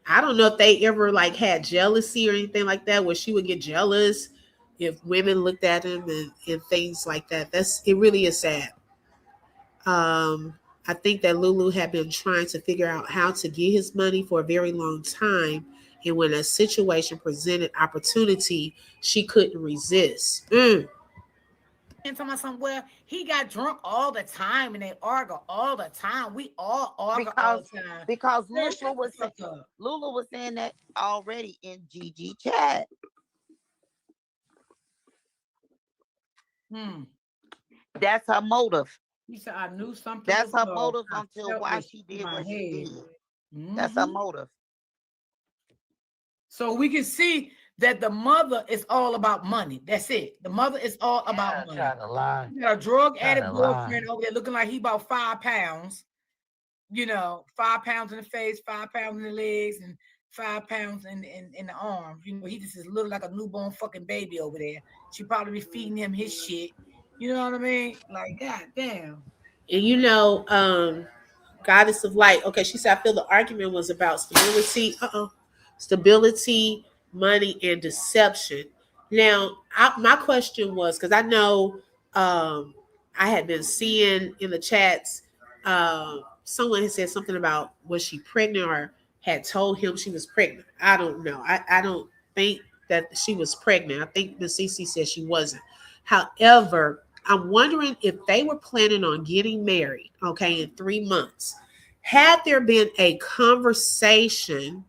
I don't know if they ever like had jealousy or anything like that, where she would get jealous if women looked at him and things like that. It really is sad. I think that Lulu had been trying to figure out how to get his money for a very long time. And when a situation presented opportunity, she couldn't resist. And talking about somewhere he got drunk all the time and they argue all the time. We all argue all the time. Because Girl, shut the fuck up. Lulu was saying that already in GG chat. That's her motive. He said, I knew something. That's her was motive wrong. until why she did what she did. That's her motive. So we can see that the mother is all about money. That's it. The mother is all about money. Trying to lie. You got a drug Trying addict to lie. boyfriend over there looking like he about 5 pounds. 5 pounds in the face, 5 pounds in the legs, and 5 pounds in the arms. He just is look like a newborn fucking baby over there. She probably be feeding him his shit. You know what I mean? Like, god damn. And Goddess of Light. Okay, she said I feel the argument was about stability. Stability, money, and deception. Now, my question was because I know I had been seeing in the chats someone had said something about was she pregnant or had told him she was pregnant. I don't know. I don't think that she was pregnant. I think the CC said she wasn't. However, I'm wondering if they were planning on getting married, okay, in 3 months. Had there been a conversation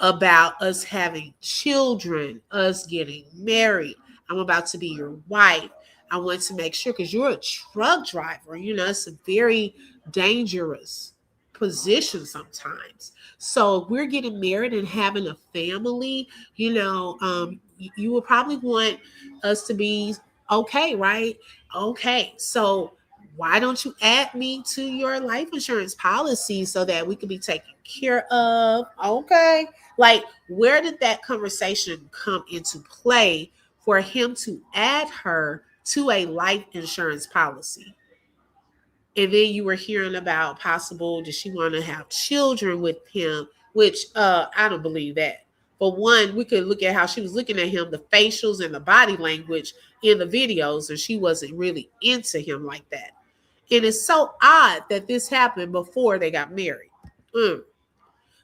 about us having children, us getting married, I'm about to be your wife. I want to make sure because you're a truck driver, it's a very dangerous position sometimes. So if we're getting married and having a family, you would probably want us to be okay, right? Okay. So why don't you add me to your life insurance policy so that we can be taken care of? Okay. Like, where did that conversation come into play for him to add her to a life insurance policy? And then you were hearing about possible, does she want to have children with him? Which I don't believe that. But one, we could look at how she was looking at him, the facials and the body language in the videos, and she wasn't really into him like that. It is so odd that this happened before they got married.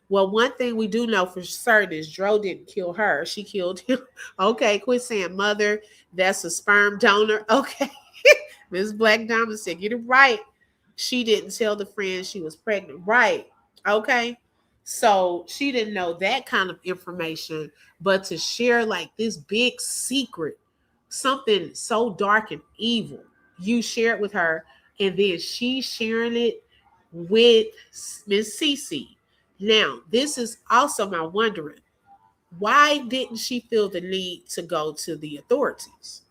Well, one thing we do know for certain is Dro didn't kill her. She killed him. Okay, quit saying mother. That's a sperm donor. Okay. Ms. Black Diamond said, get it right. She didn't tell the friend she was pregnant. Right. Okay. So she didn't know that kind of information, but to share like this big secret, something so dark and evil, you share it with her, and then she's sharing it with Miss Cece. Now, this is also my wondering. Why didn't she feel the need to go to the authorities?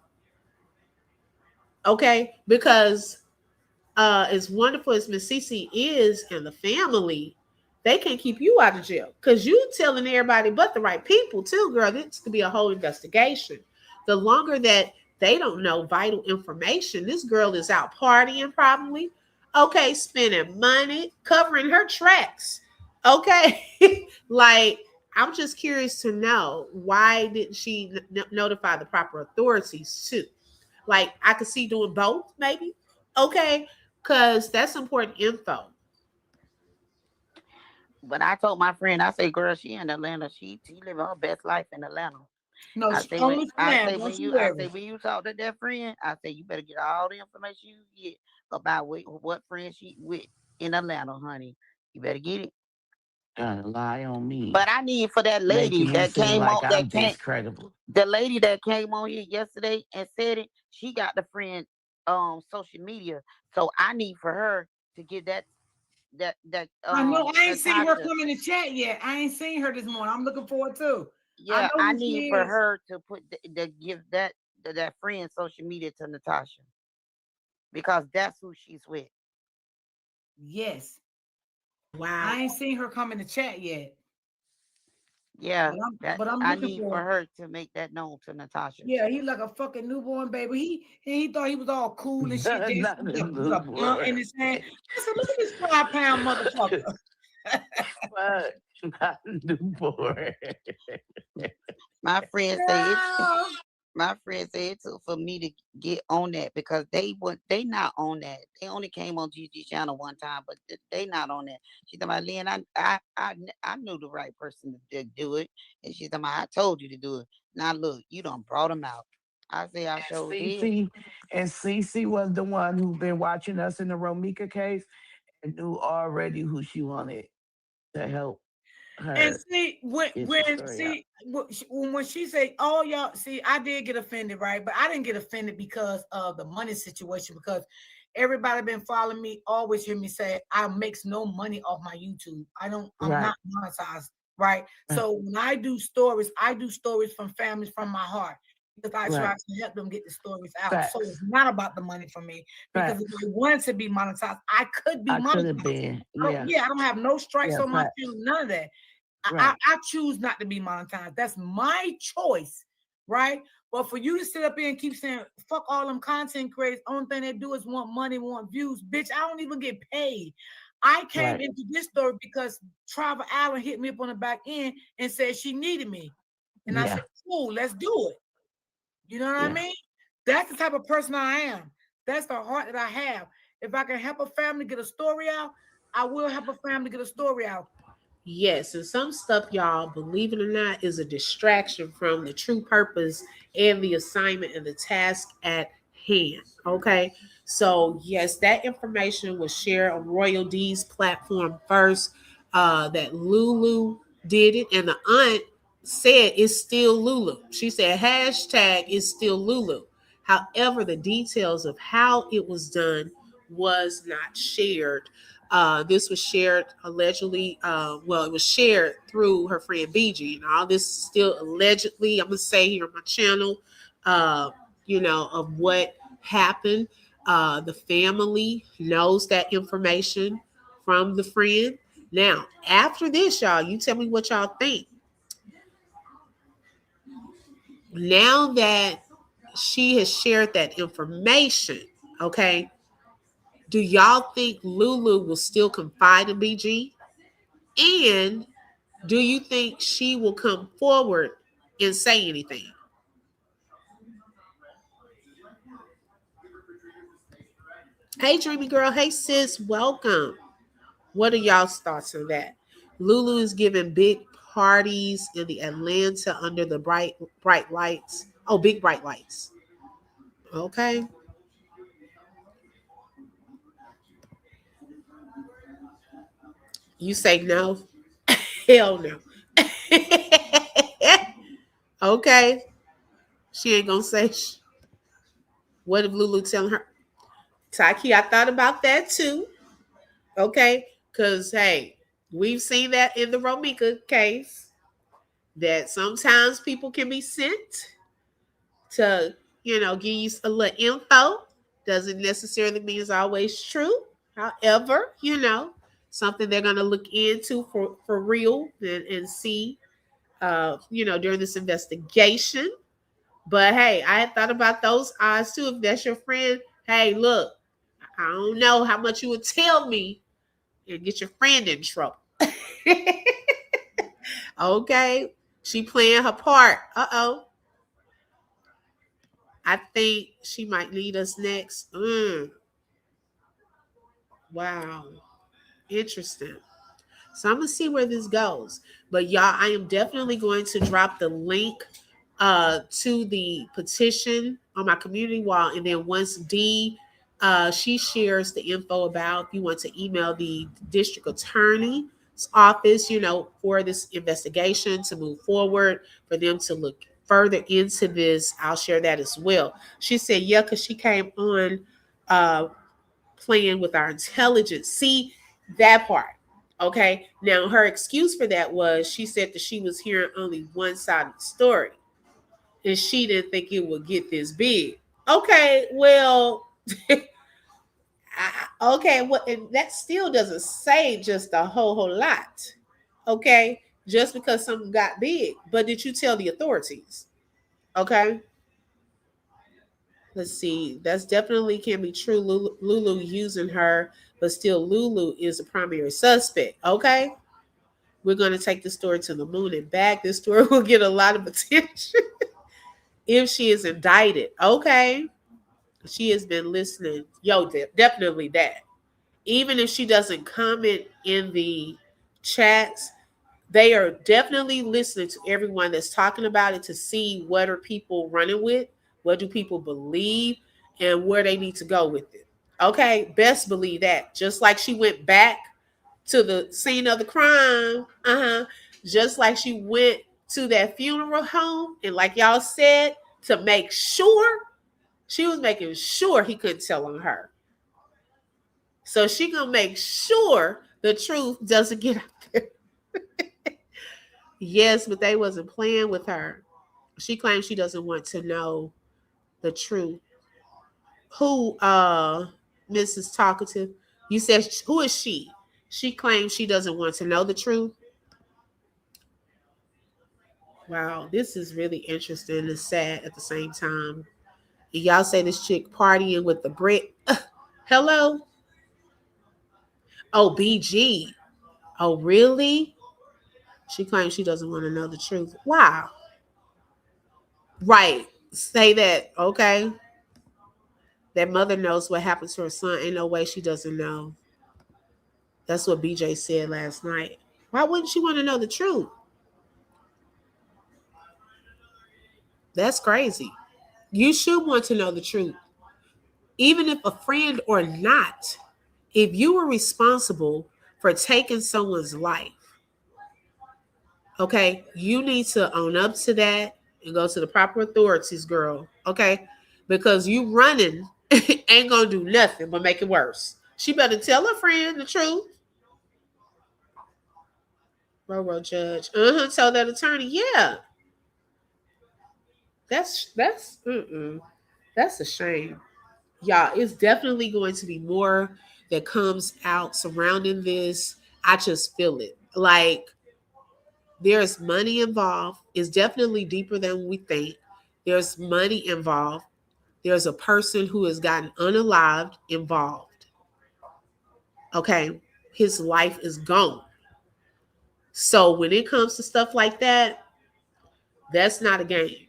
Okay, because as wonderful as Miss Cece is and the family, they can't keep you out of jail because you telling everybody but the right people too, girl. This could be a whole investigation. The longer that they don't know vital information, this girl is out partying probably. Okay, spending money, covering her tracks. Okay, like I'm just curious to know why didn't she notify the proper authorities too? Like I could see doing both, maybe. Okay, because that's important info. But I told my friend, I say, girl, she in Atlanta. She living her best life in Atlanta. No, I she say when only for I now. say Don't when you you I say worry. when you talk to that friend, I say you better get all the information you get about what friend she with in Atlanta, honey. You better get it. Trying to lie on me, But I need for that lady making me that seem came on like I'm discredible. the lady that came on here yesterday and said it. She got the friend social media, so I need for her to get that I know I ain't seen her Natasha. come in the chat yet. I ain't seen her this morning. I'm looking forward to. I Yeah, know I who she need for is. her to put give that friend social media to Natasha because that's who she's with. Yes. Wow. I ain't seen her come in the chat yet. Yeah, But that I'm I looking need for for. her to make that known to Natasha. Yeah, he like a fucking newborn baby. He thought he was all cool and shit. Then Not a with a blunt in newborn. his hand. I said, look at this 5 pound motherfucker. But not a newborn. My friend say it's Girl. my friend said it took for me to get on that because they not on that. They only came on GG channel one time, but they not on that. She talking about Lynn, I knew the right person to do it. And she talking about I told you to do it. Now look, you done brought them out. I say I sure did. Cece was the one who been watching us in the Romika case and knew already who she wanted to help And her see get the story out. when she say, "Oh y'all," see, I did get offended, right? But I didn't get offended because of the money situation. Because everybody been following me, always hear me say, "I makes no money off my YouTube. I don't. I'm Right. not monetized, right? Right. So when I do stories from families from my heart. because I try to help them get the stories out. Facts. So it's not about the money for me. Because Facts. if it wanted to be monetized, I could be I could have monetized. been. I don't have no strikes Yeah, on my facts. channel, none of that. Right. I choose not to be monetized. That's my choice, right? But for you to sit up here and keep saying, fuck all them content creators, only thing they do is want money, want views. Bitch, I don't even get paid. I came Right. into this story because Travel Allen hit me up on the back end and said she needed me. And I Yeah. said, cool, let's do it. You know what I Yeah. mean? That's the type of person I am. That's the heart that I have. If I can help a family get a story out, I will help a family get a story out. Yes, and some stuff, y'all, believe it or not, is a distraction from the true purpose and the assignment and the task at hand. Okay. So, yes, that information was shared on Royal D's platform first. That Lulu did it, and the aunt said it's still Lulu. She said hashtag is still Lulu. However, the details of how it was done was not shared. This was shared allegedly. Well, it was shared through her friend BG, and all this is still allegedly. I'm gonna say here on my channel, uh, of what happened. The family knows that information from the friend. Now, after this, y'all, you tell me what y'all think. Now that she has shared that information, okay, do y'all think Lulu will still confide in BG? And do you think she will come forward and say anything? Hey, Dreamy Girl. Hey, sis. Welcome. What are y'all's thoughts on that? Lulu is giving big parties in the Atlanta under the bright lights. Oh, big bright lights. Okay. You say no? Hell no. Okay. She ain't gonna say. What if Lulu telling her, Taki? I thought about that too. Okay, because hey, we've seen that in the Romika case that sometimes people can be sent to, give you a little info. Doesn't necessarily mean it's always true. However, something they're gonna look into for real and see, during this investigation. But hey, I had thought about those odds too. If that's your friend, hey, look, I don't know how much you would tell me and get your friend in trouble. Okay, she playing her part. I think she might lead us next. Wow, interesting. So I'm gonna see where this goes. But y'all, I am definitely going to drop the link to the petition on my community wall, and then once D she shares the info about, if you want to email the district attorney's office, for this investigation to move forward, for them to look further into this, I'll share that as well. She said, yeah, because she came on playing with our intelligence. See that part. Okay. Now, her excuse for that was she said that she was hearing only one side of the story and she didn't think it would get this big. Okay. Well, okay. Well, and that still doesn't say just a whole lot. Okay. Just because something got big. But did you tell the authorities? Okay. Let's see. That's definitely can be true. Lulu using her, but still Lulu is a primary suspect. Okay. We're going to take the story to the moon and back. This story will get a lot of attention if she is indicted. Okay. She has been listening. Yo, definitely that. Even if she doesn't comment in the chats, they are definitely listening to everyone that's talking about it to see what are people running with, what do people believe, and where they need to go with it. Okay, best believe that. Just like she went back to the scene of the crime, just like she went to that funeral home, and like y'all said, to make sure, she was making sure he couldn't tell on her. So she gonna make sure the truth doesn't get out there. Yes, but they wasn't playing with her. She claims she doesn't want to know the truth. Who, Mrs. Talkative? You said, who is she? She claims she doesn't want to know the truth. Wow, this is really interesting and sad at the same time. Y'all say this chick partying with the Brit. Hello? Oh, BG. Oh, really? She claims she doesn't want to know the truth. Wow. Right. Say that. Okay. That mother knows what happened to her son. Ain't no way she doesn't know. That's what BJ said last night. Why wouldn't she want to know the truth? That's crazy. You should want to know the truth. Even if a friend or not, if you were responsible for taking someone's life, okay, you need to own up to that and go to the proper authorities, girl. Okay, because you running ain't gonna do nothing but make it worse. She better tell her friend the truth. Roro judge. Tell that attorney. Yeah. That's a shame. Y'all, it's definitely going to be more that comes out surrounding this. I just feel it. Like there's money involved. It's definitely deeper than we think. There's money involved. There's a person who has gotten unalived involved. Okay. His life is gone. So when it comes to stuff like that, that's not a game.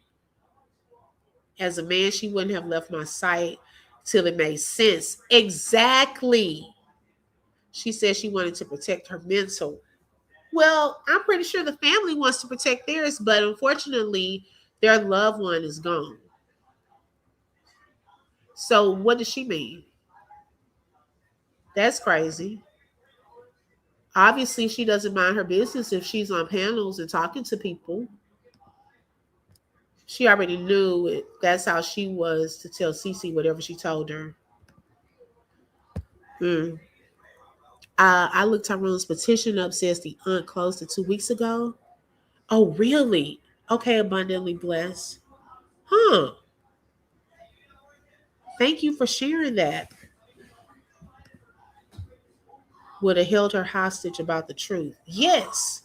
As a man, she wouldn't have left my sight till it made sense. Exactly. She said she wanted to protect her mental. Well, I'm pretty sure the family wants to protect theirs, but unfortunately, their loved one is gone. So what does she mean? That's crazy. Obviously, she doesn't mind her business if she's on panels and talking to people. She already knew it. That's how she was to tell Cece whatever she told her. I looked Tyrone's petition up, says the aunt closed it 2 weeks ago. Oh, really? Okay, abundantly blessed. Huh. Thank you for sharing that. Would have held her hostage about the truth. Yes.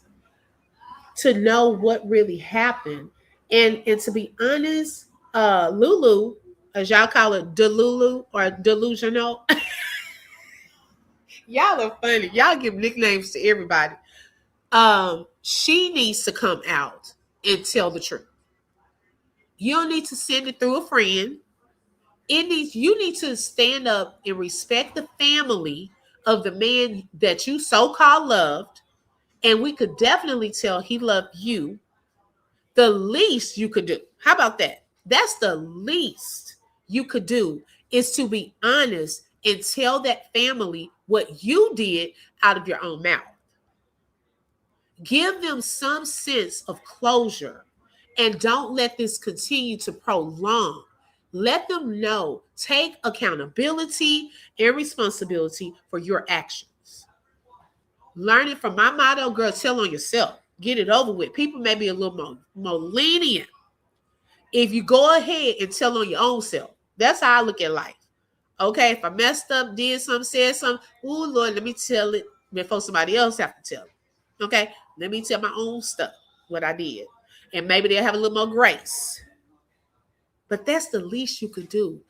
To know what really happened. And to be honest, Lulu, as y'all call it, Delulu or delusional. Y'all are funny. Y'all give nicknames to everybody. She needs to come out and tell the truth. You don't need to send it through a friend. You need to stand up and respect the family of the man that you so-called loved. And we could definitely tell he loved you. The least you could do. How about that? That's the least you could do, is to be honest and tell that family what you did out of your own mouth. Give them some sense of closure and don't let this continue to prolong. Let them know, take accountability and responsibility for your actions. Learn it from my motto, girl, tell on yourself. Get it over with. People may be a little more lenient if you go ahead and tell on your own self. That's how I look at life. Okay, if I messed up, did something, said something, oh Lord, let me tell it before somebody else have to tell it. Okay, let me tell my own stuff, what I did. And maybe they'll have a little more grace. But that's the least you could do.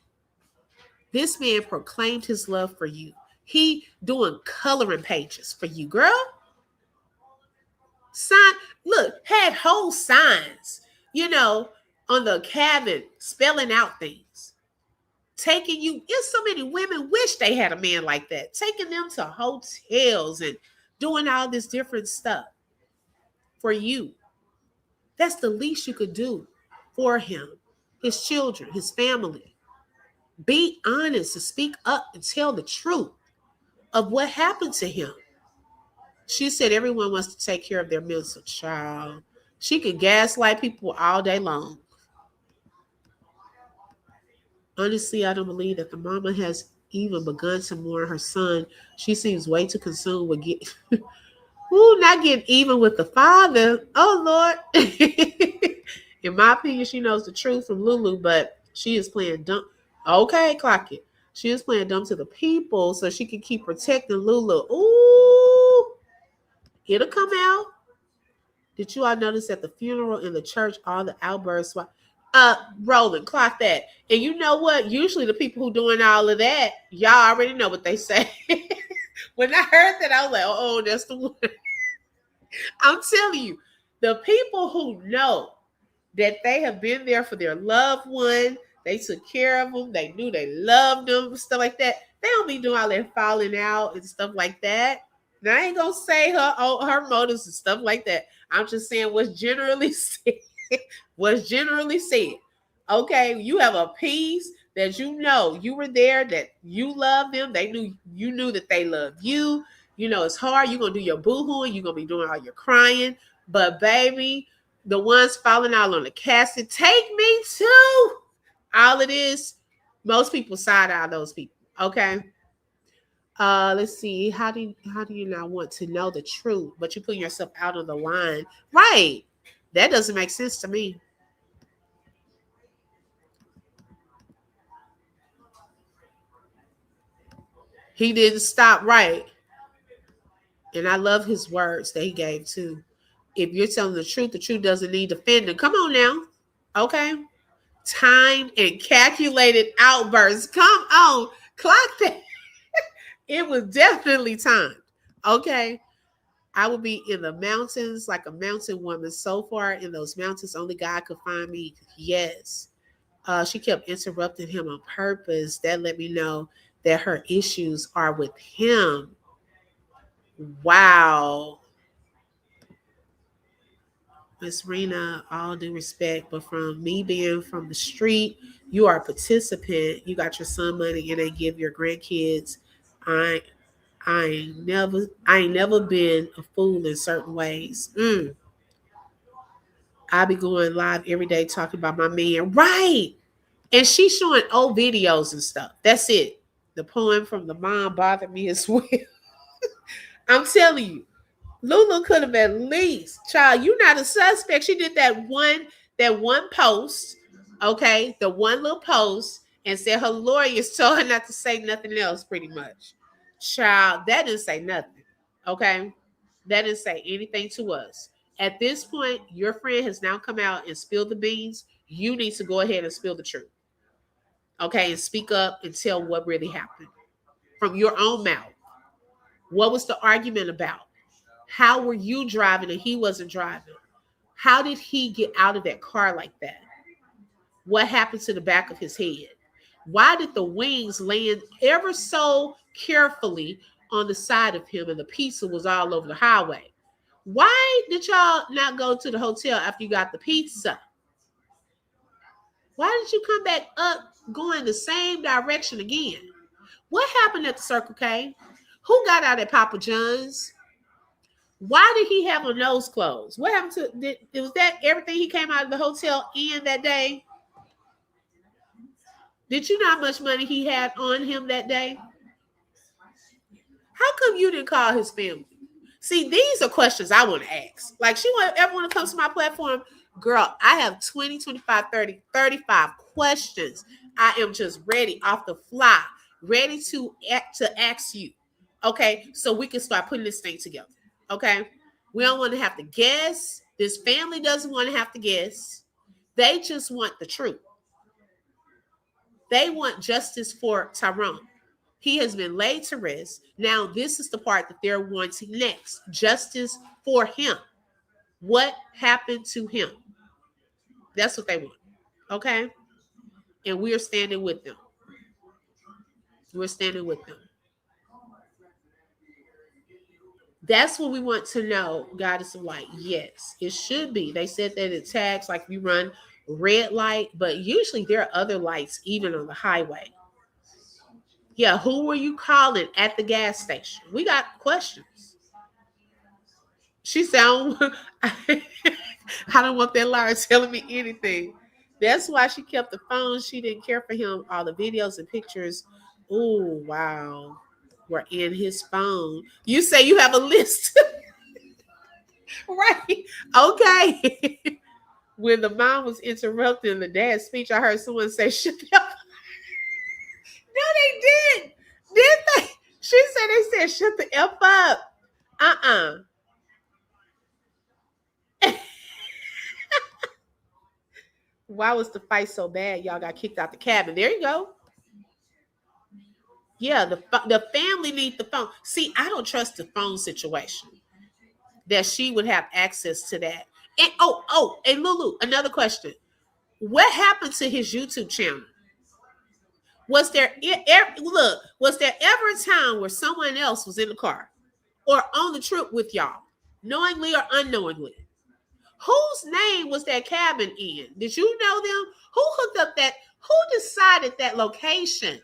This man proclaimed his love for you. He doing coloring pages for you, girl. Look, had whole signs, on the cabin, spelling out things. Taking you, there's so many women wish they had a man like that. Taking them to hotels and doing all this different stuff for you. That's the least you could do for him, his children, his family. Be honest and speak up and tell the truth of what happened to him. She said everyone wants to take care of their mental child. She could gaslight people all day long. Honestly, I don't believe that the mama has even begun to mourn her son. She seems way too consumed with not getting even with the father. Oh, Lord. In my opinion, she knows the truth from Lulu, but she is playing dumb. Okay, clock it. She is playing dumb to the people so she can keep protecting Lulu. Ooh, it'll come out. Did you all notice at the funeral in the church, all the outbursts? Roland, clock that. And you know what? Usually the people who doing all of that, y'all already know what they say. When I heard that, I was like, oh, that's the one. I'm telling you, the people who know that they have been there for their loved one, they took care of them, they knew they loved them, stuff like that. They don't be doing all that falling out and stuff like that. Now, I ain't gonna say her motives and stuff like that. I'm just saying what's generally said. What's generally said. Okay, you have a piece that you know you were there, that you love them. They knew you knew that they loved you. You know it's hard. You're gonna do your boo-hooing. You're gonna be doing all your crying. But baby, the ones falling out on the casket, take me to all of this. Most people side eye those people. Okay. Let's see. How do you not want to know the truth, but you put yourself out on the line? Right. That doesn't make sense to me. He didn't stop right. And I love his words that he gave too. If you're telling the truth doesn't need defending. Come on now. Okay. Timed and calculated outbursts. Come on. Clock that. It was definitely timed. Okay. I would be in the mountains like a mountain woman. So far in those mountains, only God could find me. Yes. She kept interrupting him on purpose. That let me know that her issues are with him. Wow. Miss Rena, all due respect, but from me being from the street, you are a participant. You got your son money and they give your grandkids. I ain't never been a fool in certain ways. I be going live every day talking about my man. Right. And she's showing old videos and stuff. That's it. The poem from the mom bothered me as well. I'm telling you, Lulu could have at least, child, you're not a suspect. She did that one post, okay, the one little post, and said her lawyers told her not to say nothing else, pretty much. Child, that didn't say nothing, okay? That didn't say anything to us. At this point, your friend has now come out and spilled the beans. You need to go ahead and spill the truth, okay, and speak up and tell what really happened from your own mouth. What was the argument about? How were you driving and he wasn't driving? How did he get out of that car like that? What happened to the back of his head? Why did the wings land ever so carefully on the side of him and the pizza was all over the highway? Why did y'all not go to the hotel after you got the pizza? Why did you come back up going the same direction again? What happened at the Circle K? Who got out at Papa John's? Why did he have on those clothes? What happened to was that everything he came out of the hotel in that day? Did you know how much money he had on him that day? How come you didn't call his family? See, these are questions I want to ask. Like, everyone comes to my platform, girl, I have 20, 25, 30, 35 questions. I am just ready off the fly, ready to ask you. Okay, so we can start putting this thing together. Okay, we don't want to have to guess. This family doesn't want to have to guess. They just want the truth. They want justice for Tyrone. He has been laid to rest. Now, this is the part that they're wanting next. Justice for him. What happened to him? That's what they want. Okay? And we are standing with them. We're standing with them. That's what we want to know, Goddess of Light. Yes, it should be. They said that it tags like we run red light, but usually there are other lights even on the highway. Yeah, who were you calling at the gas station? We got questions. She said, I don't want that liar telling me anything. That's why she kept the phone. She didn't care for him. All the videos and pictures. Oh, wow. Were in his phone. You say you have a list. Right. Okay. when the mom was interrupting the dad's speech, I heard someone say, shut the F. No, they did. Did they? She said they said, shut the F up. Why was the fight so bad? Y'all got kicked out the cabin. There you go. Yeah, the family need the phone. See, I don't trust the phone situation. That she would have access to that. And and Lulu, another question. What happened to his YouTube channel? Was there was there ever a time where someone else was in the car or on the trip with y'all, knowingly or unknowingly? Whose name was that cabin in? Did you know them? Who hooked up that? Who decided that location?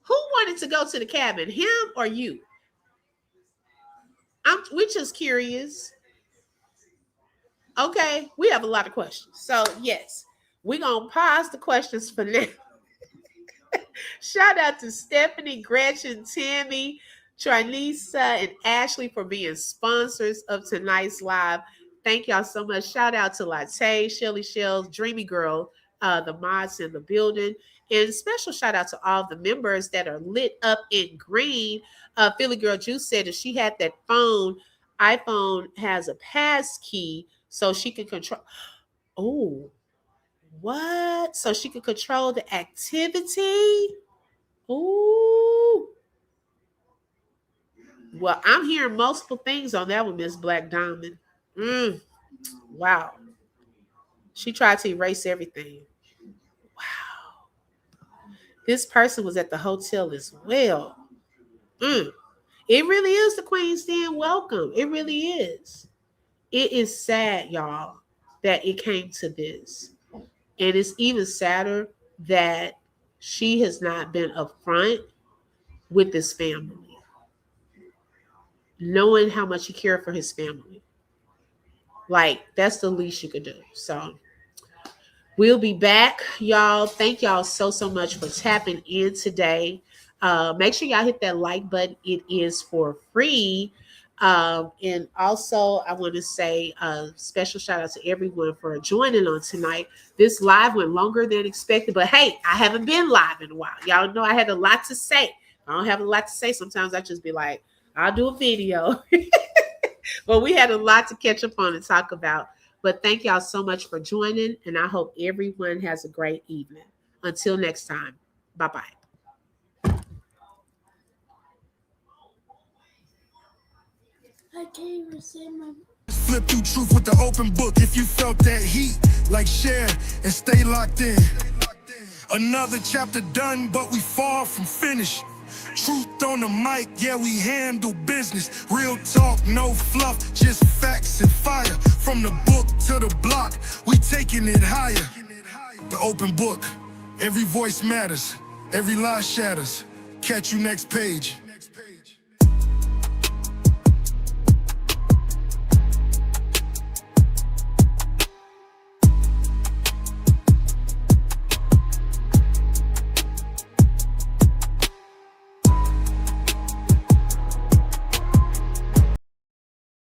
Who wanted to go to the cabin, him or you? We're just curious. Okay, we have a lot of questions. So yes, we're gonna pause the questions for now. Shout out to Stephanie, Gretchen, Tammy, Trinisa, and Ashley for being sponsors of tonight's live. Thank y'all so much. Shout out to Latte, Shelly Shells, Dreamy Girl, the mods in the building. And special shout out to all the members that are lit up in green. Philly Girl Juice said that she had that iPhone has a pass key so she can control. Oh, what? So she can control the activity? Ooh. Well, I'm hearing multiple things on that one, Miss Black Diamond. Wow. She tried to erase everything. Wow. This person was at the hotel as well. It really is the Queen's Den welcome. It really is. It is sad, y'all, that it came to this. And it's even sadder that she has not been upfront with this family, knowing how much he cared for his family. Like, that's the least you could do. So we'll be back, y'all. Thank y'all so much for tapping in today. Make sure y'all hit that like button. It is for free. And also, I want to say a special shout out to everyone for joining on tonight. This live went longer than expected, but hey, I haven't been live in a while. Y'all know I had a lot to say. I don't have a lot to say. Sometimes I just be like, I'll do a video. But we had a lot to catch up on and talk about. But thank y'all so much for joining, and I hope everyone has a great evening. Until next time, bye-bye. I can't even say my... Flip through truth with the open book. If you felt that heat, like share and stay locked in. Another chapter done, but we far from finished. Truth on the mic, yeah, we handle business. Real talk, no fluff, just facts and fire. From the book to the block, we taking it higher. The open book, every voice matters, every lie shatters. Catch you next page.